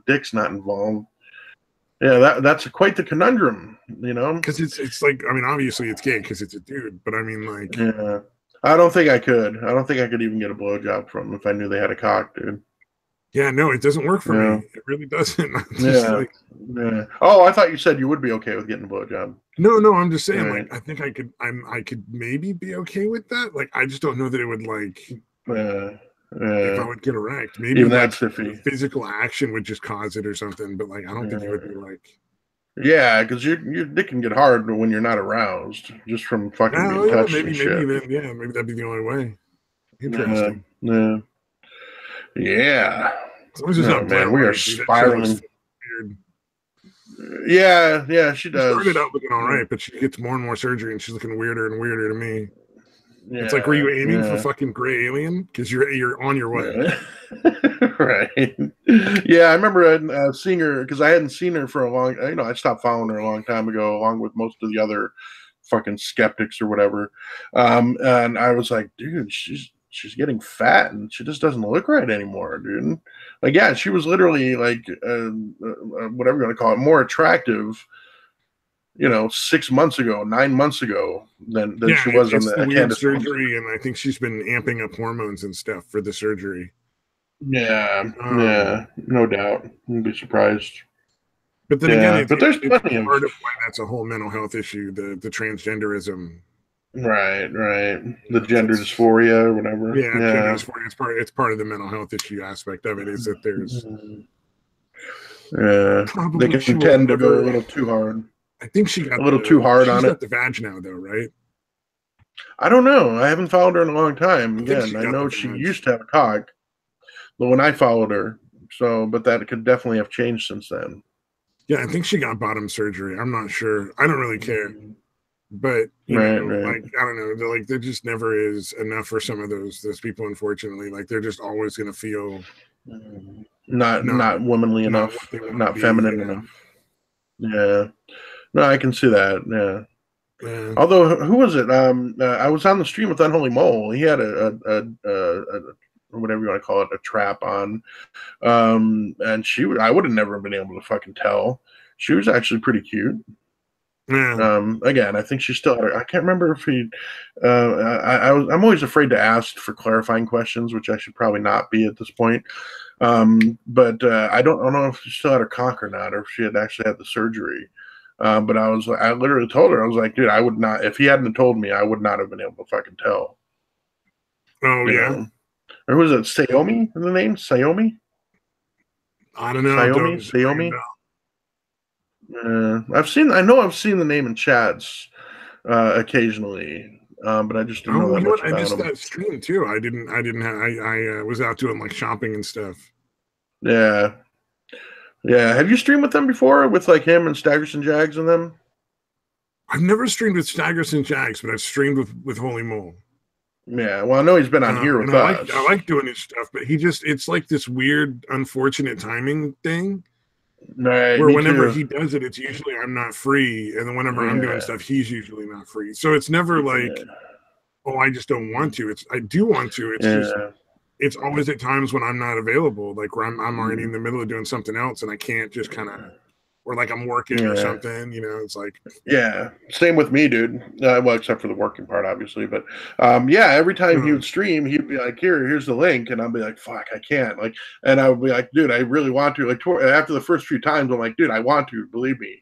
dick's not involved. Yeah, that's quite the conundrum, you know. Because it's like, I mean, obviously it's gay because it's a dude, but I mean, like, yeah, I don't think I could. I don't think I could even get a blowjob from them if I knew they had a cock, dude. Yeah, no, it doesn't work for me. It really doesn't. Yeah. Oh, I thought you said you would be okay with getting a blowjob. No, I'm just saying, like, I think I could maybe be okay with that. Like, I just don't know that it would if I would get erect. Maybe even that's iffy. Physical action would just cause it or something, but like, I don't think it would be like. Yeah, because your dick can get hard when you're not aroused, just from fucking Oh being yeah, touched and shit. maybe that'd be the only way. Yeah, Interesting. yeah, yeah. As long as it's No, not Blair man, we are White, dude. That shit looks spiraling. weird. Yeah, yeah, she She does. started out looking all Yeah, right, but she gets more and more surgery, and she's looking weirder and weirder to me. It's like, were yeah, you aiming for yeah. fucking Gray Alien? Because you're on your way. Yeah. Right. Yeah, I remember seeing her because I hadn't seen her for a long. I stopped following her a long time ago, along with most of the other fucking skeptics or whatever. And I was like, dude, she's getting fat and she just doesn't look right anymore, dude. Like, yeah, she was literally like whatever you want to call it, more attractive. 6 months ago, 9 months ago, than Yeah, she was on it's the the weird Candace Owens. surgery, and I think she's been amping up hormones and stuff for the surgery. Yeah, Um, yeah, no doubt. You'd be surprised. but then again, Yeah, but there's it's plenty of part of why that's a whole mental health issue. The transgenderism. right, right. The gender It's dysphoria or whatever. yeah, gender Yeah. dysphoria. It's part of the mental health issue aspect of it. Is that there's Yeah. They probably she can will tend to go a never. little too hard. I think A little too hard she's on it. got the vag now though, right? I don't know. I haven't followed her in a long time. I think Again, she's I got the know she vag. used to have a cock, but when I followed her, but that could definitely have changed since then. Yeah, I think she got bottom surgery. I'm not sure. I don't really care. But Right, right. like I don't know, like there just never is enough for some of those people. Unfortunately, like they're just always going to feel not Not womanly not what enough, they want to not be. feminine enough. Yeah. No, I can see that. Yeah. Yeah, Although, who was it? I was on the stream with Unholy Mole. He had a whatever you want to call it, a trap on, and I would have never been able to fucking tell. She was actually pretty cute. yeah. Again, I think she still had her. I can't remember if he. I'm always afraid to ask for clarifying questions, which I should probably not be at this point. But I don't know if she still had her cock or not, or if she had actually had the surgery. But I literally told her, I was like, dude, I would not, if he hadn't told me, I would not have been able to fucking tell. Oh You yeah. know, or was it Sayomi? The name Sayomi? I don't know. Don't ring Sayomi. a bell. I know I've seen the name in chats occasionally, but I just didn't know Oh, that you know much what? I about missed him. that stream too. I didn't have. I was out doing like shopping and stuff. Yeah, yeah. Have you streamed with them before, with like him and Staggers and Jags and them? I've never streamed with Staggers and Jags, but I've streamed with Holy Mole. Yeah. Well, I know he's been on here And with us. I like doing his stuff, but it's like this weird, unfortunate timing thing. Right. Where Me whenever too. he does it, it's usually I'm not free, and then whenever I'm doing Yeah. stuff, he's usually not free. So it's never like, Yeah. oh, I just don't want to. It's I do want to. It's just Yeah. it's always at times when I'm not available, like where I'm already in Mm. the middle of doing something else, and I can't just kind of, or like I'm working or Yeah. something. It's like Yeah, same with me, dude. Well, except for the working part, obviously. But yeah, every time he would stream, he'd be like, "Here's the link," and I'd be like, "Fuck, I can't." Like, and I would be like, "Dude, I really want to." Like, after the first few times, I'm like, "Dude, I want to. Believe me."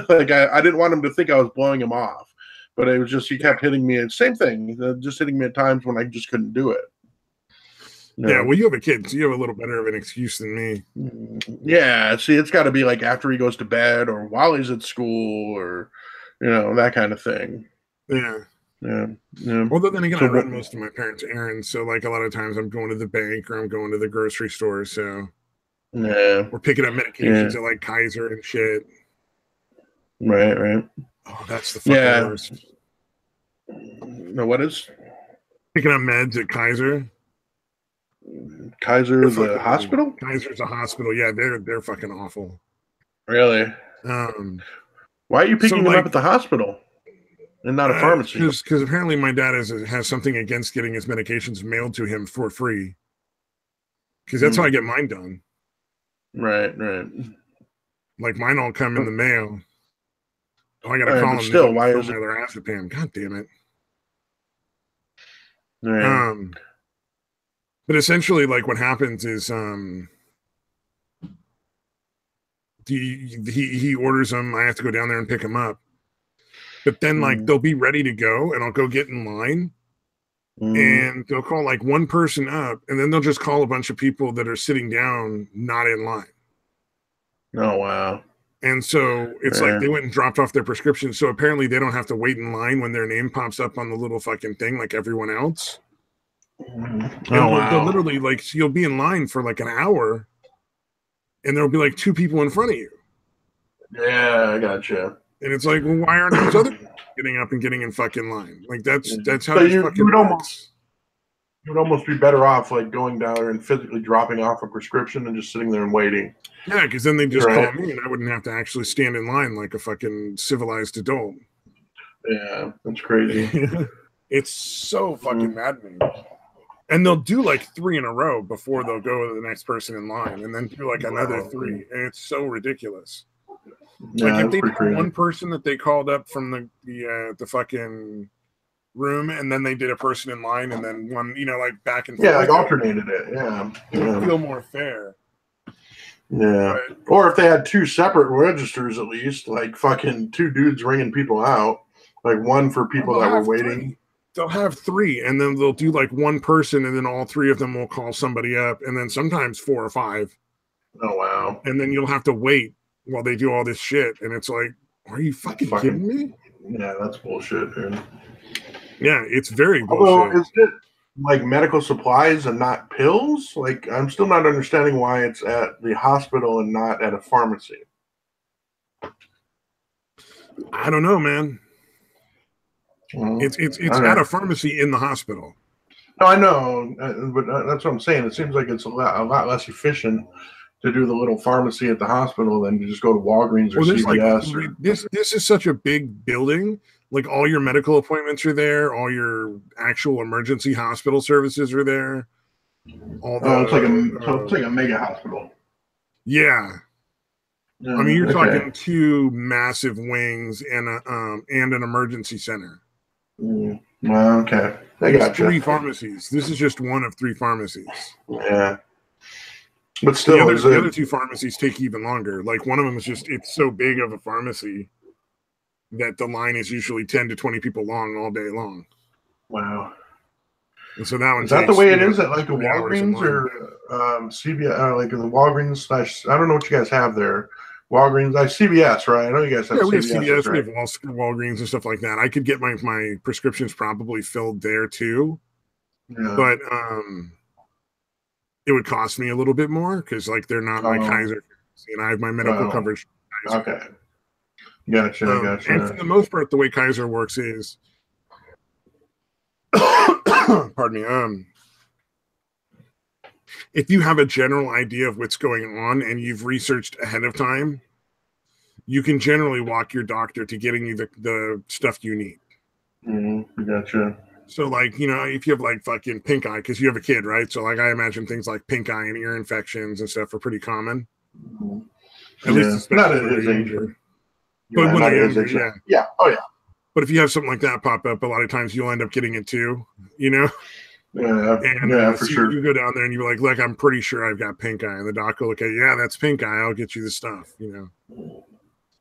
Like, I didn't want him to think I was blowing him off, but it was just he kept hitting me. Same thing, just hitting me at times when I just couldn't do it. Yeah, well, you have a kid, so you have a little better of an excuse than me. Yeah, see, it's got to be like after he goes to bed or while he's at school or, that kind of thing. Yeah. Yeah. Yeah. Although then again, I run most of my parents' errands, so like a lot of times I'm going to the bank or I'm going to the grocery store, so yeah, we're picking up medications at like Kaiser and shit. Right, right. Oh, that's the fucking worst. No, what is picking up meds at Kaiser? Kaiser, the hospital? Kaiser's a hospital. Yeah, they're fucking awful. Really? Why are you picking them up at the hospital and not a pharmacy? Because apparently my dad has something against getting his medications mailed to him for free. Because that's how I get mine done. Right, right. Like mine all come in the mail. Oh, I gotta call them. Still, why is it? Lorazepam. God damn it. Right. But essentially, like what happens is, he orders them. I have to go down there and pick them up. But then, like, they'll be ready to go, and I'll go get in line, and they'll call like one person up, and then they'll just call a bunch of people that are sitting down, not in line. Oh wow! And so it's like they went and dropped off their prescription. So apparently they don't have to wait in line when their name pops up on the little fucking thing like everyone else. And they'll literally, like, so you'll be in line for like an hour and there'll be like 2 people in front of you. Yeah, I gotcha. And it's like, well, why aren't these other getting up and getting in fucking line? Like that's how So this fucking works. You would almost be better off like going down there and physically dropping off a prescription and just sitting there and waiting. Yeah, because then they just call me and I wouldn't have to actually stand in line like a fucking civilized adult. Yeah, that's crazy. It's so fucking maddening. And they'll do like 3 in a row before they'll go to the next person in line, and then do like another 3, and it's so ridiculous. Yeah, like if they did one person that they called up from the fucking room, and then they did a person in line, and then one, you know, like back and forth. Yeah, like alternated it. Yeah, it would feel more fair. Yeah, but, or if they had 2 separate registers at least, like fucking 2 dudes ringing people out, like one for people that were waiting. 3. They'll have 3, and then they'll do like one person, and then all 3 of them will call somebody up, and then sometimes 4 or 5. Oh wow! And then you'll have to wait while they do all this shit, and it's like, are you fucking kidding me? Yeah, that's bullshit, dude. Yeah, it's very bullshit. Is it like medical supplies and not pills? Like, I'm still not understanding why it's at the hospital and not at a pharmacy. I don't know, man. It's at a pharmacy in the hospital. No, I know, but that's what I'm saying. It seems like it's a lot less efficient to do the little pharmacy at the hospital than to just go to Walgreens or CVS. Like, this is such a big building. Like all your medical appointments are there. All your actual emergency hospital services are there. It's like a mega hospital. Yeah. I mean, you're talking 2 massive wings and an emergency center. Well, okay. I got 3 pharmacies. This is just one of 3 pharmacies. Yeah. But still, the other 2 pharmacies take even longer. Like one of them is it's so big of a pharmacy that the line is usually 10 to 20 people long all day long. Wow. And so that one is that the way it is at like a Walgreens or CVS, like in the Walgreens / I don't know what you guys have there. Walgreens, like CVS, right? I know you guys have we CVS. Have CVS, right? We have Walgreens and stuff like that. I could get my prescriptions probably filled there too. Yeah. But it would cost me a little bit more because like they're not my Kaiser, and I have my medical coverage. Okay. Gotcha. And for the most part, the way Kaiser works is pardon me, if you have a general idea of what's going on and you've researched ahead of time, you can generally walk your doctor to getting you the stuff you need. Gotcha. So, like, you know, if you have like fucking pink eye, because you have a kid, right? So, like, I imagine things like pink eye and ear infections and stuff are pretty common. At least it's not at his age. But when they're younger, yeah. Oh, yeah. But if you have something like that pop up, a lot of times you'll end up getting it too, you know? Yeah, for sure. You go down there and you're like, look, I'm pretty sure I've got pink eye. And the doc will look at, yeah, that's pink eye. I'll get you the stuff, you know?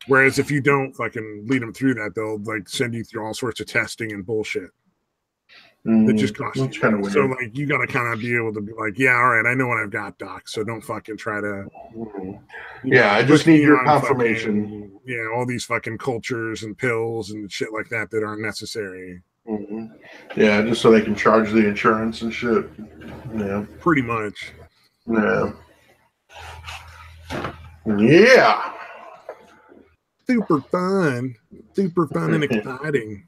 Whereas if you don't fucking lead them through that, they'll like send you through all sorts of testing and bullshit. That just costs you. Kind of weird. So like you got to kind of be able to be like, yeah, all right, I know what I've got, doc. So don't fucking try to. I just need your confirmation. Fucking, all these fucking cultures and pills and shit like that aren't necessary. Yeah, just so they can charge the insurance and shit. Yeah, pretty much. Yeah. Super fun and exciting.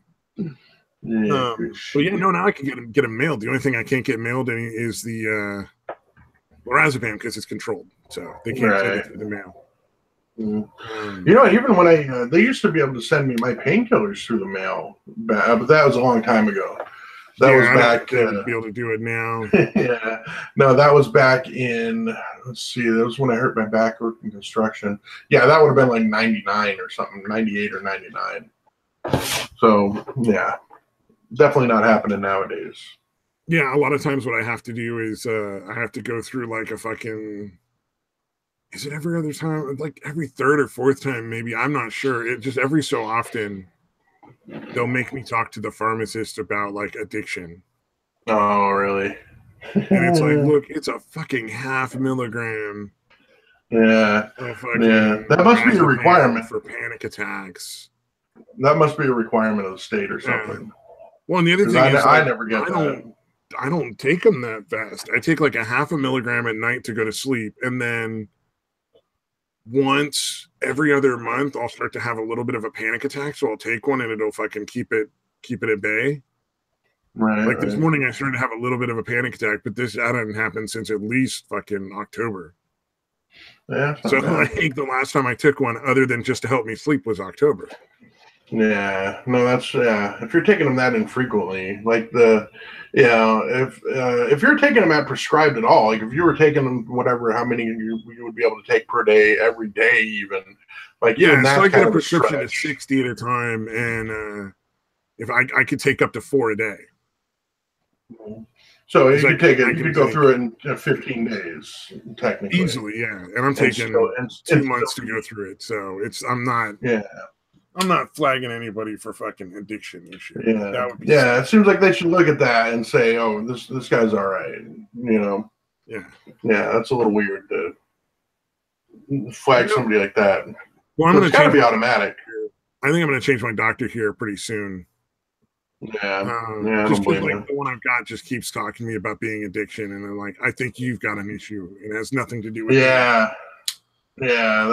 But now I can get them mailed. The only thing I can't get mailed is the lorazepam because it's controlled, so they can't send it through the mail. Even when they used to be able to send me my painkillers through the mail, but that was a long time ago. That was back. Be able to do it now. Yeah, no, that was back in. Let's see, that was when I hurt my back working construction. Yeah, that would have been like 99 or something, 98 or 99. So yeah, definitely not happening nowadays. Yeah, a lot of times what I have to do is I have to go through like a fucking. Is it every other time? Like every 3rd or 4th time, maybe. I'm not sure. It just every so often they'll make me talk to the pharmacist about like addiction. Oh, really? And it's like, look, it's a fucking 0.5 milligram Yeah. Yeah. That must be a requirement for panic attacks. That must be a requirement of the state or something. Yeah. Well, and the other thing is, I never get that. I don't take them that fast. I take like a 0.5 milligram at night to go to sleep, and then once every other month, I'll start to have a little bit of a panic attack. So I'll take one, and it'll fucking keep it at bay. Right. Like this morning, I started to have a little bit of a panic attack, but that hadn't happened since at least fucking October. Yeah. So I think the last time I took one, other than just to help me sleep, was October. Yeah, no, that's if you're taking them that infrequently, like if you're taking them at prescribed at all, like if you were taking them whatever, how many you would be able to take per day, every day, even like so I get a prescription of 60 at a time, and if I could take up to 4 a day. So you could go through it in 15 days, technically. Easily, yeah. And I'm taking 2 months to go through it, so I'm not flagging anybody for fucking addiction issue. Yeah, that would be sad. It seems like they should look at that and say, "Oh, this guy's all right." You know. Yeah. Yeah, that's a little weird to flag somebody like that. Well, I'm going to be automatic. I think I'm going to change my doctor here pretty soon. Yeah. Just because like the one I've got just keeps talking to me about being addiction, and I'm like, I think you've got an issue. It has nothing to do with Yeah,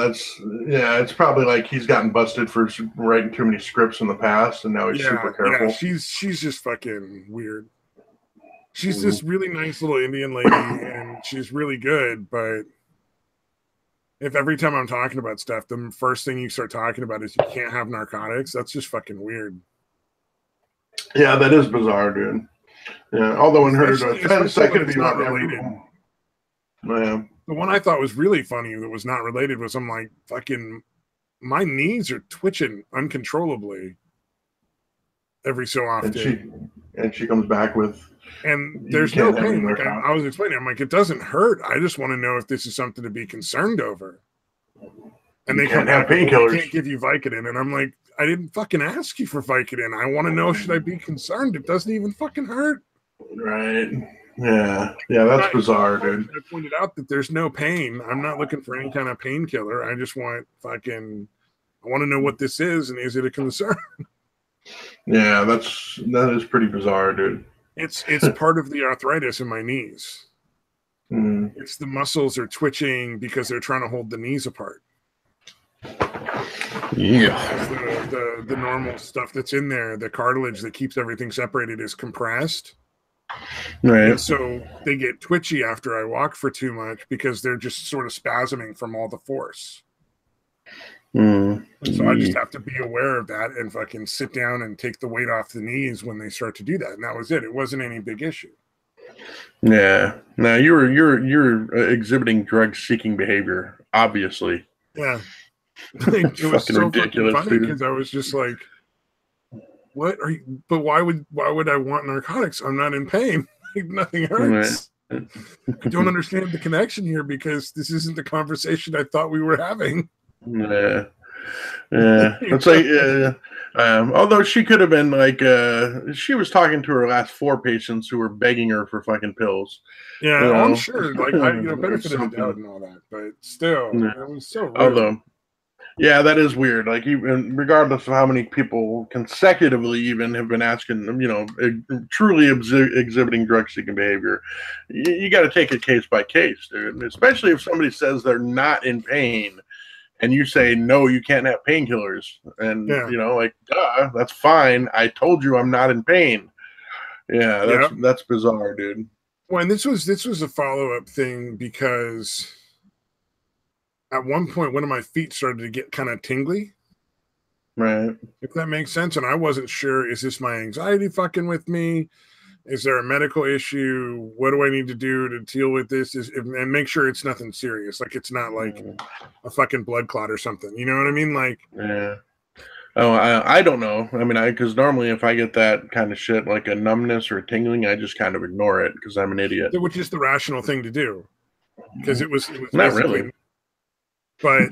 it's probably like he's gotten busted for writing too many scripts in the past, and now he's super careful. Yeah, she's just fucking weird. She's this really nice little Indian lady, and she's really good, but if every time I'm talking about stuff, the first thing you start talking about is you can't have narcotics, that's just fucking weird. Yeah, that is bizarre, dude. Yeah, although in her defense, that could be not related. Yeah. The one I thought was really funny that was not related was I'm like, fucking, my knees are twitching uncontrollably every so often. And she comes back with... And there's no pain. Like I was explaining, I'm like, it doesn't hurt. I just want to know if this is something to be concerned over. And they come back, painkillers. I can't give you Vicodin. And I'm like, I didn't fucking ask you for Vicodin. I want to know, should I be concerned? It doesn't even fucking hurt. Right. Yeah, that's bizarre, dude. I pointed out that there's no pain. I'm not looking for any kind of painkiller. I just want I want to know what this is, and is it a concern? Yeah, that is pretty bizarre, dude. It's part of the arthritis in my knees. It's the muscles are twitching because they're trying to hold the knees apart. Yeah. The normal stuff that's in there, the cartilage that keeps everything separated, is compressed. Right. And so they get twitchy after I walk for too much because they're just sort of spasming from all the force. So I just have to be aware of that and fucking sit down and take the weight off the knees when they start to do that. And that was it. It wasn't any big issue. Yeah. Now you're exhibiting drug-seeking behavior, obviously. Yeah. It was so ridiculous, funny because I was just like, what are you, but why would I want narcotics? I'm not in pain. Like, nothing hurts. Right. I don't understand the connection here because this isn't the conversation I thought we were having. Yeah. It's like, although she could have been like, she was talking to her last 4 patients who were begging her for fucking pills. Yeah, I'm sure. Like, benefit of the doubt and all that, but still, it was so weird. Although, yeah, that is weird. Like, even regardless of how many people consecutively even have been asking, truly exhibiting drug-seeking behavior, you got to take it case by case, dude. Especially if somebody says they're not in pain, and you say no, you can't have painkillers, and like, duh, that's fine. I told you I'm not in pain. Yeah, that's bizarre, dude. Well, and this was a follow-up thing because at one point, one of my feet started to get kind of tingly. Right. If that makes sense. And I wasn't sure, is this my anxiety fucking with me? Is there a medical issue? What do I need to do to deal with this? And make sure it's nothing serious. Like, it's not like a fucking blood clot or something. You know what I mean? Like, yeah. Oh, I don't know. I mean, because normally if I get that kind of shit, like a numbness or a tingling, I just kind of ignore it because I'm an idiot. Which is the rational thing to do. Because it was not really. But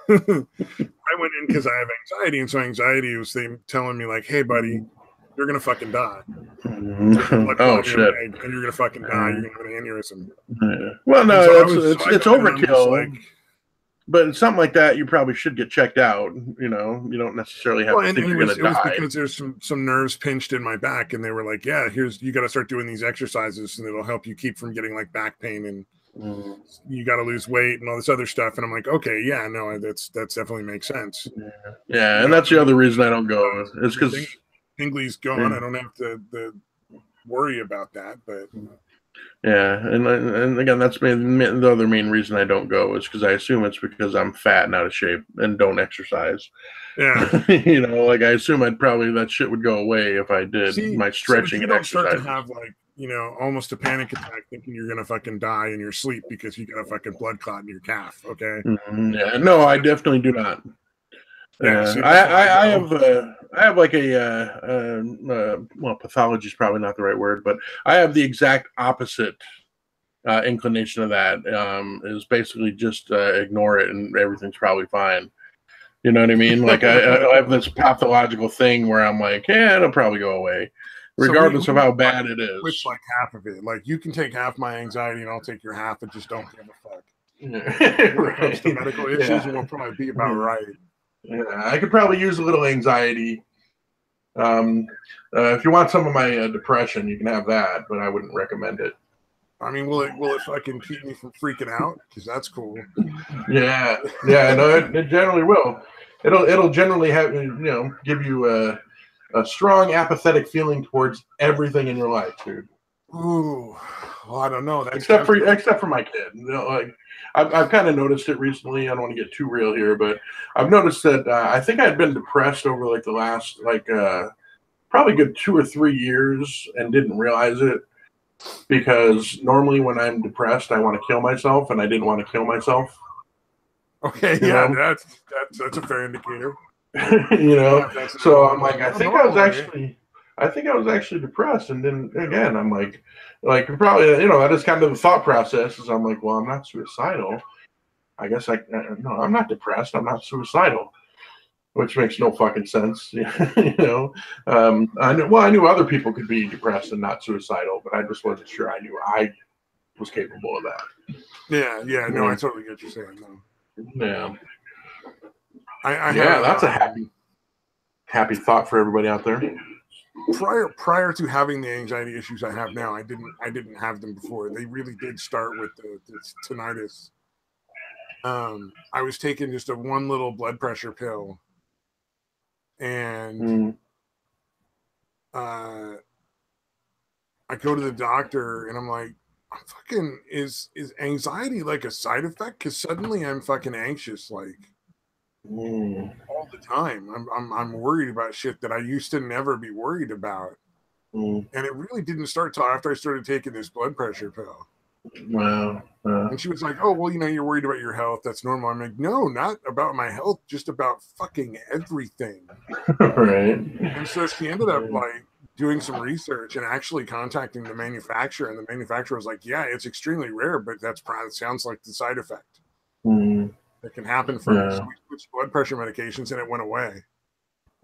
I went in because I have anxiety, and so anxiety was telling me like, "Hey, buddy, you're gonna fucking die." Oh shit! And you're gonna fucking die. You're gonna have an aneurysm. Yeah. Well, no, it's overkill. But something like that, you probably should get checked out. You know, you don't necessarily have to think you're going to die. It was because there's some nerves pinched in my back, and they were like, "Yeah, you got to start doing these exercises, and it'll help you keep from getting like back pain, and you got to lose weight and all this other stuff." And I'm like, "Okay, yeah, no, that's definitely makes sense." Yeah, and that's the other reason I don't go. It's because Tingley's gone. I don't have to worry about that, but. Yeah, and again, that's the other main reason I don't go is because I assume it's because I'm fat and out of shape and don't exercise. Yeah, you know, like I assume that shit would go away if I did my stretching and exercise. You don't start to have like almost a panic attack, thinking you're gonna fucking die in your sleep because you got a fucking blood clot in your calf. Okay. Yeah, no, I definitely do not. Yeah, I have like well, pathology is probably not the right word, but I have the exact opposite inclination of that. Is basically just ignore it and everything's probably fine. You know what I mean? Like I have this pathological thing where I'm like, yeah, it'll probably go away, regardless of how bad it is. Which like half of it. Like you can take half my anxiety and I'll take your half, and just don't give a fuck. When it comes to medical issues, we'll probably be about right. Yeah, I could probably use a little anxiety. If you want some of my depression, you can have that, but I wouldn't recommend it. I mean, will it fucking keep me from freaking out? Because that's cool. Yeah, no, it generally will. It'll generally have give you a strong apathetic feeling towards everything in your life, dude. Ooh, well, I don't know. Except for my kid, like. I've kind of noticed it recently. I don't want to get too real here, but I've noticed that I think I'd been depressed over like the last probably good 2 or 3 years and didn't realize it, because normally when I'm depressed, I want to kill myself, and I didn't want to kill myself. Okay, yeah, that's a fair indicator. So I'm like, I think I was actually depressed, and then again, I'm like probably that is kind of the thought process. Is I'm like, well, I'm not suicidal. I guess no, I'm not depressed. I'm not suicidal, which makes no fucking sense. I knew other people could be depressed and not suicidal, but I just wasn't sure I knew I was capable of that. Yeah, no, I totally get what you're saying. No. Yeah, that's a happy thought for everybody out there. Prior to having the anxiety issues I have now, I didn't have them before. They really did start with the tinnitus. I was taking just one little blood pressure pill, and I go to the doctor, and I'm like, I'm fucking is anxiety like a side effect? Because suddenly I'm fucking anxious, like. All the time. I'm worried about shit that I used to never be worried about. And it really didn't start till after I started taking this blood pressure pill. Wow. And she was like, "Oh, well, you're worried about your health. That's normal." I'm like, "No, not about my health, just about fucking everything." Right. And so she ended up like doing some research and actually contacting the manufacturer, and the manufacturer was like, "Yeah, it's extremely rare, but it sounds like the side effect." That can happen for us. So we switched blood pressure medications, and it went away.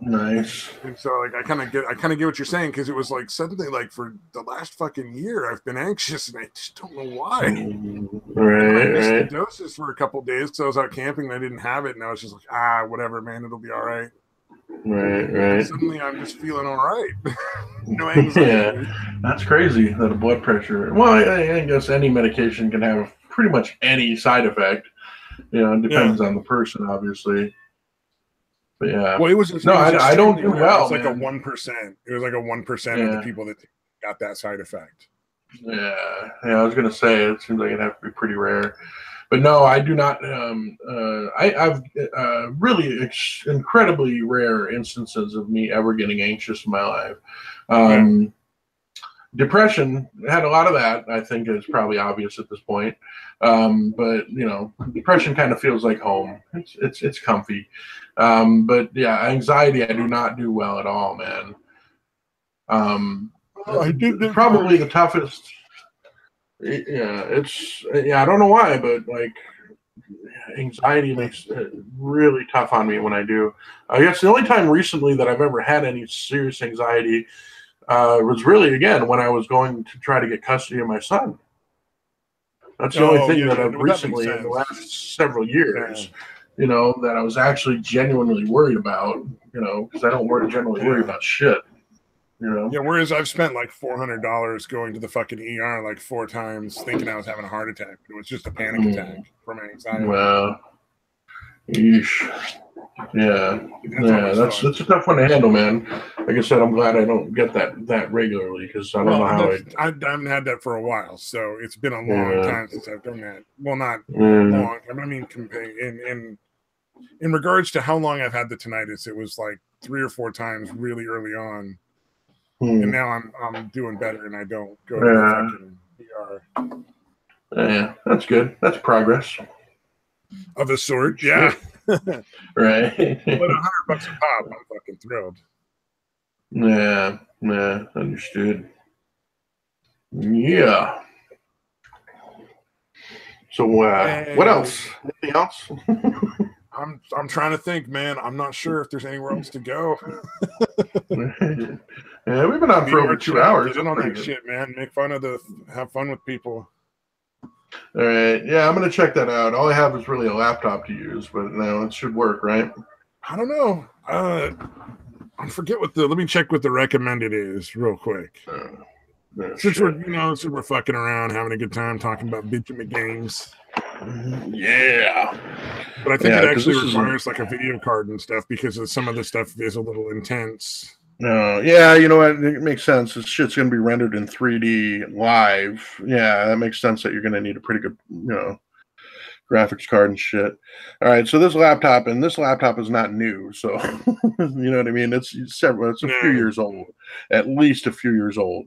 Nice. And so, like, I kind of get what you're saying, because it was like suddenly, like, for the last fucking year, I've been anxious, and I just don't know why. Right. I missed the doses for a couple of days, so I was out camping, and I didn't have it, and I was just like, whatever, man, it'll be all right. Right. And suddenly, I'm just feeling all right. No anxiety. Yeah, that's crazy. That a blood pressure. Well, I guess any medication can have pretty much any side effect. It depends on the person, obviously. But yeah. Well, I don't do well. It's like a 1%. It was like a 1% of the people that got that side effect. Yeah. I was gonna say it seems like it'd have to be pretty rare. But no, I do not. I've really incredibly rare instances of me ever getting anxious in my life. Depression had a lot of that. I think is probably obvious at this point. But depression kind of feels like home. It's comfy. But yeah, anxiety I do not do well at all, man. I did probably the toughest. I don't know why, but like anxiety makes it really tough on me when I do. I guess the only time recently that I've ever had any serious anxiety was really, again, when I was going to try to get custody of my son. That's the only thing yeah, that yeah. I've Well, that makes recently, in the sense. last several years, you know, that I was actually genuinely worried about, you know, because I don't generally worry about shit, you know. Yeah, whereas I've spent like $400 going to the fucking ER like 4 times thinking I was having a heart attack. It was just a panic attack from anxiety. Wow. Yeesh. Yeah, that's a tough one to handle, man. Like I said, I'm glad I don't get that regularly because I don't know how I haven't had that for a while, so it's been a long time since I've done that. Well, not long. I mean, in regards to how long I've had the tinnitus, it was like 3 or 4 times really early on, and now I'm doing better, and I don't go to the fucking ER. Yeah, that's good. That's progress of a sort. Yeah. Right. But $100 a pop, I'm fucking thrilled. Yeah, understood. Yeah. So what else? Anything else? I'm trying to think, man. I'm not sure if there's anywhere else to go. Yeah, we've been on for over 2 hours. Get in on that shit, man. Have fun with people. All right. Yeah, I'm gonna check that out. All I have is really a laptop to use, but no, it should work, right? I don't know. I forget let me check what the recommended is real quick. Since we're fucking around, having a good time talking about bitchin' games. Yeah. But I think it actually requires like a video card and stuff because some of the stuff is a little intense. Yeah, you know what? It makes sense. This shit's going to be rendered in 3D live. Yeah, that makes sense that you're going to need a pretty good, graphics card and shit. All right, so this laptop is not new, so you know what I mean? It's a few years old, at least a few years old.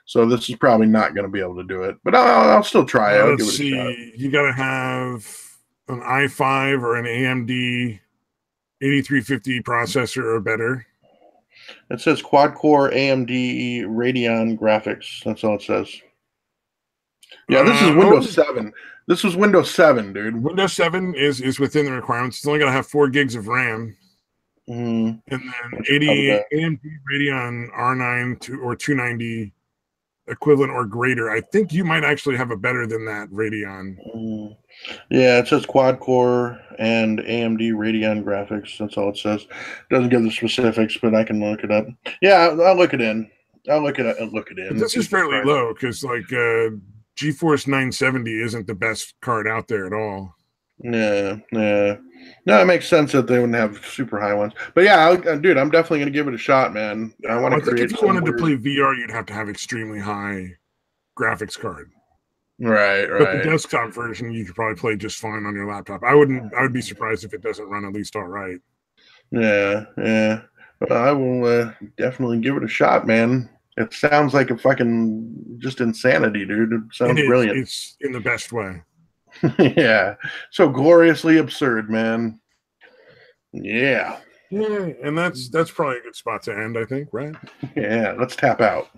So this is probably not going to be able to do it, but I'll still try it. I'll give it a shot. You got to have an i5 or an AMD 8350 processor or better. It says quad-core AMD Radeon graphics. That's all it says. Yeah, this is Windows 7. This was Windows 7, dude. Windows 7 is within the requirements. It's only got to have 4 gigs of RAM. And then 80 AMD Radeon R9 or 290 equivalent or greater. I think you might actually have a better than that Radeon. Yeah, it says quad core and AMD Radeon graphics. That's all it says. It doesn't give the specifics, but I can look it up. Yeah, I'll look it in. Look it in. This is fairly low because like GeForce 970 isn't the best card out there at all. Yeah. No, it makes sense that they wouldn't have super high ones. But yeah, dude, I'm definitely going to give it a shot, man. I want to create. If you wanted to play VR, you'd have to have extremely high graphics card. Right. But the desktop version, you could probably play just fine on your laptop. I would be surprised if it doesn't run at least all right. Yeah. Well, I will definitely give it a shot, man. It sounds like a fucking just insanity, dude. It sounds brilliant. It's in the best way. Yeah. So gloriously absurd, man. Yeah. Yeah, and that's probably a good spot to end, I think, right? Yeah, let's tap out.